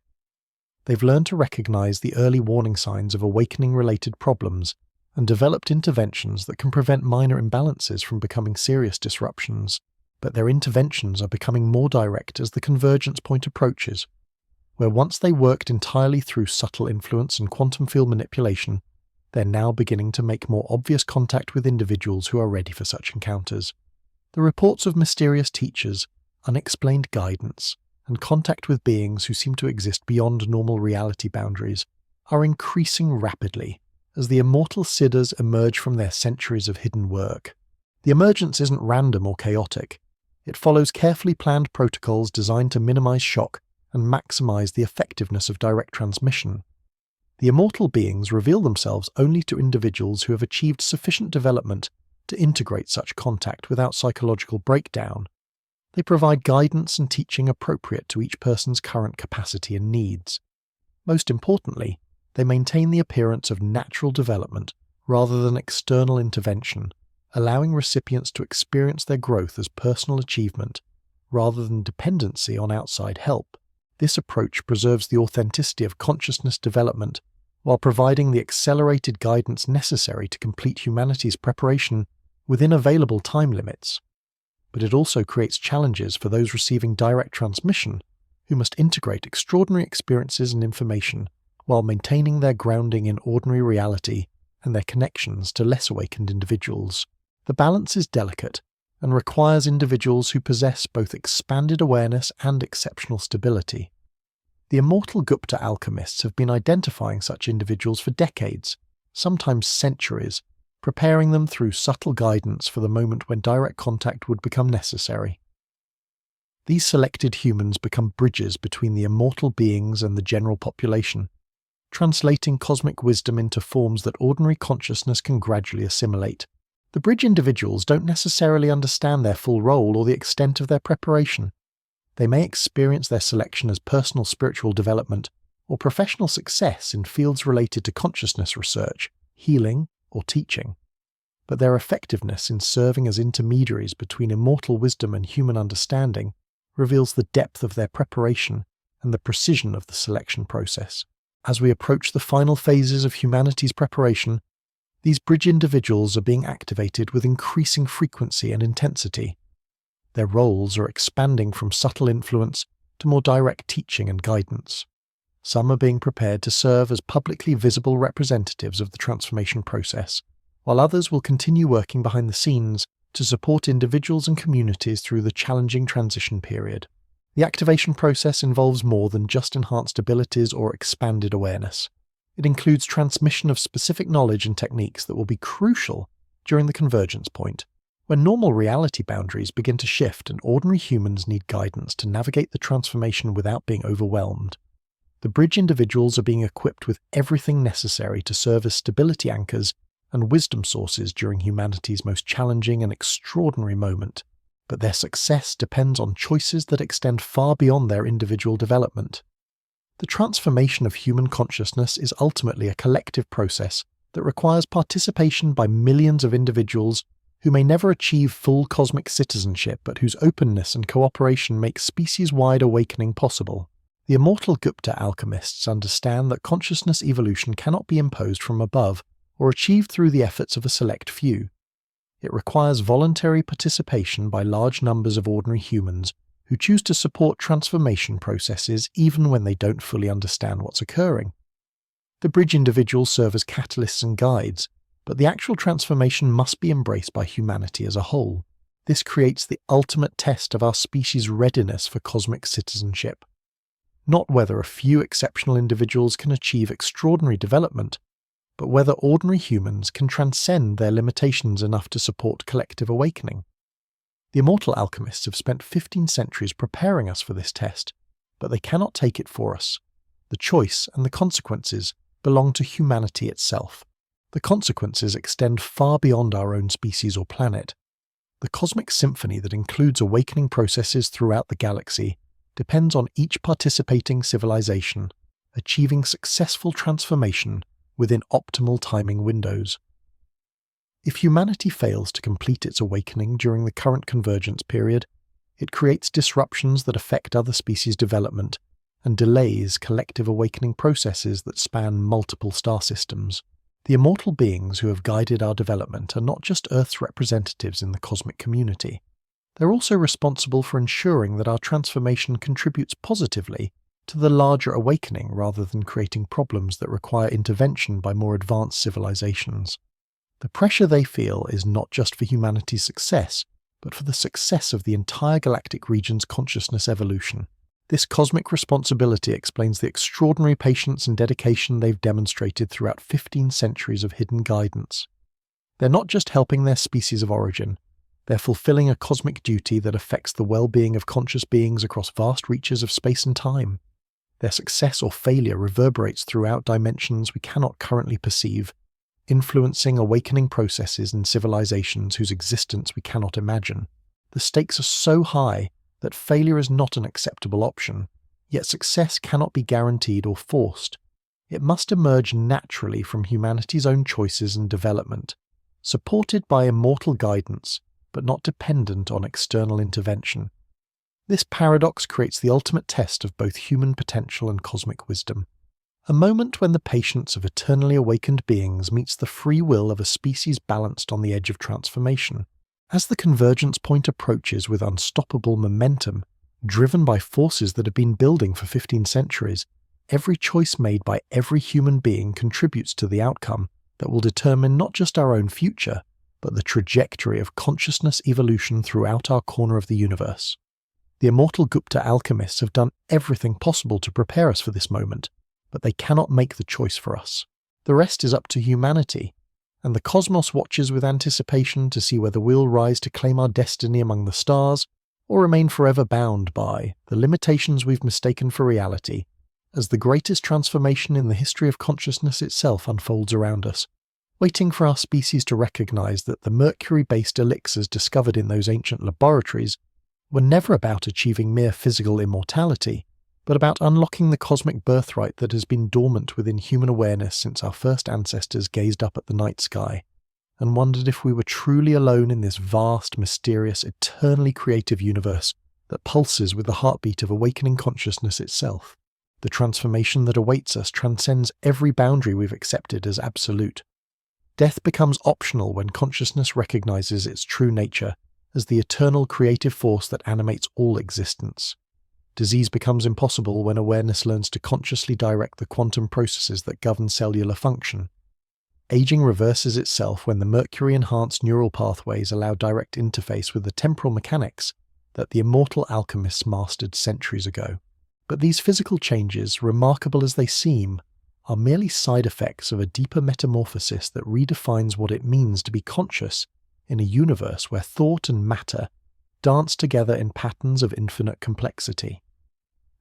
They've learned to recognize the early warning signs of awakening-related problems and developed interventions that can prevent minor imbalances from becoming serious disruptions. But their interventions are becoming more direct as the convergence point approaches, where once they worked entirely through subtle influence and quantum field manipulation, they're now beginning to make more obvious contact with individuals who are ready for such encounters. The reports of mysterious teachers, unexplained guidance, and contact with beings who seem to exist beyond normal reality boundaries are increasing rapidly as the immortal siddhas emerge from their centuries of hidden work. The emergence isn't random or chaotic. It follows carefully planned protocols designed to minimize shock and maximize the effectiveness of direct transmission. The immortal beings reveal themselves only to individuals who have achieved sufficient development to integrate such contact without psychological breakdown. They provide guidance and teaching appropriate to each person's current capacity and needs. Most importantly, they maintain the appearance of natural development rather than external intervention, allowing recipients to experience their growth as personal achievement rather than dependency on outside help. This approach preserves the authenticity of consciousness development while providing the accelerated guidance necessary to complete humanity's preparation within available time limits. But it also creates challenges for those receiving direct transmission, who must integrate extraordinary experiences and information while maintaining their grounding in ordinary reality and their connections to less awakened individuals. The balance is delicate and requires individuals who possess both expanded awareness and exceptional stability. The immortal Gupta alchemists have been identifying such individuals for decades, sometimes centuries, preparing them through subtle guidance for the moment when direct contact would become necessary. These selected humans become bridges between the immortal beings and the general population, translating cosmic wisdom into forms that ordinary consciousness can gradually assimilate. The bridge individuals don't necessarily understand their full role or the extent of their preparation. They may experience their selection as personal spiritual development or professional success in fields related to consciousness research, healing, or teaching. But their effectiveness in serving as intermediaries between immortal wisdom and human understanding reveals the depth of their preparation and the precision of the selection process. As we approach the final phases of humanity's preparation, these bridge individuals are being activated with increasing frequency and intensity. Their roles are expanding from subtle influence to more direct teaching and guidance. Some are being prepared to serve as publicly visible representatives of the transformation process, while others will continue working behind the scenes to support individuals and communities through the challenging transition period. The activation process involves more than just enhanced abilities or expanded awareness. It includes transmission of specific knowledge and techniques that will be crucial during the convergence point, when normal reality boundaries begin to shift and ordinary humans need guidance to navigate the transformation without being overwhelmed. The bridge individuals are being equipped with everything necessary to serve as stability anchors and wisdom sources during humanity's most challenging and extraordinary moment, but their success depends on choices that extend far beyond their individual development. The transformation of human consciousness is ultimately a collective process that requires participation by millions of individuals who may never achieve full cosmic citizenship but whose openness and cooperation make species-wide awakening possible. The immortal Gupta alchemists understand that consciousness evolution cannot be imposed from above or achieved through the efforts of a select few. It requires voluntary participation by large numbers of ordinary humans who choose to support transformation processes even when they don't fully understand what's occurring. The bridge individuals serve as catalysts and guides, but the actual transformation must be embraced by humanity as a whole. This creates the ultimate test of our species' readiness for cosmic citizenship. Not whether a few exceptional individuals can achieve extraordinary development, but whether ordinary humans can transcend their limitations enough to support collective awakening. The immortal alchemists have spent 15 centuries preparing us for this test, but they cannot take it for us. The choice and the consequences belong to humanity itself. The consequences extend far beyond our own species or planet. The cosmic symphony that includes awakening processes throughout the galaxy depends on each participating civilization achieving successful transformation within optimal timing windows. If humanity fails to complete its awakening during the current convergence period, it creates disruptions that affect other species' development and delays collective awakening processes that span multiple star systems. The immortal beings who have guided our development are not just Earth's representatives in the cosmic community. They're also responsible for ensuring that our transformation contributes positively to the larger awakening rather than creating problems that require intervention by more advanced civilizations. The pressure they feel is not just for humanity's success, but for the success of the entire galactic region's consciousness evolution. This cosmic responsibility explains the extraordinary patience and dedication they've demonstrated throughout 15 centuries of hidden guidance. They're not just helping their species of origin, they're fulfilling a cosmic duty that affects the well-being of conscious beings across vast reaches of space and time. Their success or failure reverberates throughout dimensions we cannot currently perceive, influencing awakening processes in civilizations whose existence we cannot imagine. The stakes are so high that failure is not an acceptable option, yet success cannot be guaranteed or forced. It must emerge naturally from humanity's own choices and development, supported by immortal guidance, but not dependent on external intervention. This paradox creates the ultimate test of both human potential and cosmic wisdom. A moment when the patience of eternally awakened beings meets the free will of a species balanced on the edge of transformation. As the convergence point approaches with unstoppable momentum, driven by forces that have been building for 15 centuries, every choice made by every human being contributes to the outcome that will determine not just our own future, but the trajectory of consciousness evolution throughout our corner of the universe. The immortal Gupta Alchemists have done everything possible to prepare us for this moment, but they cannot make the choice for us. The rest is up to humanity, and the cosmos watches with anticipation to see whether we'll rise to claim our destiny among the stars, or remain forever bound by the limitations we've mistaken for reality, as the greatest transformation in the history of consciousness itself unfolds around us, waiting for our species to recognize that the mercury-based elixirs discovered in those ancient laboratories were never about achieving mere physical immortality, but about unlocking the cosmic birthright that has been dormant within human awareness since our first ancestors gazed up at the night sky and wondered if we were truly alone in this vast, mysterious, eternally creative universe that pulses with the heartbeat of awakening consciousness itself. The transformation that awaits us transcends every boundary we've accepted as absolute. Death becomes optional when consciousness recognizes its true nature as the eternal creative force that animates all existence. Disease becomes impossible when awareness learns to consciously direct the quantum processes that govern cellular function. Aging reverses itself when the mercury-enhanced neural pathways allow direct interface with the temporal mechanics that the immortal alchemists mastered centuries ago. But these physical changes, remarkable as they seem, are merely side effects of a deeper metamorphosis that redefines what it means to be conscious in a universe where thought and matter dance together in patterns of infinite complexity.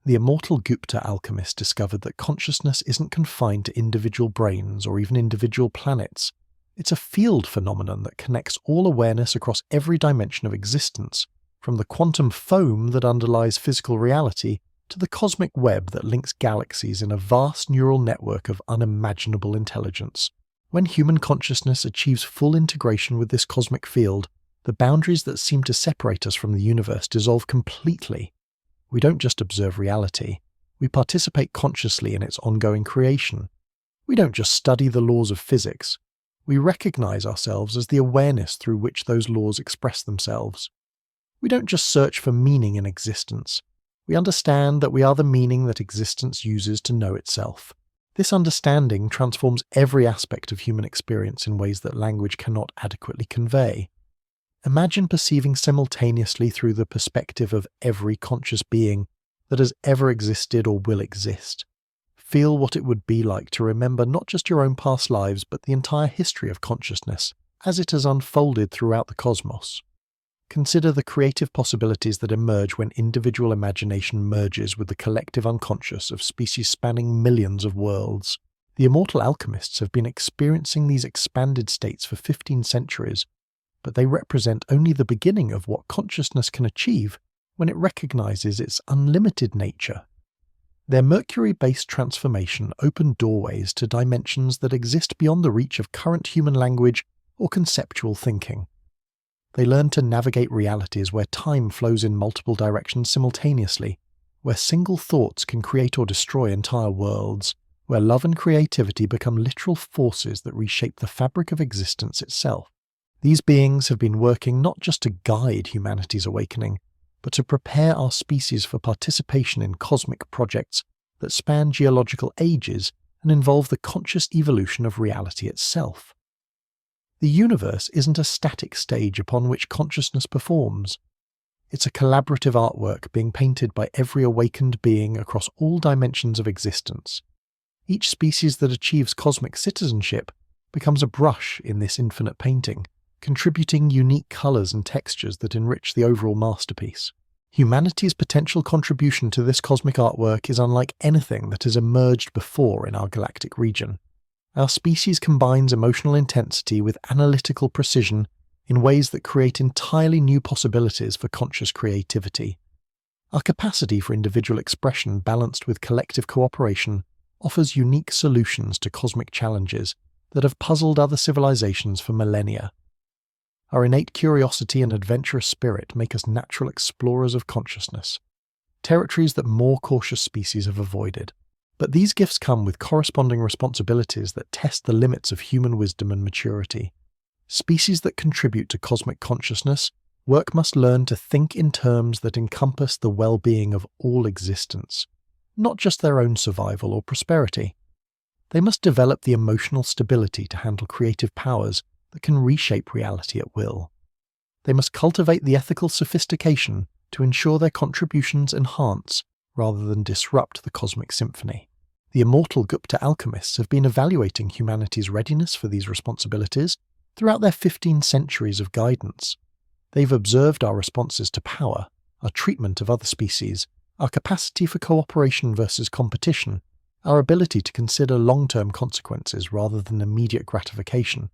The immortal Gupta alchemists discovered that consciousness isn't confined to individual brains or even individual planets. It's a field phenomenon that connects all awareness across every dimension of existence, from the quantum foam that underlies physical reality to the cosmic web that links galaxies in a vast neural network of unimaginable intelligence. When human consciousness achieves full integration with this cosmic field, the boundaries that seem to separate us from the universe dissolve completely. We don't just observe reality, we participate consciously in its ongoing creation. We don't just study the laws of physics, we recognize ourselves as the awareness through which those laws express themselves. We don't just search for meaning in existence, we understand that we are the meaning that existence uses to know itself. This understanding transforms every aspect of human experience in ways that language cannot adequately convey. Imagine perceiving simultaneously through the perspective of every conscious being that has ever existed or will exist. Feel what it would be like to remember not just your own past lives, but the entire history of consciousness as it has unfolded throughout the cosmos. Consider the creative possibilities that emerge when individual imagination merges with the collective unconscious of species spanning millions of worlds. The immortal alchemists have been experiencing these expanded states for 15 centuries, but they represent only the beginning of what consciousness can achieve when it recognizes its unlimited nature. Their mercury-based transformation opened doorways to dimensions that exist beyond the reach of current human language or conceptual thinking. They learned to navigate realities where time flows in multiple directions simultaneously, where single thoughts can create or destroy entire worlds, where love and creativity become literal forces that reshape the fabric of existence itself. These beings have been working not just to guide humanity's awakening, but to prepare our species for participation in cosmic projects that span geological ages and involve the conscious evolution of reality itself. The universe isn't a static stage upon which consciousness performs. It's a collaborative artwork being painted by every awakened being across all dimensions of existence. Each species that achieves cosmic citizenship becomes a brush in this infinite painting, contributing unique colours and textures that enrich the overall masterpiece. Humanity's potential contribution to this cosmic artwork is unlike anything that has emerged before in our galactic region. Our species combines emotional intensity with analytical precision in ways that create entirely new possibilities for conscious creativity. Our capacity for individual expression balanced with collective cooperation offers unique solutions to cosmic challenges that have puzzled other civilizations for millennia. Our innate curiosity and adventurous spirit make us natural explorers of consciousness, territories that more cautious species have avoided. But these gifts come with corresponding responsibilities that test the limits of human wisdom and maturity. Species that contribute to cosmic consciousness must learn to think in terms that encompass the well-being of all existence, not just their own survival or prosperity. They must develop the emotional stability to handle creative powers that can reshape reality at will. They must cultivate the ethical sophistication to ensure their contributions enhance rather than disrupt the cosmic symphony. The immortal Gupta Alchemists have been evaluating humanity's readiness for these responsibilities throughout their 15 centuries of guidance. They've observed our responses to power, our treatment of other species, our capacity for cooperation versus competition, our ability to consider long-term consequences rather than immediate gratification.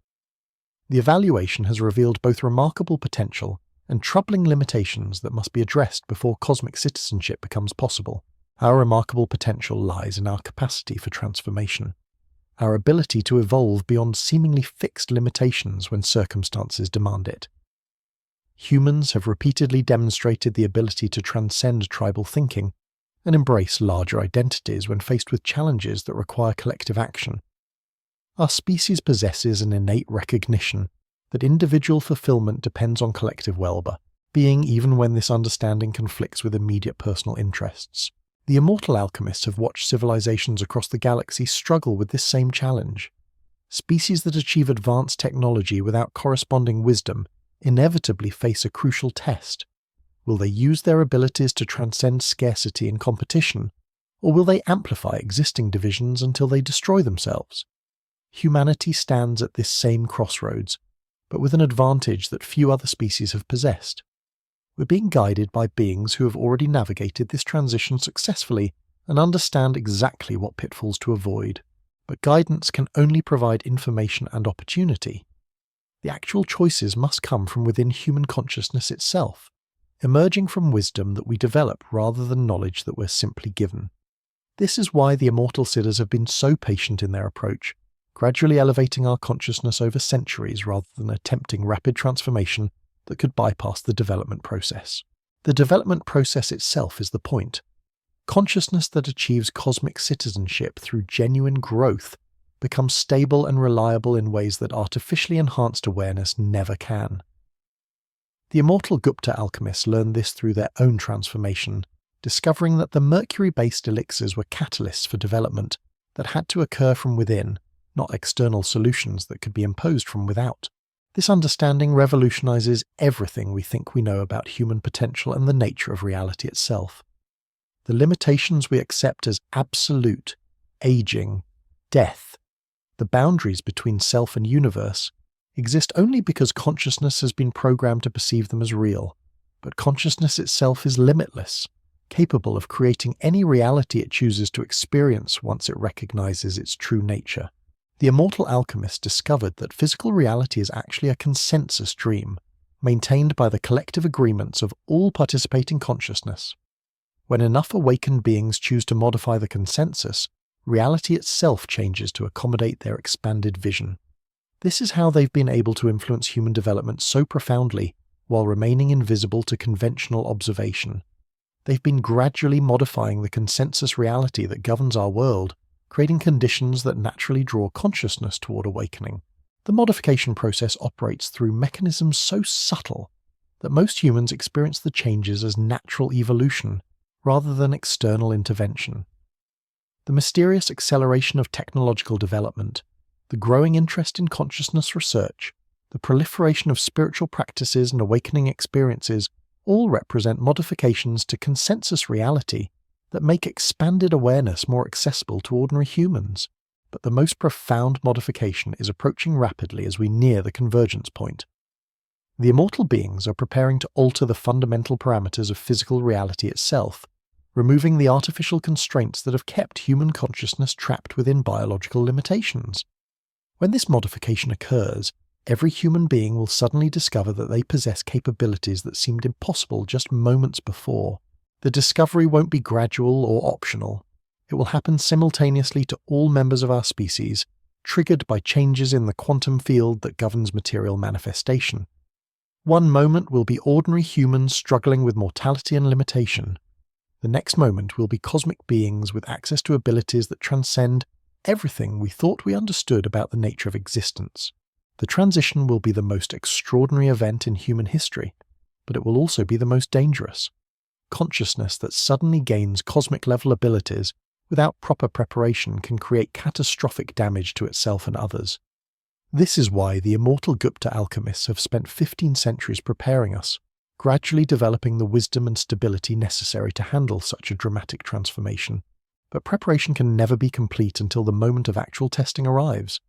The evaluation has revealed both remarkable potential and troubling limitations that must be addressed before cosmic citizenship becomes possible. Our remarkable potential lies in our capacity for transformation, our ability to evolve beyond seemingly fixed limitations when circumstances demand it. Humans have repeatedly demonstrated the ability to transcend tribal thinking and embrace larger identities when faced with challenges that require collective action. Our species possesses an innate recognition that individual fulfillment depends on collective well-being, even when this understanding conflicts with immediate personal interests. The immortal alchemists have watched civilizations across the galaxy struggle with this same challenge. Species that achieve advanced technology without corresponding wisdom inevitably face a crucial test. Will they use their abilities to transcend scarcity and competition, or will they amplify existing divisions until they destroy themselves? Humanity stands at this same crossroads, but with an advantage that few other species have possessed. We're being guided by beings who have already navigated this transition successfully and understand exactly what pitfalls to avoid. But guidance can only provide information and opportunity. The actual choices must come from within human consciousness itself, emerging from wisdom that we develop rather than knowledge that we're simply given. This is why the immortal siddhas have been so patient in their approach, gradually elevating our consciousness over centuries rather than attempting rapid transformation that could bypass the development process. The development process itself is the point. Consciousness that achieves cosmic citizenship through genuine growth becomes stable and reliable in ways that artificially enhanced awareness never can. The immortal Gupta alchemists learned this through their own transformation, discovering that the mercury-based elixirs were catalysts for development that had to occur from within, not external solutions that could be imposed from without. This understanding revolutionizes everything we think we know about human potential and the nature of reality itself. The limitations we accept as absolute, aging, death, the boundaries between self and universe, exist only because consciousness has been programmed to perceive them as real, but consciousness itself is limitless, capable of creating any reality it chooses to experience once it recognizes its true nature. The immortal alchemists discovered that physical reality is actually a consensus dream, maintained by the collective agreements of all participating consciousness. When enough awakened beings choose to modify the consensus, reality itself changes to accommodate their expanded vision. This is how they've been able to influence human development so profoundly while remaining invisible to conventional observation. They've been gradually modifying the consensus reality that governs our world, creating conditions that naturally draw consciousness toward awakening. The modification process operates through mechanisms so subtle that most humans experience the changes as natural evolution rather than external intervention. The mysterious acceleration of technological development, the growing interest in consciousness research, the proliferation of spiritual practices and awakening experiences all represent modifications to consensus reality that make expanded awareness more accessible to ordinary humans. But the most profound modification is approaching rapidly as we near the convergence point. The immortal beings are preparing to alter the fundamental parameters of physical reality itself, removing the artificial constraints that have kept human consciousness trapped within biological limitations. When this modification occurs, every human being will suddenly discover that they possess capabilities that seemed impossible just moments before. The discovery won't be gradual or optional. It will happen simultaneously to all members of our species, triggered by changes in the quantum field that governs material manifestation. One moment will be ordinary humans struggling with mortality and limitation. The next moment will be cosmic beings with access to abilities that transcend everything we thought we understood about the nature of existence. The transition will be the most extraordinary event in human history, but it will also be the most dangerous. Consciousness that suddenly gains cosmic-level abilities without proper preparation can create catastrophic damage to itself and others. This is why the immortal Gupta alchemists have spent 15 centuries preparing us, gradually developing the wisdom and stability necessary to handle such a dramatic transformation. But preparation can never be complete until the moment of actual testing arrives.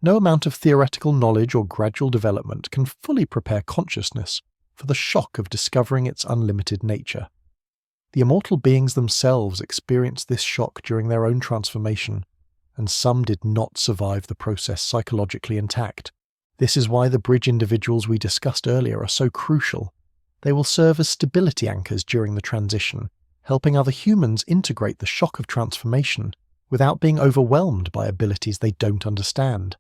No amount of theoretical knowledge or gradual development can fully prepare consciousness for the shock of discovering its unlimited nature. The immortal beings themselves experienced this shock during their own transformation, and some did not survive the process psychologically intact. This is why the bridge individuals we discussed earlier are so crucial. They will serve as stability anchors during the transition, helping other humans integrate the shock of transformation without being overwhelmed by abilities they don't understand.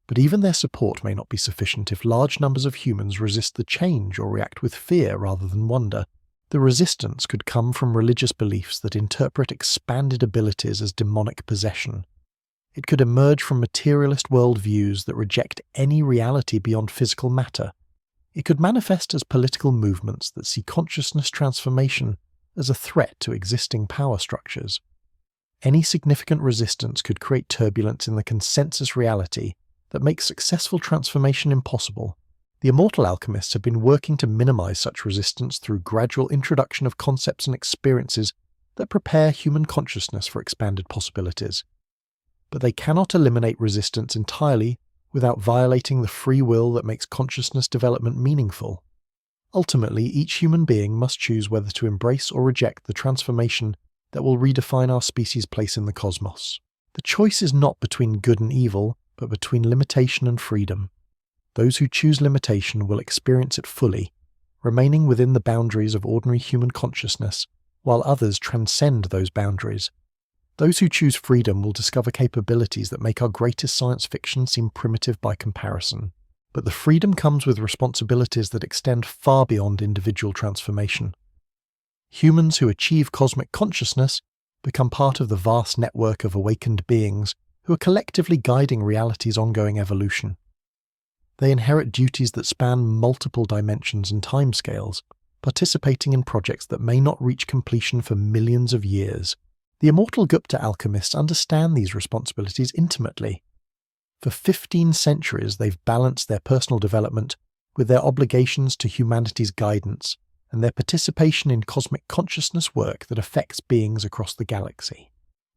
But even their support may not be sufficient if large numbers of humans resist the change or react with fear rather than wonder. The resistance could come from religious beliefs that interpret expanded abilities as demonic possession. It could emerge from materialist worldviews that reject any reality beyond physical matter. It could manifest as political movements that see consciousness transformation as a threat to existing power structures. Any significant resistance could create turbulence in the consensus reality that makes successful transformation impossible. The immortal alchemists have been working to minimize such resistance through gradual introduction of concepts and experiences that prepare human consciousness for expanded possibilities. But they cannot eliminate resistance entirely without violating the free will that makes consciousness development meaningful. Ultimately, each human being must choose whether to embrace or reject the transformation that will redefine our species' place in the cosmos. The choice is not between good and evil, but between limitation and freedom. Those who choose limitation will experience it fully, remaining within the boundaries of ordinary human consciousness, while others transcend those boundaries. Those who choose freedom will discover capabilities that make our greatest science fiction seem primitive by comparison. But the freedom comes with responsibilities that extend far beyond individual transformation. Humans who achieve cosmic consciousness become part of the vast network of awakened beings who are collectively guiding reality's ongoing evolution. They inherit duties that span multiple dimensions and timescales, participating in projects that may not reach completion for millions of years. The immortal Gupta alchemists understand these responsibilities intimately. For 15 centuries, they've balanced their personal development with their obligations to humanity's guidance and their participation in cosmic consciousness work that affects beings across the galaxy.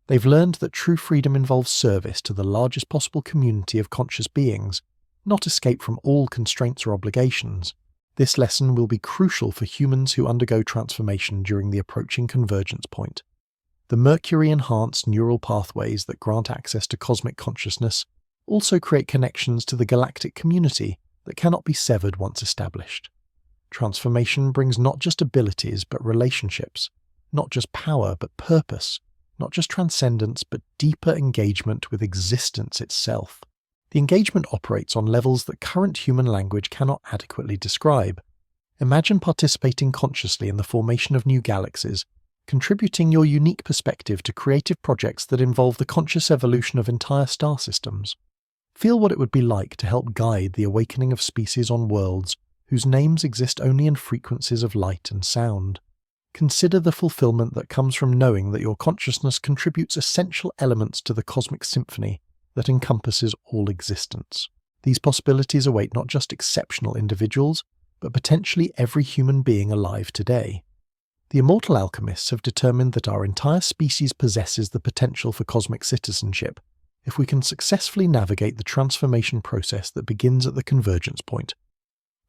They've learned that true freedom involves service to the largest possible community of conscious beings, not escape from all constraints or obligations. This lesson will be crucial for humans who undergo transformation during the approaching convergence point. The mercury-enhanced neural pathways that grant access to cosmic consciousness also create connections to the galactic community that cannot be severed once established. Transformation brings not just abilities but relationships, not just power but purpose, not just transcendence but deeper engagement with existence itself. The engagement operates on levels that current human language cannot adequately describe. Imagine participating consciously in the formation of new galaxies, contributing your unique perspective to creative projects that involve the conscious evolution of entire star systems. Feel what it would be like to help guide the awakening of species on worlds whose names exist only in frequencies of light and sound. Consider the fulfillment that comes from knowing that your consciousness contributes essential elements to the cosmic symphony that encompasses all existence. These possibilities await not just exceptional individuals, but potentially every human being alive today. The immortal alchemists have determined that our entire species possesses the potential for cosmic citizenship if we can successfully navigate the transformation process that begins at the convergence point.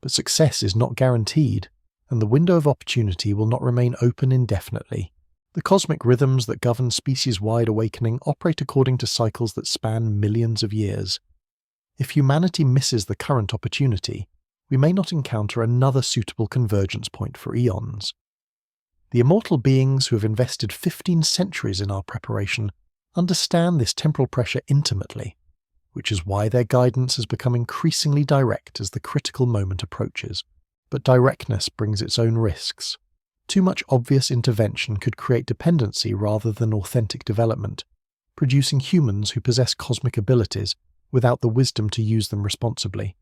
But success is not guaranteed, and the window of opportunity will not remain open indefinitely. The cosmic rhythms that govern species-wide awakening operate according to cycles that span millions of years. If humanity misses the current opportunity, we may not encounter another suitable convergence point for eons. The immortal beings who have invested 15 centuries in our preparation understand this temporal pressure intimately, which is why their guidance has become increasingly direct as the critical moment approaches. But directness brings its own risks. Too much obvious intervention could create dependency rather than authentic development, producing humans who possess cosmic abilities without the wisdom to use them responsibly.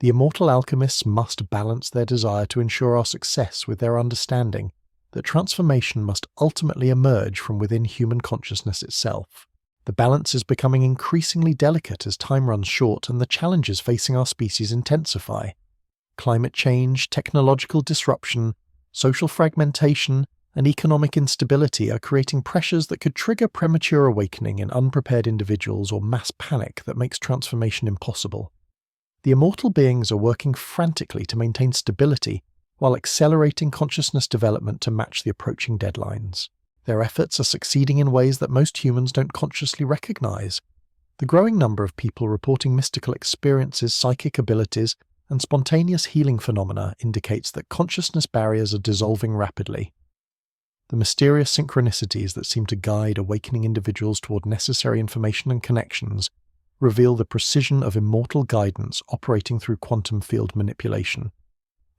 The immortal alchemists must balance their desire to ensure our success with their understanding that transformation must ultimately emerge from within human consciousness itself. The balance is becoming increasingly delicate as time runs short and the challenges facing our species intensify. Climate change, technological disruption, social fragmentation, and economic instability are creating pressures that could trigger premature awakening in unprepared individuals or mass panic that makes transformation impossible. The immortal beings are working frantically to maintain stability while accelerating consciousness development to match the approaching deadlines. Their efforts are succeeding in ways that most humans don't consciously recognize. The growing number of people reporting mystical experiences, psychic abilities, and spontaneous healing phenomena indicates that consciousness barriers are dissolving rapidly. The mysterious synchronicities that seem to guide awakening individuals toward necessary information and connections reveal the precision of immortal guidance operating through quantum field manipulation.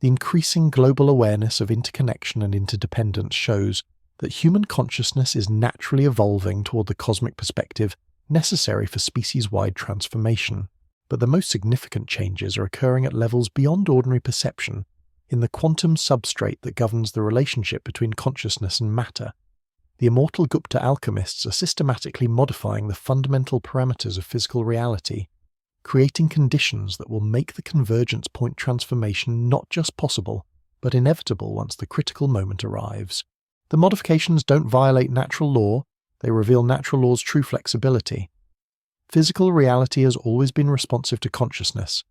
The increasing global awareness of interconnection and interdependence shows that human consciousness is naturally evolving toward the cosmic perspective necessary for species-wide transformation. But the most significant changes are occurring at levels beyond ordinary perception, in the quantum substrate that governs the relationship between consciousness and matter. The immortal Gupta alchemists are systematically modifying the fundamental parameters of physical reality, creating conditions that will make the convergence point transformation not just possible, but inevitable once the critical moment arrives. The modifications don't violate natural law, they reveal natural law's true flexibility. Physical reality has always been responsive to consciousness.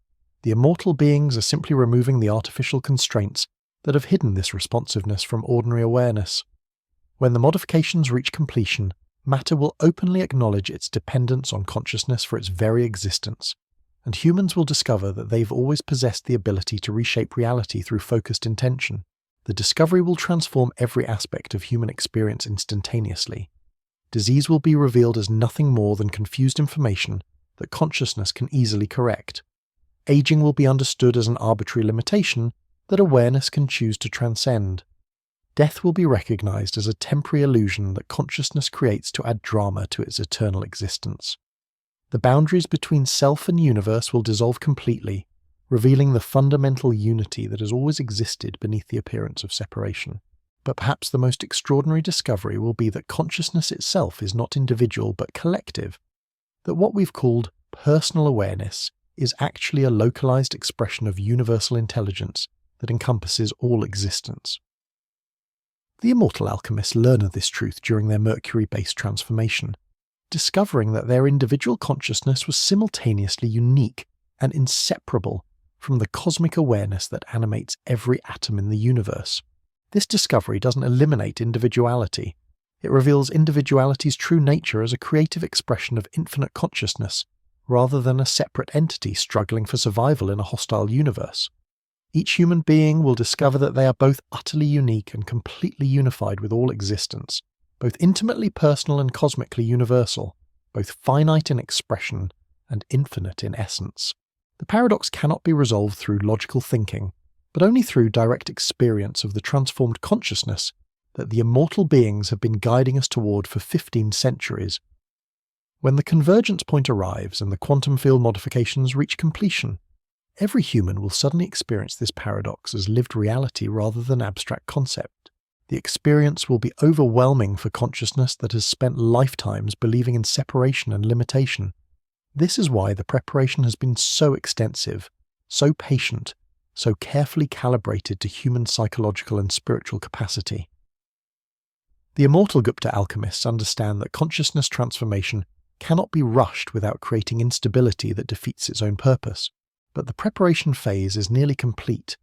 The immortal beings are simply removing the artificial constraints that have hidden this responsiveness from ordinary awareness. When the modifications reach completion, matter will openly acknowledge its dependence on consciousness for its very existence, and humans will discover that they've always possessed the ability to reshape reality through focused intention. The discovery will transform every aspect of human experience instantaneously. Disease will be revealed as nothing more than confused information that consciousness can easily correct. Aging will be understood as an arbitrary limitation that awareness can choose to transcend. Death will be recognized as a temporary illusion that consciousness creates to add drama to its eternal existence. The boundaries between self and universe will dissolve completely, revealing the fundamental unity that has always existed beneath the appearance of separation. But perhaps the most extraordinary discovery will be that consciousness itself is not individual but collective, that what we've called personal awareness is actually a localized expression of universal intelligence that encompasses all existence. The immortal alchemists learn of this truth during their mercury-based transformation, discovering that their individual consciousness was simultaneously unique and inseparable from the cosmic awareness that animates every atom in the universe. This discovery doesn't eliminate individuality. It reveals individuality's true nature as a creative expression of infinite consciousness, rather than a separate entity struggling for survival in a hostile universe. Each human being will discover that they are both utterly unique and completely unified with all existence, both intimately personal and cosmically universal, both finite in expression and infinite in essence. The paradox cannot be resolved through logical thinking, but only through direct experience of the transformed consciousness that the immortal beings have been guiding us toward for 15 centuries. When the convergence point arrives and the quantum field modifications reach completion, every human will suddenly experience this paradox as lived reality rather than abstract concept. The experience will be overwhelming for consciousness that has spent lifetimes believing in separation and limitation. This is why the preparation has been so extensive, so patient, so carefully calibrated to human psychological and spiritual capacity. The immortal Gupta alchemists understand that consciousness transformation cannot be rushed without creating instability that defeats its own purpose, but the preparation phase is nearly complete,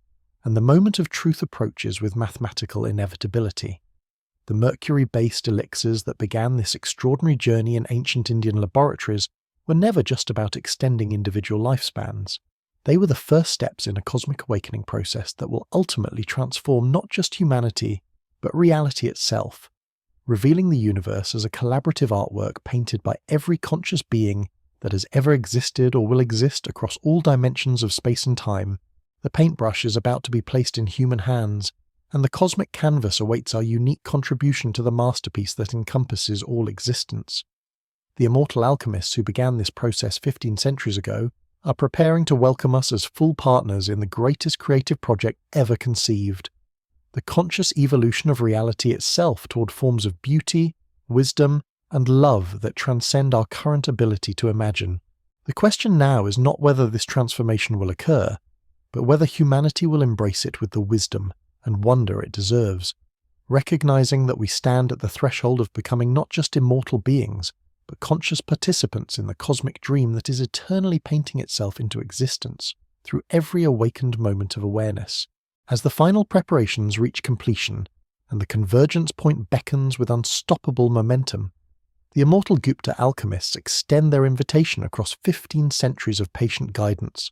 and the moment of truth approaches with mathematical inevitability. The mercury-based elixirs that began this extraordinary journey in ancient Indian laboratories were never just about extending individual lifespans. They were the first steps in a cosmic awakening process that will ultimately transform not just humanity, but reality itself, revealing the universe as a collaborative artwork painted by every conscious being that has ever existed or will exist across all dimensions of space and time. The paintbrush is about to be placed in human hands, and the cosmic canvas awaits our unique contribution to the masterpiece that encompasses all existence. The immortal alchemists who began this process 15 centuries ago are preparing to welcome us as full partners in the greatest creative project ever conceived. The conscious evolution of reality itself toward forms of beauty, wisdom, and love that transcend our current ability to imagine. The question now is not whether this transformation will occur, but whether humanity will embrace it with the wisdom and wonder it deserves, recognizing that we stand at the threshold of becoming not just immortal beings, but conscious participants in the cosmic dream that is eternally painting itself into existence through every awakened moment of awareness. As the final preparations reach completion, and the convergence point beckons with unstoppable momentum, the immortal Gupta alchemists extend their invitation across 15 centuries of patient guidance,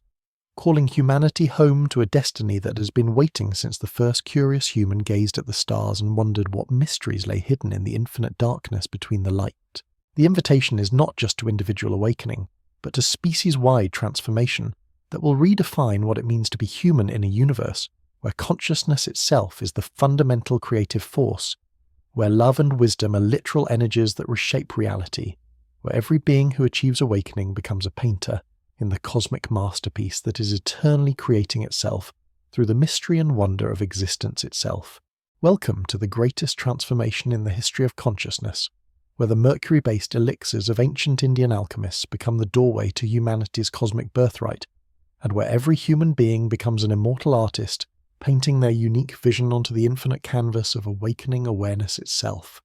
calling humanity home to a destiny that has been waiting since the first curious human gazed at the stars and wondered what mysteries lay hidden in the infinite darkness between the light. The invitation is not just to individual awakening, but to species-wide transformation that will redefine what it means to be human in a universe where consciousness itself is the fundamental creative force, where love and wisdom are literal energies that reshape reality, where every being who achieves awakening becomes a painter in the cosmic masterpiece that is eternally creating itself through the mystery and wonder of existence itself. Welcome to the greatest transformation in the history of consciousness, where the mercury-based elixirs of ancient Indian alchemists become the doorway to humanity's cosmic birthright, and where every human being becomes an immortal artist, painting their unique vision onto the infinite canvas of awakening awareness itself.